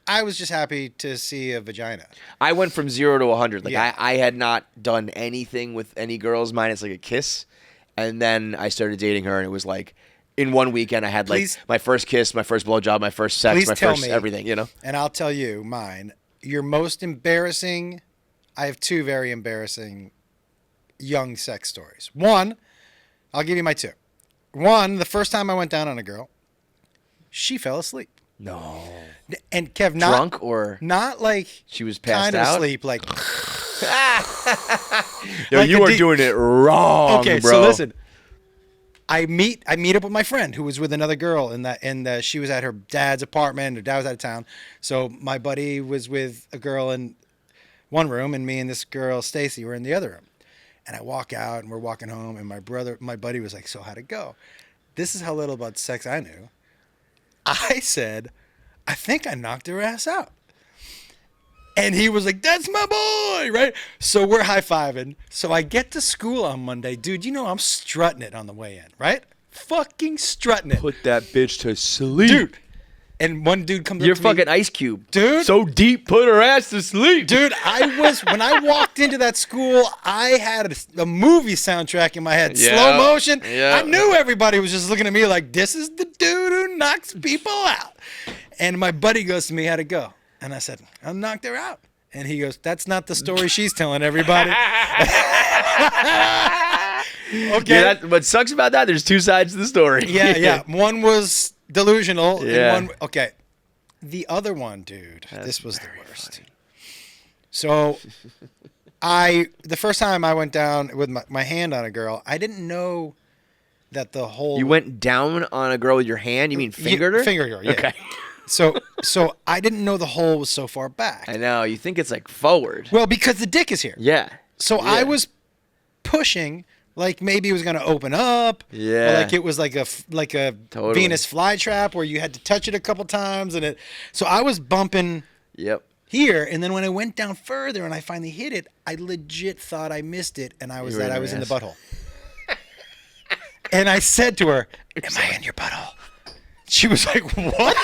Speaker 8: I was just happy to see a vagina.
Speaker 4: I went from 0 to 100. I had not done anything with any girls minus like a kiss, and then I started dating her, and it was like, in one weekend, I had my first kiss, my first blowjob, my first sex, my first everything, you know?
Speaker 8: And I'll tell you mine. Your most embarrassing, I have 2 very embarrassing young sex stories. One, I'll give you my 2. One, the first time I went down on a girl, she fell asleep.
Speaker 4: No.
Speaker 8: And Kev,
Speaker 4: drunk or?
Speaker 8: Not like
Speaker 4: she was passed
Speaker 8: kind of
Speaker 4: out?
Speaker 8: asleep, like.
Speaker 4: Yo, you are doing it wrong,
Speaker 8: okay,
Speaker 4: bro.
Speaker 8: So listen. I meet up with my friend who was with another girl, and she was at her dad's apartment. Her dad was out of town, so my buddy was with a girl in one room, and me and this girl Stacy were in the other room. And I walk out, and we're walking home, and my buddy was like, "So how'd it go?" This is how little about sex I knew. I said, "I think I knocked her ass out." And he was like, "That's my boy," right? So we're high-fiving. So I get to school on Monday. Dude, you know I'm strutting it on the way in, right? Fucking strutting it.
Speaker 4: Put that bitch to sleep.
Speaker 8: Dude. And one dude comes up to me.
Speaker 4: You're fucking Ice Cube.
Speaker 8: Dude.
Speaker 4: So deep, put her ass to sleep.
Speaker 8: Dude, when I walked into that school, I had a movie soundtrack in my head.
Speaker 4: Yeah.
Speaker 8: Slow motion.
Speaker 4: Yeah.
Speaker 8: I knew everybody was just looking at me like, this is the dude who knocks people out. And my buddy goes to me, "How'd it go?" And I said, "I knocked her out." And he goes, "That's not the story she's telling everybody." Okay.
Speaker 4: Yeah, what sucks about that, there's 2 sides to the story.
Speaker 8: Yeah. One was delusional.
Speaker 4: Yeah.
Speaker 8: And okay. The other one, dude, this was the worst. Funny. So the first time I went down with my hand on a girl, I didn't know that the whole...
Speaker 4: You went down on a girl with your hand? You mean fingered her?
Speaker 8: Fingered her, yeah.
Speaker 4: Okay.
Speaker 8: So I didn't know the hole was so far back.
Speaker 4: I know. You think it's like forward.
Speaker 8: Well, because the dick is here.
Speaker 4: Yeah.
Speaker 8: So
Speaker 4: yeah.
Speaker 8: I was pushing like maybe it was going to open up.
Speaker 4: Yeah.
Speaker 8: Or like it was like a
Speaker 4: totally.
Speaker 8: Venus flytrap where you had to touch it a couple times. So I was bumping here. And then when I went down further and I finally hit it, I legit thought I missed it. And I was in the butthole. And I said to her, "Am I in your butthole?" She was like, "What?"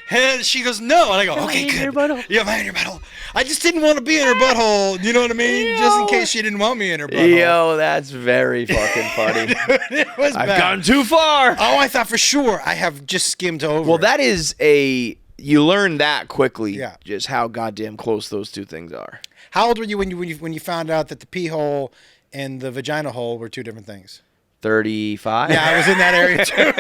Speaker 8: And she goes, "No." And I go, "Okay, good. Yeah, am I in your butthole?" I just didn't want to be in her butthole. You know what I mean?
Speaker 4: Yo.
Speaker 8: Just in case she didn't want me in her butthole.
Speaker 4: Yo, that's very fucking funny.
Speaker 8: Dude, it was
Speaker 4: I've
Speaker 8: bad.
Speaker 4: gone too far.
Speaker 8: Oh, I thought for sure I have just skimmed over.
Speaker 4: Well, that is you learn that quickly.
Speaker 8: Yeah.
Speaker 4: Just how goddamn close those 2 things are.
Speaker 8: How old were you when you found out that the pee hole and the vagina hole were 2 different things?
Speaker 4: 35.
Speaker 8: Yeah, I was in that area too.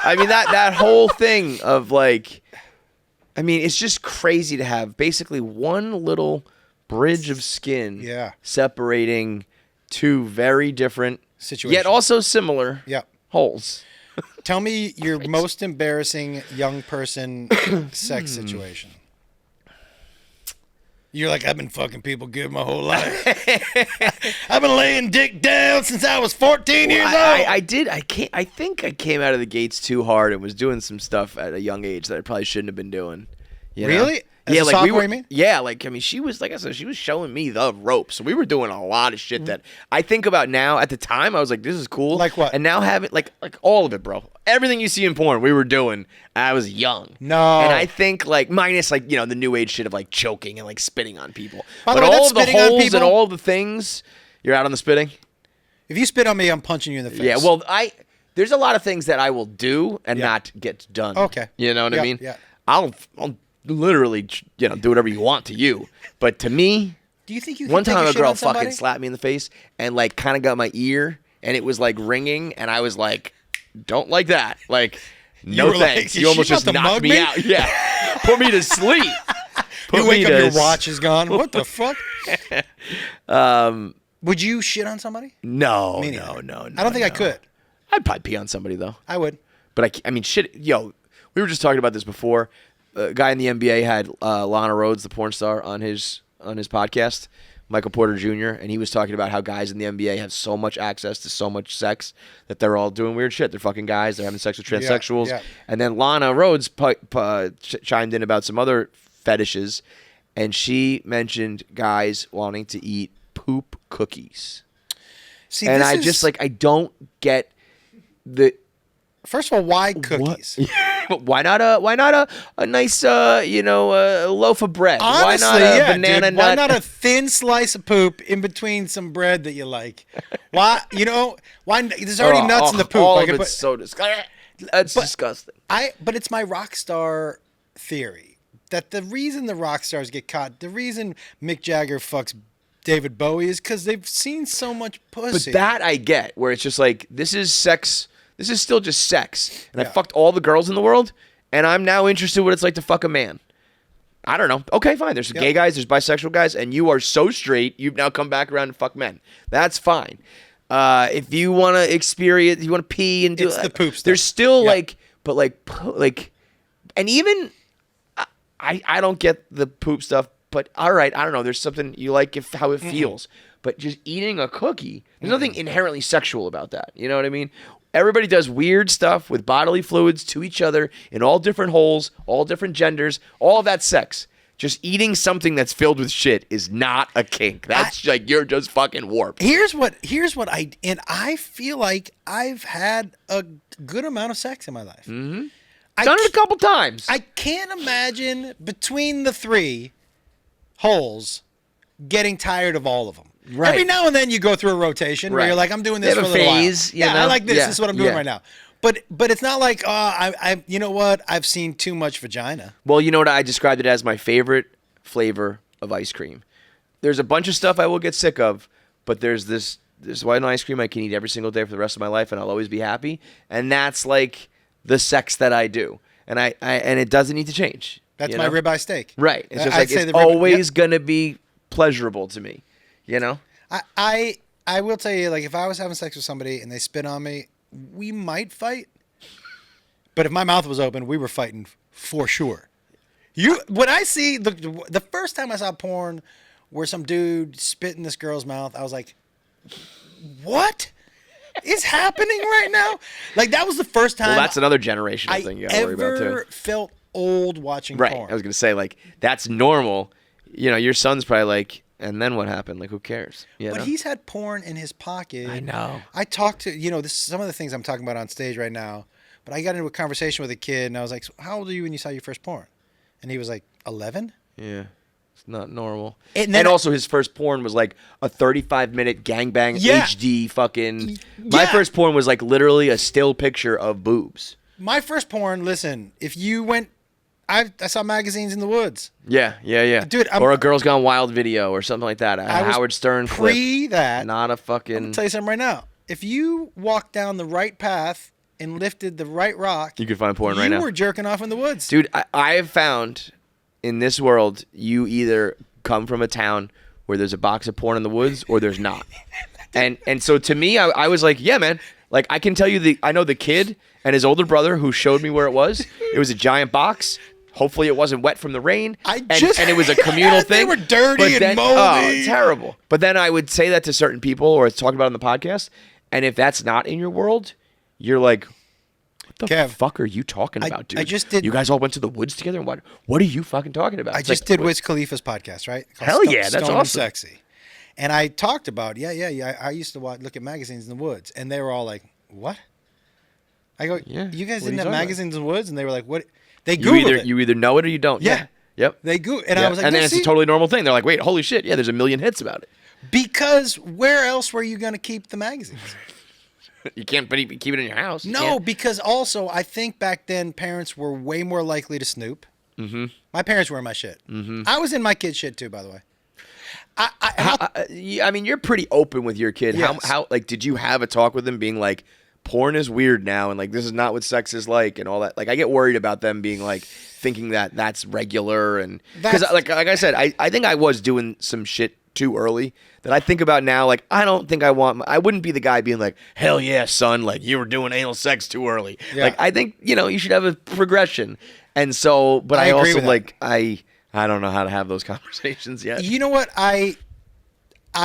Speaker 4: I mean that whole thing of like, I mean, it's just crazy to have basically one little bridge of skin separating 2 very different
Speaker 8: situations,
Speaker 4: yet also similar holes.
Speaker 8: Tell me your most embarrassing young person sex situation. You're like, "I've been fucking people good my whole life. I've been laying dick down since I was 14 years old."
Speaker 4: I did. I think I came out of the gates too hard and was doing some stuff at a young age that I probably shouldn't have been doing. You know?
Speaker 8: Really? As
Speaker 4: yeah,
Speaker 8: a
Speaker 4: like
Speaker 8: sophomore,
Speaker 4: we were.
Speaker 8: you mean?
Speaker 4: Yeah, like I mean, she was like I said, she was showing me the ropes. So we were doing a lot of shit that I think about now. At the time, I was like, "This is cool."
Speaker 8: Like what?
Speaker 4: And now having like all of it, bro. Everything you see in porn, we were doing. I was young.
Speaker 8: No.
Speaker 4: And I think like minus like the new age shit of like choking and like spitting on people.
Speaker 8: By the
Speaker 4: But
Speaker 8: way,
Speaker 4: all
Speaker 8: that
Speaker 4: of the
Speaker 8: spitting on
Speaker 4: holes
Speaker 8: people-
Speaker 4: and all the things, you're out on the spitting.
Speaker 8: If you spit on me, I'm punching you in the face.
Speaker 4: Yeah, well, there's a lot of things that I will do and not get done.
Speaker 8: Okay.
Speaker 4: You know what I
Speaker 8: Yeah,
Speaker 4: mean?
Speaker 8: yeah.
Speaker 4: I'll literally, do whatever you want to you. But to me,
Speaker 8: Do you think you
Speaker 4: one
Speaker 8: can take
Speaker 4: time
Speaker 8: a
Speaker 4: a
Speaker 8: shit
Speaker 4: girl
Speaker 8: on somebody?
Speaker 4: fucking slapped me in the face and like kind of got my ear and it was like ringing and I was like, don't like that. Like, no
Speaker 8: were like,
Speaker 4: thanks.
Speaker 8: "Is
Speaker 4: You almost
Speaker 8: she about
Speaker 4: just
Speaker 8: to
Speaker 4: knocked
Speaker 8: mug
Speaker 4: me
Speaker 8: me?"
Speaker 4: out. Yeah. Put me to sleep.
Speaker 8: You wake up, your watch is gone. What the fuck? Would you shit on somebody?
Speaker 4: No,
Speaker 8: Me
Speaker 4: no.
Speaker 8: neither. I don't think I could.
Speaker 4: I'd probably pee on somebody though.
Speaker 8: I would.
Speaker 4: But I mean, shit, yo, we were just talking about this before. A guy in the NBA had Lana Rhoades, the porn star, on his podcast, Michael Porter Jr., and he was talking about how guys in the NBA have so much access to so much sex that they're all doing weird shit. They're fucking guys. They're having sex with transsexuals.
Speaker 8: Yeah.
Speaker 4: And then Lana Rhoades chimed in about some other fetishes, and she mentioned guys wanting to eat poop cookies.
Speaker 8: See,
Speaker 4: And
Speaker 8: this
Speaker 4: I
Speaker 8: is-
Speaker 4: just, like, I don't get the...
Speaker 8: First of all, why cookies?
Speaker 4: Why not a nice loaf of bread?
Speaker 8: Honestly,
Speaker 4: why not a
Speaker 8: yeah,
Speaker 4: banana
Speaker 8: dude, Why
Speaker 4: nut?
Speaker 8: not a thin slice of poop in between some bread that you like? Why? Why? There's already nuts in the poop.
Speaker 4: All
Speaker 8: I
Speaker 4: of
Speaker 8: could
Speaker 4: it's so disgusting. That's disgusting.
Speaker 8: But it's my rock star theory that the reason the rock stars get caught, the reason Mick Jagger fucks David Bowie is because they've seen so much
Speaker 4: But
Speaker 8: pussy.
Speaker 4: that I get, where it's just like, this is sex. This is still just sex. And I
Speaker 8: Yeah.
Speaker 4: fucked all the girls in the world, and I'm now interested in what it's like to fuck a man. I don't know. Okay, fine. There's gay guys, there's bisexual guys, and you are so straight, you've now come back around and fuck men. That's fine. If you want to experience, you want to pee and do
Speaker 8: It's the poop stuff.
Speaker 4: There's still
Speaker 8: Yeah.
Speaker 4: and even, I don't get the poop stuff, but all right, I don't know. There's something you like how it feels. But just eating a cookie, there's nothing inherently sexual about that. You know what I mean? Everybody does weird stuff with bodily fluids to each other in all different holes, all different genders, all of that sex. Just eating something that's filled with shit is not a kink. That's like, you're just fucking warped.
Speaker 8: Here's what I feel like I've had a good amount of sex in my life.
Speaker 4: Mm-hmm. Done it a couple times.
Speaker 8: I can't imagine between the three holes getting tired of all of them.
Speaker 4: Right.
Speaker 8: Every now and then you go through a rotation where
Speaker 4: Right.
Speaker 8: you're like, I'm doing
Speaker 4: They
Speaker 8: this
Speaker 4: have
Speaker 8: for a
Speaker 4: a
Speaker 8: little
Speaker 4: phase,
Speaker 8: while.
Speaker 4: you
Speaker 8: Yeah, I
Speaker 4: know?
Speaker 8: like this.
Speaker 4: Yeah,
Speaker 8: This is what I'm doing
Speaker 4: yeah.
Speaker 8: right now. But it's not like, I you know what? I've seen too much vagina.
Speaker 4: Well, you know what? I described it as my favorite flavor of ice cream. There's a bunch of stuff I will get sick of, but there's this white ice cream I can eat every single day for the rest of my life, and I'll always be happy. And that's like the sex that I do, and I and it doesn't need to change.
Speaker 8: That's
Speaker 4: you
Speaker 8: my
Speaker 4: know?
Speaker 8: ribeye steak.
Speaker 4: Right. It's just
Speaker 8: I'd
Speaker 4: like
Speaker 8: say
Speaker 4: it's
Speaker 8: the rib-
Speaker 4: always
Speaker 8: yep.
Speaker 4: gonna be pleasurable to me. You know.
Speaker 8: I will tell you, like, if I was having sex with somebody and they spit on me, we might fight. But if my mouth was open, we were fighting for sure. When I see the first time I saw porn where some dude spit in this girl's mouth, I was like, what is happening right now? Like, that was the first time
Speaker 4: Well, that's another generational
Speaker 8: I
Speaker 4: thing you gotta worry about too.
Speaker 8: ever felt old watching
Speaker 4: Right.
Speaker 8: porn.
Speaker 4: I was gonna say, like, that's normal. You know, your son's probably like, and then what happened? Like, who cares? You
Speaker 8: But
Speaker 4: know?
Speaker 8: he's had porn in his pocket.
Speaker 4: I know.
Speaker 8: I talked to, this some of the things I'm talking about on stage right now, but I got into a conversation with a kid and I was like, so how old are you when you saw your first porn? And he was like, 11?
Speaker 4: Yeah. It's not normal.
Speaker 8: And
Speaker 4: And,
Speaker 8: then
Speaker 4: also his first porn was like a 35-minute gangbang
Speaker 8: Yeah.
Speaker 4: HD fucking. My
Speaker 8: Yeah.
Speaker 4: first porn was like literally a still picture of boobs.
Speaker 8: My first porn, listen, if you went, I saw magazines in the woods.
Speaker 4: Yeah.
Speaker 8: Dude,
Speaker 4: or a Girls Gone Wild video or something like that. A
Speaker 8: I was
Speaker 4: Howard Stern
Speaker 8: pre
Speaker 4: clip.
Speaker 8: that.
Speaker 4: Not a
Speaker 8: I'm
Speaker 4: fucking.
Speaker 8: going to tell you something right now. If you walked down the right path and lifted the right rock,
Speaker 4: You could find porn right now.
Speaker 8: you were jerking off in the woods.
Speaker 4: Dude, I have found in this world, you either come from a town where there's a box of porn in the woods or there's not. And so to me, I was like, yeah, man. Like, I can tell you I know the kid and his older brother who showed me where it was. It was a giant box. Hopefully it wasn't wet from the rain. And it was a communal
Speaker 8: They
Speaker 4: thing.
Speaker 8: were dirty
Speaker 4: But
Speaker 8: and
Speaker 4: Oh,
Speaker 8: moldy.
Speaker 4: terrible. But then I would say that to certain people or talk about it on the podcast. And if that's not in your world, you're like, what the
Speaker 8: Kev,
Speaker 4: fuck are you talking about, dude?
Speaker 8: I just did-
Speaker 4: You guys all went to the woods together? And what are you fucking talking about?
Speaker 8: I
Speaker 4: It's
Speaker 8: just
Speaker 4: like,
Speaker 8: did
Speaker 4: what-
Speaker 8: Wiz Khalifa's podcast, right? Called
Speaker 4: Hell yeah, that's
Speaker 8: Stone and
Speaker 4: awesome.
Speaker 8: Sexy. And I talked about, I used to look at magazines in the woods. And they were all like, what? I go,
Speaker 4: Yeah,
Speaker 8: you guys
Speaker 4: what are
Speaker 8: didn't
Speaker 4: you
Speaker 8: have
Speaker 4: talking about?
Speaker 8: magazines in the woods? And they were like, what? They
Speaker 4: You
Speaker 8: Googled it.
Speaker 4: you either know it or you don't.
Speaker 8: Yeah.
Speaker 4: Yep.
Speaker 8: They Googled And
Speaker 4: Yeah.
Speaker 8: I was like,
Speaker 4: and then
Speaker 8: "No,
Speaker 4: it's
Speaker 8: see?"
Speaker 4: a totally normal thing. They're like, wait, holy shit. Yeah, there's a million hits about it.
Speaker 8: Because where else were you going to keep the magazines?
Speaker 4: You can't keep it in your house. You
Speaker 8: No,
Speaker 4: can't.
Speaker 8: because also I think back then parents were way more likely to snoop.
Speaker 4: Mm-hmm.
Speaker 8: My parents were in my shit. Mm-hmm. I was in my kid's shit too, by the way.
Speaker 4: I mean, you're pretty open with your kid.
Speaker 8: Yes.
Speaker 4: How like did you have a talk with them being like, porn is weird now, and like this is not what sex is like, and all that? Like, I get worried about them being like thinking that that's regular, and because like I said, I think I was doing some shit too early that I think about now. Like, I don't think I wouldn't be the guy being like, hell yeah, son, like you were doing anal sex too early.
Speaker 8: Yeah.
Speaker 4: Like, I think you should have a progression, and so, but I
Speaker 8: agree
Speaker 4: also
Speaker 8: with
Speaker 4: like I don't know how to have those conversations yet.
Speaker 8: You know what? I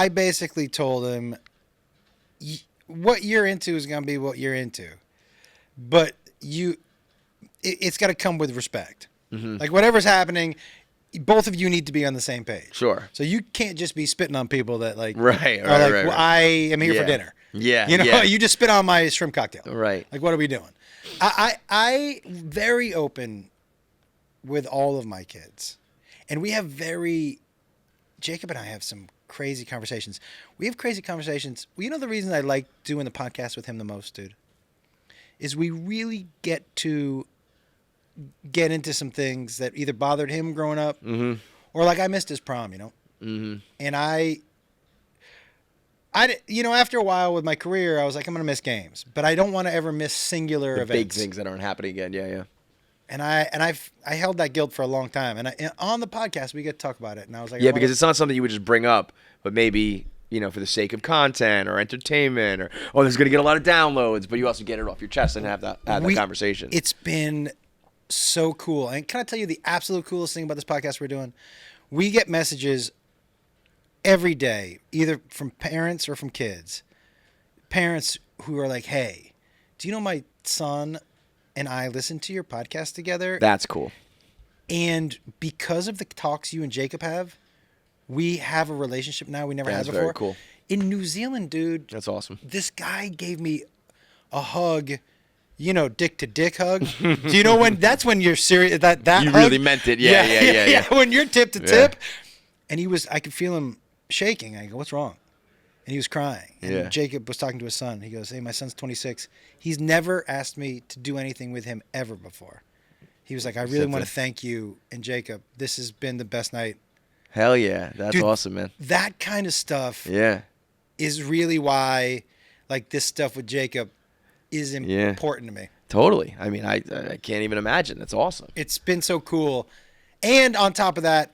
Speaker 8: basically told him, what you're into is going to be what you're into. But it's got to come with respect. Mm-hmm. Like, whatever's happening, both of you need to be on the same page.
Speaker 4: Sure.
Speaker 8: So you can't just be spitting on people that, like,
Speaker 4: right.
Speaker 8: well, I am here for dinner.
Speaker 4: Yeah.
Speaker 8: You know, you just spit on my shrimp cocktail.
Speaker 4: Right.
Speaker 8: Like, what are we doing? I very open with all of my kids. And we have Jacob and I have some crazy conversations. We have crazy conversations. Well, you know the reason I like doing the podcast with him the most, dude, is we really get to get into some things that either bothered him growing up, mm-hmm. or like I missed his prom, mm-hmm. and I after a while with my career, I was like, I'm going to miss games, but I don't want to ever miss singular events.
Speaker 4: Big things that aren't happening again. Yeah.
Speaker 8: And I held that guilt for a long time. And on the podcast, we get to talk about it. And I was like,
Speaker 4: because it's not something you would just bring up, but maybe, for the sake of content or entertainment, or, this is going to get a lot of downloads, but you also get it off your chest and have that conversation.
Speaker 8: It's been so cool. And can I tell you the absolute coolest thing about this podcast we're doing? We get messages every day, either from parents or from kids. Parents who are like, hey, do you know my son and I listen to your podcast together?
Speaker 4: That's cool.
Speaker 8: And because of the talks you and Jacob have, we have a relationship now we never had before.
Speaker 4: That's very cool.
Speaker 8: In New Zealand, dude.
Speaker 4: That's awesome.
Speaker 8: This guy gave me a hug, dick to dick hug. Do you know when you're serious? That
Speaker 4: you
Speaker 8: hug?
Speaker 4: really meant it. Yeah.
Speaker 8: When you're tip to tip. And I could feel him shaking. I go, what's wrong? And he was crying. And Jacob was talking to his son. He goes, hey, my son's 26. He's never asked me to do anything with him ever before. He was like, I really want to thank you. And Jacob, this has been the best night.
Speaker 4: Hell yeah. That's awesome, man.
Speaker 8: That kind of stuff is really why, like, this stuff with Jacob is important to me.
Speaker 4: Totally. I mean, I can't even imagine. That's awesome.
Speaker 8: It's been so cool. And on top of that,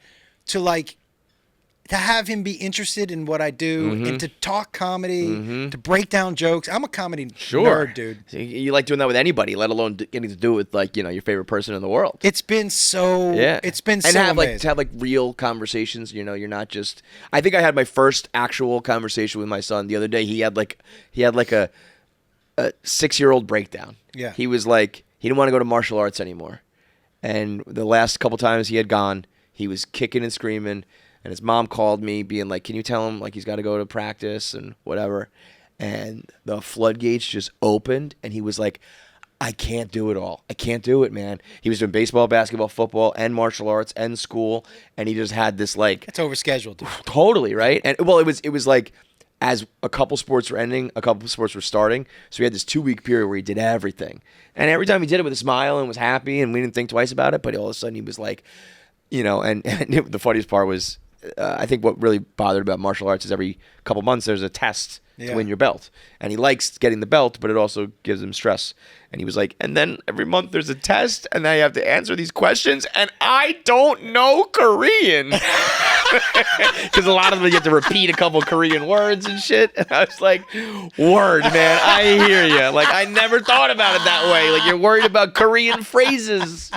Speaker 8: to have him be interested in what I do, mm-hmm. and to talk comedy, mm-hmm. to break down jokes. I'm a comedy nerd, dude.
Speaker 4: You like doing that with anybody, let alone getting to do it with, like, your favorite person in the world.
Speaker 8: It's been so amazing.
Speaker 4: To have real conversations, you're not just. I think I had my first actual conversation with my son the other day. He had a 6-year-old breakdown.
Speaker 8: Yeah.
Speaker 4: He was like, he didn't want to go to martial arts anymore. And the last couple times he had gone, he was kicking and screaming. And his mom called me being like, can you tell him, like, he's got to go to practice and whatever. And the floodgates just opened, and he was like, I can't do it all. I can't do it, man. He was doing baseball, basketball, football, and martial arts, and school. And he just had this, like...
Speaker 8: It's overscheduled, dude.
Speaker 4: Totally, right? And, well, it was like, as a couple sports were ending, a couple sports were starting. So we had this 2-week period where he did everything. And every time he did it with a smile and was happy, and we didn't think twice about it. But all of a sudden, he was like, and the funniest part was... I think what really bothered about martial arts is every couple months there's a test to win your belt. And he likes getting the belt, but it also gives him stress. And he was like, and then every month there's a test, and now you have to answer these questions, and I don't know Korean. Because a lot of them you have to repeat a couple Korean words and shit. And I was like, word, man, I hear you. Like, I never thought about it that way. Like, you're worried about Korean phrases,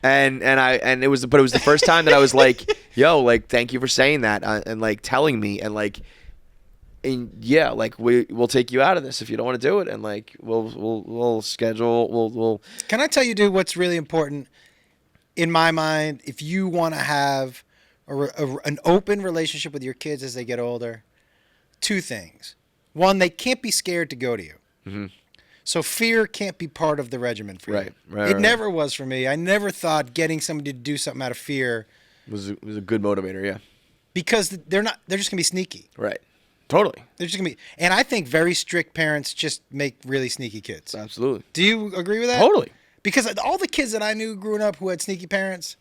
Speaker 4: And it was the first time that I was like, yo, like, thank you for saying that, and like telling me, and like, we'll take you out of this if you don't want to do it, and like we'll schedule we'll.
Speaker 8: Can I tell you, dude, what's really important in my mind? If you want to have an open relationship with your kids as they get older, 2 things. One, they can't be scared to go to you. Mm-hmm. So fear can't be part of the regimen for you. Right. It never was for me. I never thought getting somebody to do something out of fear
Speaker 4: was a good motivator, yeah.
Speaker 8: Because they're just gonna be sneaky.
Speaker 4: Right. Totally.
Speaker 8: They're just gonna be, and I think very strict parents just make really sneaky kids.
Speaker 4: Absolutely.
Speaker 8: Do you agree with that?
Speaker 4: Totally.
Speaker 8: Because all the kids that I knew growing up who had sneaky parents,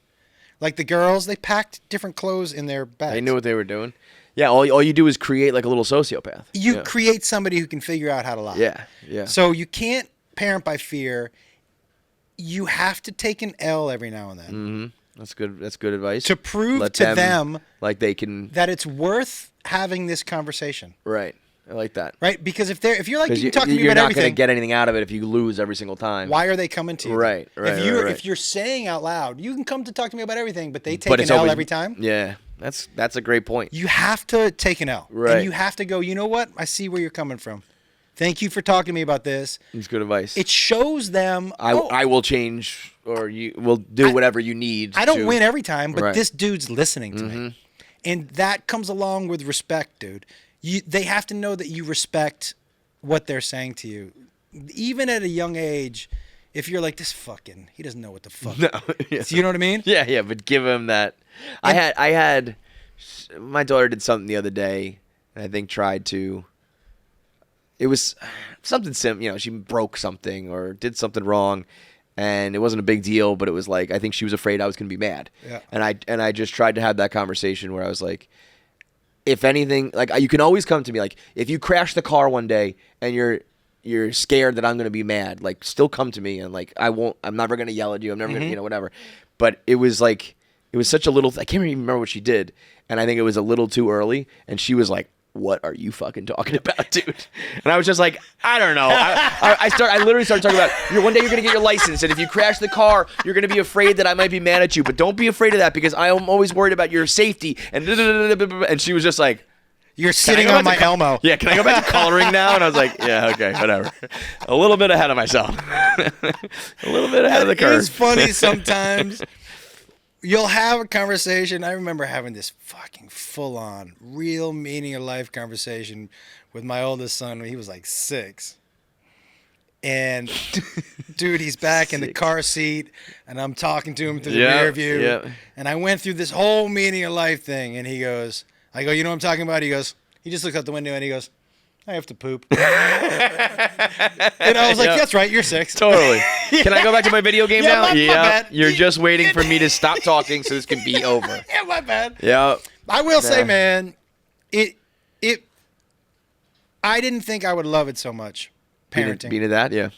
Speaker 8: Like the girls, they packed different clothes in their bags.
Speaker 4: They knew what they were doing. Yeah, all you do is create like a little sociopath.
Speaker 8: You create somebody who can figure out how to lie.
Speaker 4: Yeah, yeah.
Speaker 8: So you can't parent by fear. You have to take an L every now and then.
Speaker 4: Mm-hmm. That's good. That's good advice.
Speaker 8: To prove to them
Speaker 4: like they can
Speaker 8: that it's worth having this conversation.
Speaker 4: Right. I like that.
Speaker 8: Right? Because if you're like, you can talk to me
Speaker 4: you're
Speaker 8: about
Speaker 4: not
Speaker 8: everything.
Speaker 4: going to get anything out of it if you lose every single time.
Speaker 8: Why are they coming to you?
Speaker 4: Right.
Speaker 8: If you're saying out loud, you can come to talk to me about everything, but they take an L every time.
Speaker 4: Yeah. That's a great point.
Speaker 8: You have to take an L.
Speaker 4: Right.
Speaker 8: And you have to go, you know what? I see where you're coming from. Thank you for talking to me about this.
Speaker 4: It's good advice.
Speaker 8: It shows them.
Speaker 4: I will change, or you will do whatever you need.
Speaker 8: I don't win every time, but
Speaker 4: Right.
Speaker 8: this dude's listening to me. And that comes along with respect, dude. They have to know that you respect what they're saying to you. Even at a young age, if you're like, he doesn't know what the fuck.
Speaker 4: No. Yeah.
Speaker 8: You know what I mean?
Speaker 4: Yeah, but give him that. I had my daughter did something the other day, and I think tried to. It was something simple, she broke something or did something wrong, and it wasn't a big deal, but it was like I think she was afraid I was going to be mad.
Speaker 8: Yeah.
Speaker 4: And I just tried to have that conversation where I was like, if anything, like you can always come to me, like if you crash the car one day and you're scared that I'm going to be mad, like still come to me, and like I'm never going to yell at you. I'm never going to, whatever. But it was like, it was such a little, I can't even remember what she did. And I think it was a little too early. And she was like, what are you fucking talking about, dude? And I was just like, I don't know. I literally started talking about, one day you're going to get your license, and if you crash the car, you're going to be afraid that I might be mad at you, but don't be afraid of that because I am always worried about your safety. And she was just like,
Speaker 8: you're sitting on my Elmo.
Speaker 4: Yeah, can I go back to coloring now? And I was like, yeah, okay, whatever. A little bit ahead of myself. A little bit ahead of the curve.
Speaker 8: It's funny sometimes. You'll have a conversation. I remember having this fucking full-on, real meaning-of-life conversation with my oldest son when he was like 6. And, dude, he's back in the car seat, and I'm talking to him through the rear view.
Speaker 4: Yeah.
Speaker 8: And I went through this whole meaning-of-life thing, and I go, you know what I'm talking about? He just looks out the window, and he goes, I have to poop. And I was like, that's right, you're 6.
Speaker 4: Totally. Can I go back to my video game now?
Speaker 8: My bad.
Speaker 4: You're just waiting for me to stop talking so this can be over.
Speaker 8: Yeah, my bad.
Speaker 4: Yeah.
Speaker 8: I will say, man, I didn't think I would love it so much, parenting.
Speaker 4: Being that, yeah.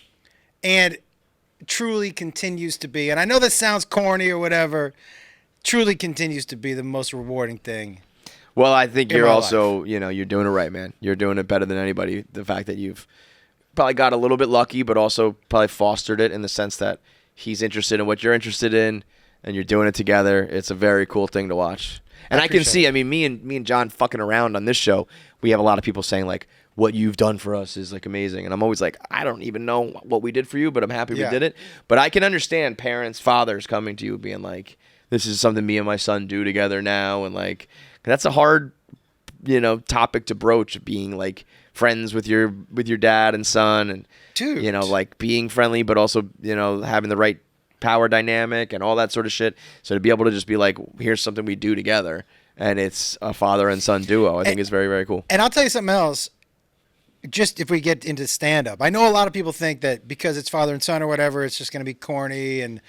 Speaker 8: And truly continues to be, and I know this sounds corny or whatever, truly continues to be the most rewarding thing.
Speaker 4: Well, I think
Speaker 8: in
Speaker 4: you're
Speaker 8: my
Speaker 4: also, you're doing it right, man. You're doing it better than anybody. The fact that you've probably got a little bit lucky, but also probably fostered it in the sense that he's interested in what you're interested in, and you're doing it together. It's a very cool thing to watch. And I can see, me and John fucking around on this show, we have a lot of people saying, like, what you've done for us is, like, amazing. And I'm always like, I don't even know what we did for you, but I'm happy we did it. But I can understand parents, fathers coming to you being like, this is something me and my son do together now, and, like, that's a hard, topic to broach, being like friends with your dad and son, and
Speaker 8: dude,
Speaker 4: like being friendly, but also having the right power dynamic and all that sort of shit. So to be able to just be like, here's something we do together, and it's a father and son duo, I think is very, very cool.
Speaker 8: And I'll tell you something else. Just if we get into stand-up, I know a lot of people think that because it's father and son or whatever, it's just going to be corny and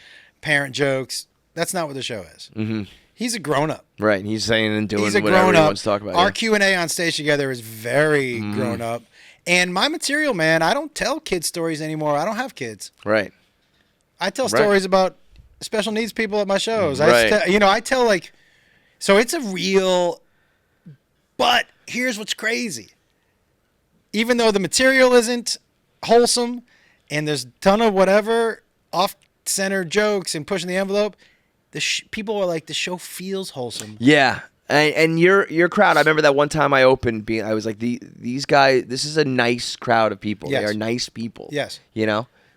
Speaker 8: parent jokes. That's not what the show is. Mm-hmm. He's a grown-up.
Speaker 4: Right. He's saying and doing whatever he wants to talk about.
Speaker 8: Our Q&A on stage together is very grown-up. And my material, man, I don't tell kid stories anymore. I don't have kids.
Speaker 4: Right.
Speaker 8: I tell stories about special needs people at my shows.
Speaker 4: Right.
Speaker 8: I tell, like, so it's a real, but here's what's crazy. Even though the material isn't wholesome and there's a ton of whatever off-center jokes and pushing the envelope, people are like, the show feels wholesome.
Speaker 4: Yeah. And your crowd, I remember that one time I opened, I was like, these guys, this is a nice crowd of people.
Speaker 8: Yes.
Speaker 4: They are nice people.
Speaker 8: Yes.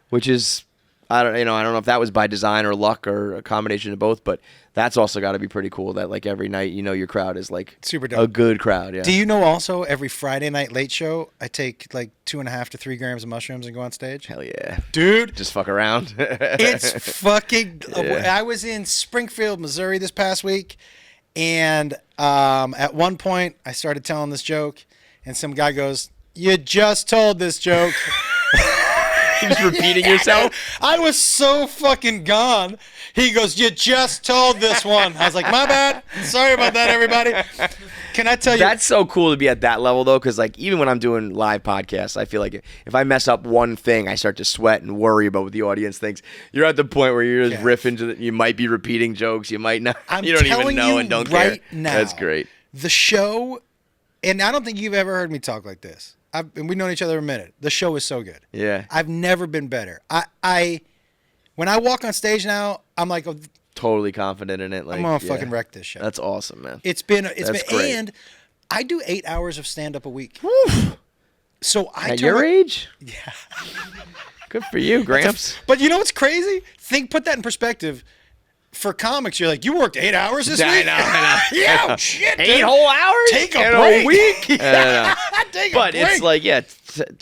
Speaker 4: Which is, I don't know if that was by design or luck or a combination of both, but that's also got to be pretty cool that like every night, your crowd is like
Speaker 8: super dope.
Speaker 4: A good crowd. Yeah.
Speaker 8: Do you know also every Friday night late show, I take like 2.5 to 3 grams of mushrooms and go on stage?
Speaker 4: Hell yeah.
Speaker 8: Dude.
Speaker 4: Just fuck around.
Speaker 8: It's fucking,
Speaker 4: Yeah.
Speaker 8: I was in Springfield, Missouri this past week. And at one point I started telling this joke and some guy goes, you just told this joke.
Speaker 4: Keeps repeating yourself.
Speaker 8: I was so fucking gone. He goes, "You just told this one." I was like, "My bad. Sorry about that, everybody." Can I tell you?
Speaker 4: That's so cool to be at that level, though, because like even when I'm doing live podcasts, I feel like if I mess up one thing, I start to sweat and worry about what the audience thinks. You're at the point where you're just riffing to you might be repeating jokes, you might not. You don't even know and don't care.
Speaker 8: Now,
Speaker 4: that's great.
Speaker 8: The show, and I don't think you've ever heard me talk like this. And we've known each other a minute. The show is so good.
Speaker 4: Yeah.
Speaker 8: I've never been better. I when I walk on stage now, I'm like,
Speaker 4: totally confident in it. Like,
Speaker 8: I'm gonna fucking wreck this show.
Speaker 4: That's awesome, man.
Speaker 8: It's been
Speaker 4: great.
Speaker 8: And I do 8 hours of stand up a week. So
Speaker 4: at your age?
Speaker 8: Yeah.
Speaker 4: Good for you, Gramps.
Speaker 8: But you know what's crazy? Put that in perspective. For comics, you're like, you worked 8 hours this week?
Speaker 4: I know.
Speaker 8: Yeah, shit, dude.
Speaker 4: 8 whole hours?
Speaker 8: Take a
Speaker 4: in
Speaker 8: break.
Speaker 4: A week?
Speaker 8: Take a
Speaker 4: but
Speaker 8: break.
Speaker 4: it's like,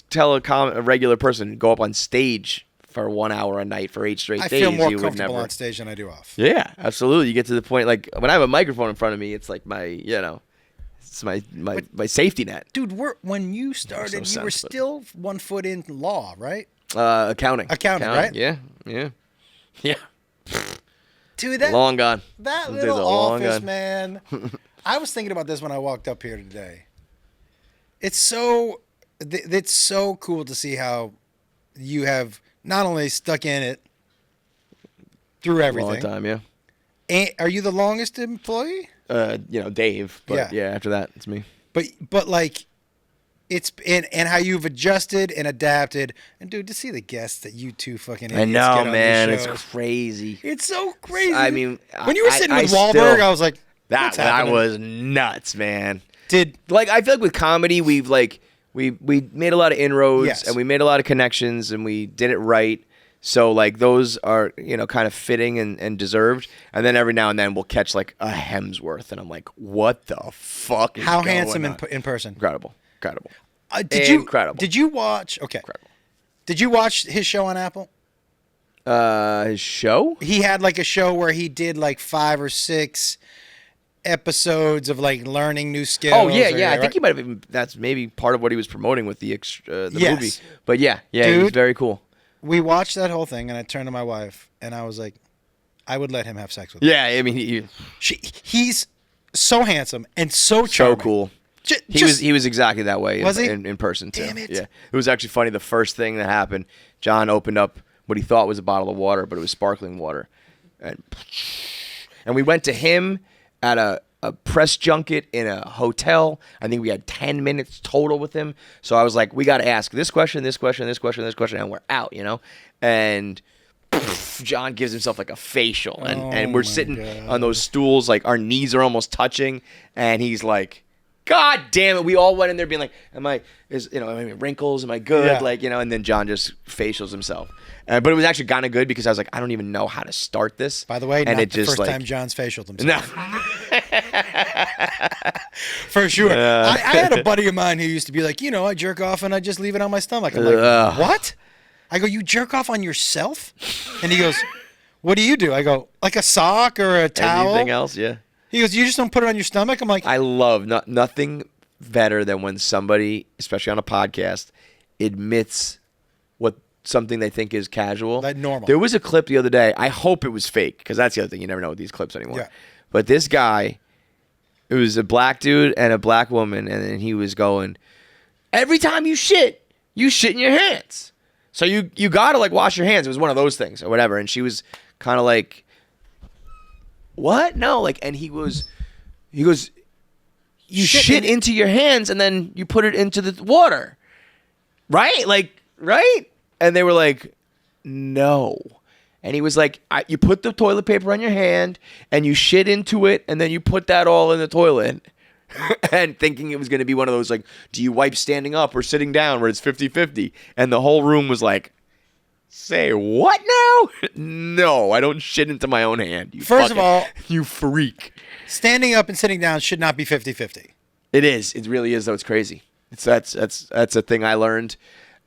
Speaker 4: tell a regular person, go up on stage for 1 hour a night for 8 straight days.
Speaker 8: I feel more
Speaker 4: you
Speaker 8: comfortable
Speaker 4: would never...
Speaker 8: on stage than I do off.
Speaker 4: Yeah, absolutely. You get to the point, like, when I have a microphone in front of me, it's like my, it's my safety net.
Speaker 8: Dude, when you started, you were still 1 foot in law, right?
Speaker 4: Accounting,
Speaker 8: right?
Speaker 4: Yeah.
Speaker 8: Dude, that
Speaker 4: long gone.
Speaker 8: That little office, man. I was thinking about this when I walked up here today. It's so cool to see how you have not only stuck in it through everything.
Speaker 4: Long time, yeah.
Speaker 8: And are you the longest employee?
Speaker 4: Dave. But yeah, after that, it's me.
Speaker 8: But like, it's and how you've adjusted and adapted, and dude, to see the guests that you two fucking idiots
Speaker 4: I know,
Speaker 8: get on
Speaker 4: man,
Speaker 8: your
Speaker 4: it's
Speaker 8: shows.
Speaker 4: Crazy.
Speaker 8: It's so crazy.
Speaker 4: I mean,
Speaker 8: when you were sitting with Wahlberg, I was like,
Speaker 4: that was nuts, man.
Speaker 8: I
Speaker 4: feel like with comedy, we made a lot of inroads and we made a lot of connections and we did it right. So like those are kind of fitting and deserved. And then every now and then we'll catch like a Hemsworth, and I'm like, what the fuck?
Speaker 8: How handsome in person?
Speaker 4: Incredible.
Speaker 8: Incredible. Did you watch? Okay.
Speaker 4: Incredible.
Speaker 8: Did you watch his show on Apple?
Speaker 4: His show?
Speaker 8: He had like a show where he did like 5 or 6 episodes of like learning new skills.
Speaker 4: Oh yeah. I think he might have even. That's maybe part of what he was promoting with the movie. But yeah,
Speaker 8: dude,
Speaker 4: he was very cool.
Speaker 8: We watched that whole thing, and I turned to my wife, and I was like, I would let him have sex with me.
Speaker 4: Yeah, I mean,
Speaker 8: he's so handsome and so charming.
Speaker 4: So cool. He was exactly that way in person too.
Speaker 8: Damn it.
Speaker 4: Yeah, it was actually funny. The first thing that happened, John opened up what he thought was a bottle of water, but it was sparkling water, and we went to him at a press junket in a hotel. I think we had 10 minutes total with him. So I was like, we got to ask this question, and we're out, and John gives himself like a facial, and we're sitting on those stools, like our knees are almost touching, and he's like, God damn it. We all went in there being like, am I wrinkles? Am I good?
Speaker 8: Yeah.
Speaker 4: And then John just facials himself. But it was actually kind of good because I was like, I don't even know how to start this.
Speaker 8: By the way,
Speaker 4: and
Speaker 8: not the first time John's facialed himself.
Speaker 4: No.
Speaker 8: For sure. I had a buddy of mine who used to be like, I jerk off and I just leave it on my stomach. I'm like, what? I go, you jerk off on yourself? And he goes, what do you do? I go, like a sock or a towel?
Speaker 4: Anything else? Yeah.
Speaker 8: He goes, you just don't put it on your stomach? I'm like,
Speaker 4: I love nothing better than when somebody, especially on a podcast, admits something they think is casual.
Speaker 8: Like normal.
Speaker 4: There was a clip the other day. I hope it was fake, because that's the other thing. You never know with these clips anymore.
Speaker 8: Yeah.
Speaker 4: But this guy, it was a black dude and a black woman, and then he was going, every time you shit in your hands. So you got to like wash your hands. It was one of those things or whatever. And she was kind of like, what? No, like, and he goes, you shit into your hands and then you put it into the water, right? Like, right? And they were like, no. And he was like, you put the toilet paper on your hand and you shit into it and then you put that all in the toilet. And thinking it was going to be one of those, like, do you wipe standing up or sitting down where it's 50-50? And the whole room was like, say what now? No, I don't shit into my own hand.
Speaker 8: First of all,
Speaker 4: you freak.
Speaker 8: Standing up and sitting down should not be 50-50.
Speaker 4: It is. It really is, though. It's crazy. That's a thing I learned.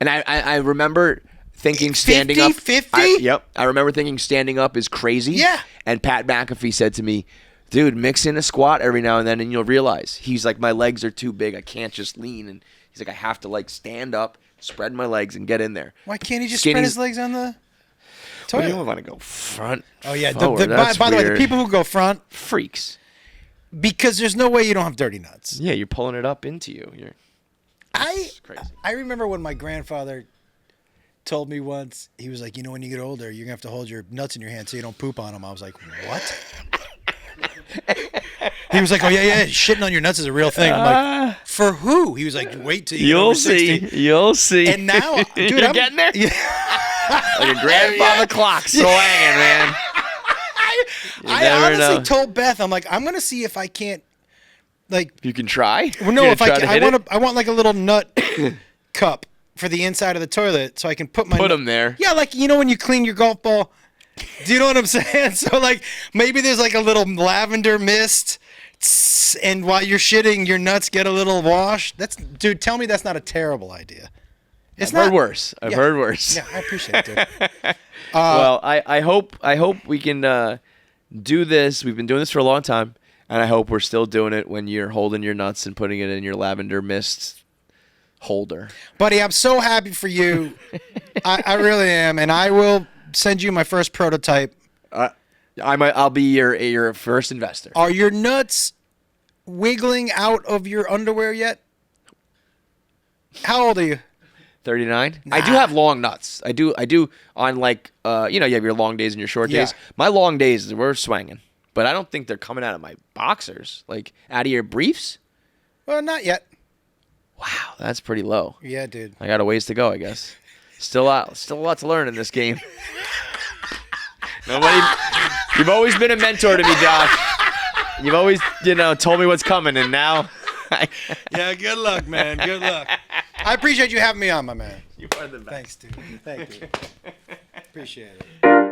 Speaker 4: And I remember thinking standing up.
Speaker 8: 50-50?
Speaker 4: Yep. I remember thinking standing up is crazy.
Speaker 8: Yeah.
Speaker 4: And Pat McAfee said to me, dude, mix in a squat every now and then and you'll realize. He's like, my legs are too big. I can't just lean. And he's like, I have to like stand up, spread my legs and get in there.
Speaker 8: Why can't he just
Speaker 4: Skinny's-
Speaker 8: spread his legs on the
Speaker 4: Well,
Speaker 8: toilet?
Speaker 4: you don't want to go front.
Speaker 8: Oh yeah.
Speaker 4: forward. That's
Speaker 8: By the way, the
Speaker 4: weird.
Speaker 8: people who go front,
Speaker 4: freaks.
Speaker 8: because there's no way you don't have dirty nuts.
Speaker 4: Yeah, you're pulling it up into you. Crazy.
Speaker 8: I remember when my grandfather told me once, he was like, when you get older, you're going to have to hold your nuts in your hand so you don't poop on them. I was like, what? He was like, oh, yeah, shitting on your nuts is a real thing. I'm like, for who? He was like, wait till you get over 60.
Speaker 4: You'll see.
Speaker 8: And now, dude,
Speaker 4: You're
Speaker 8: I'm
Speaker 4: getting there?
Speaker 8: Yeah.
Speaker 4: Like a grandfather clock swinging, man.
Speaker 8: I
Speaker 4: never
Speaker 8: honestly
Speaker 4: know.
Speaker 8: told Beth, I'm like, I'm going to see if I can't, like,
Speaker 4: You can try.
Speaker 8: well, no,
Speaker 4: You're
Speaker 8: if
Speaker 4: gonna
Speaker 8: I
Speaker 4: try to
Speaker 8: can,
Speaker 4: hit it?
Speaker 8: I want like a little nut cup for the inside of the toilet so I can put my
Speaker 4: Put 'em there.
Speaker 8: Yeah, like when you clean your golf ball. Do you know what I'm saying? So like maybe there's like a little lavender mist, and while you're shitting, your nuts get a little wash. Dude, tell me that's not a terrible idea. It's
Speaker 4: I've heard worse. I've heard worse.
Speaker 8: Yeah, I appreciate it, dude.
Speaker 4: Well, I hope we can do this. We've been doing this for a long time, and I hope we're still doing it when you're holding your nuts and putting it in your lavender mist holder.
Speaker 8: Buddy, I'm so happy for you. I really am, and I will send you my first prototype.
Speaker 4: I'll be your first investor.
Speaker 8: Are your nuts wiggling out of your underwear yet? How old are you?
Speaker 4: 39. I do have long nuts. I do on like you have your long days and your short days. My long days we're swinging, but I don't think they're coming out of my boxers, like out of your briefs.
Speaker 8: Well, not yet.
Speaker 4: Wow, that's pretty low.
Speaker 8: Yeah, dude.
Speaker 4: I got a ways to go, I guess. Still a lot to learn in this game. You've always been a mentor to me, Josh. You've always, told me what's coming, and now.
Speaker 8: Yeah, good luck, man. Good luck. I appreciate you having me on, my man.
Speaker 4: You are the best.
Speaker 8: Thanks, dude. Thank you. Appreciate it.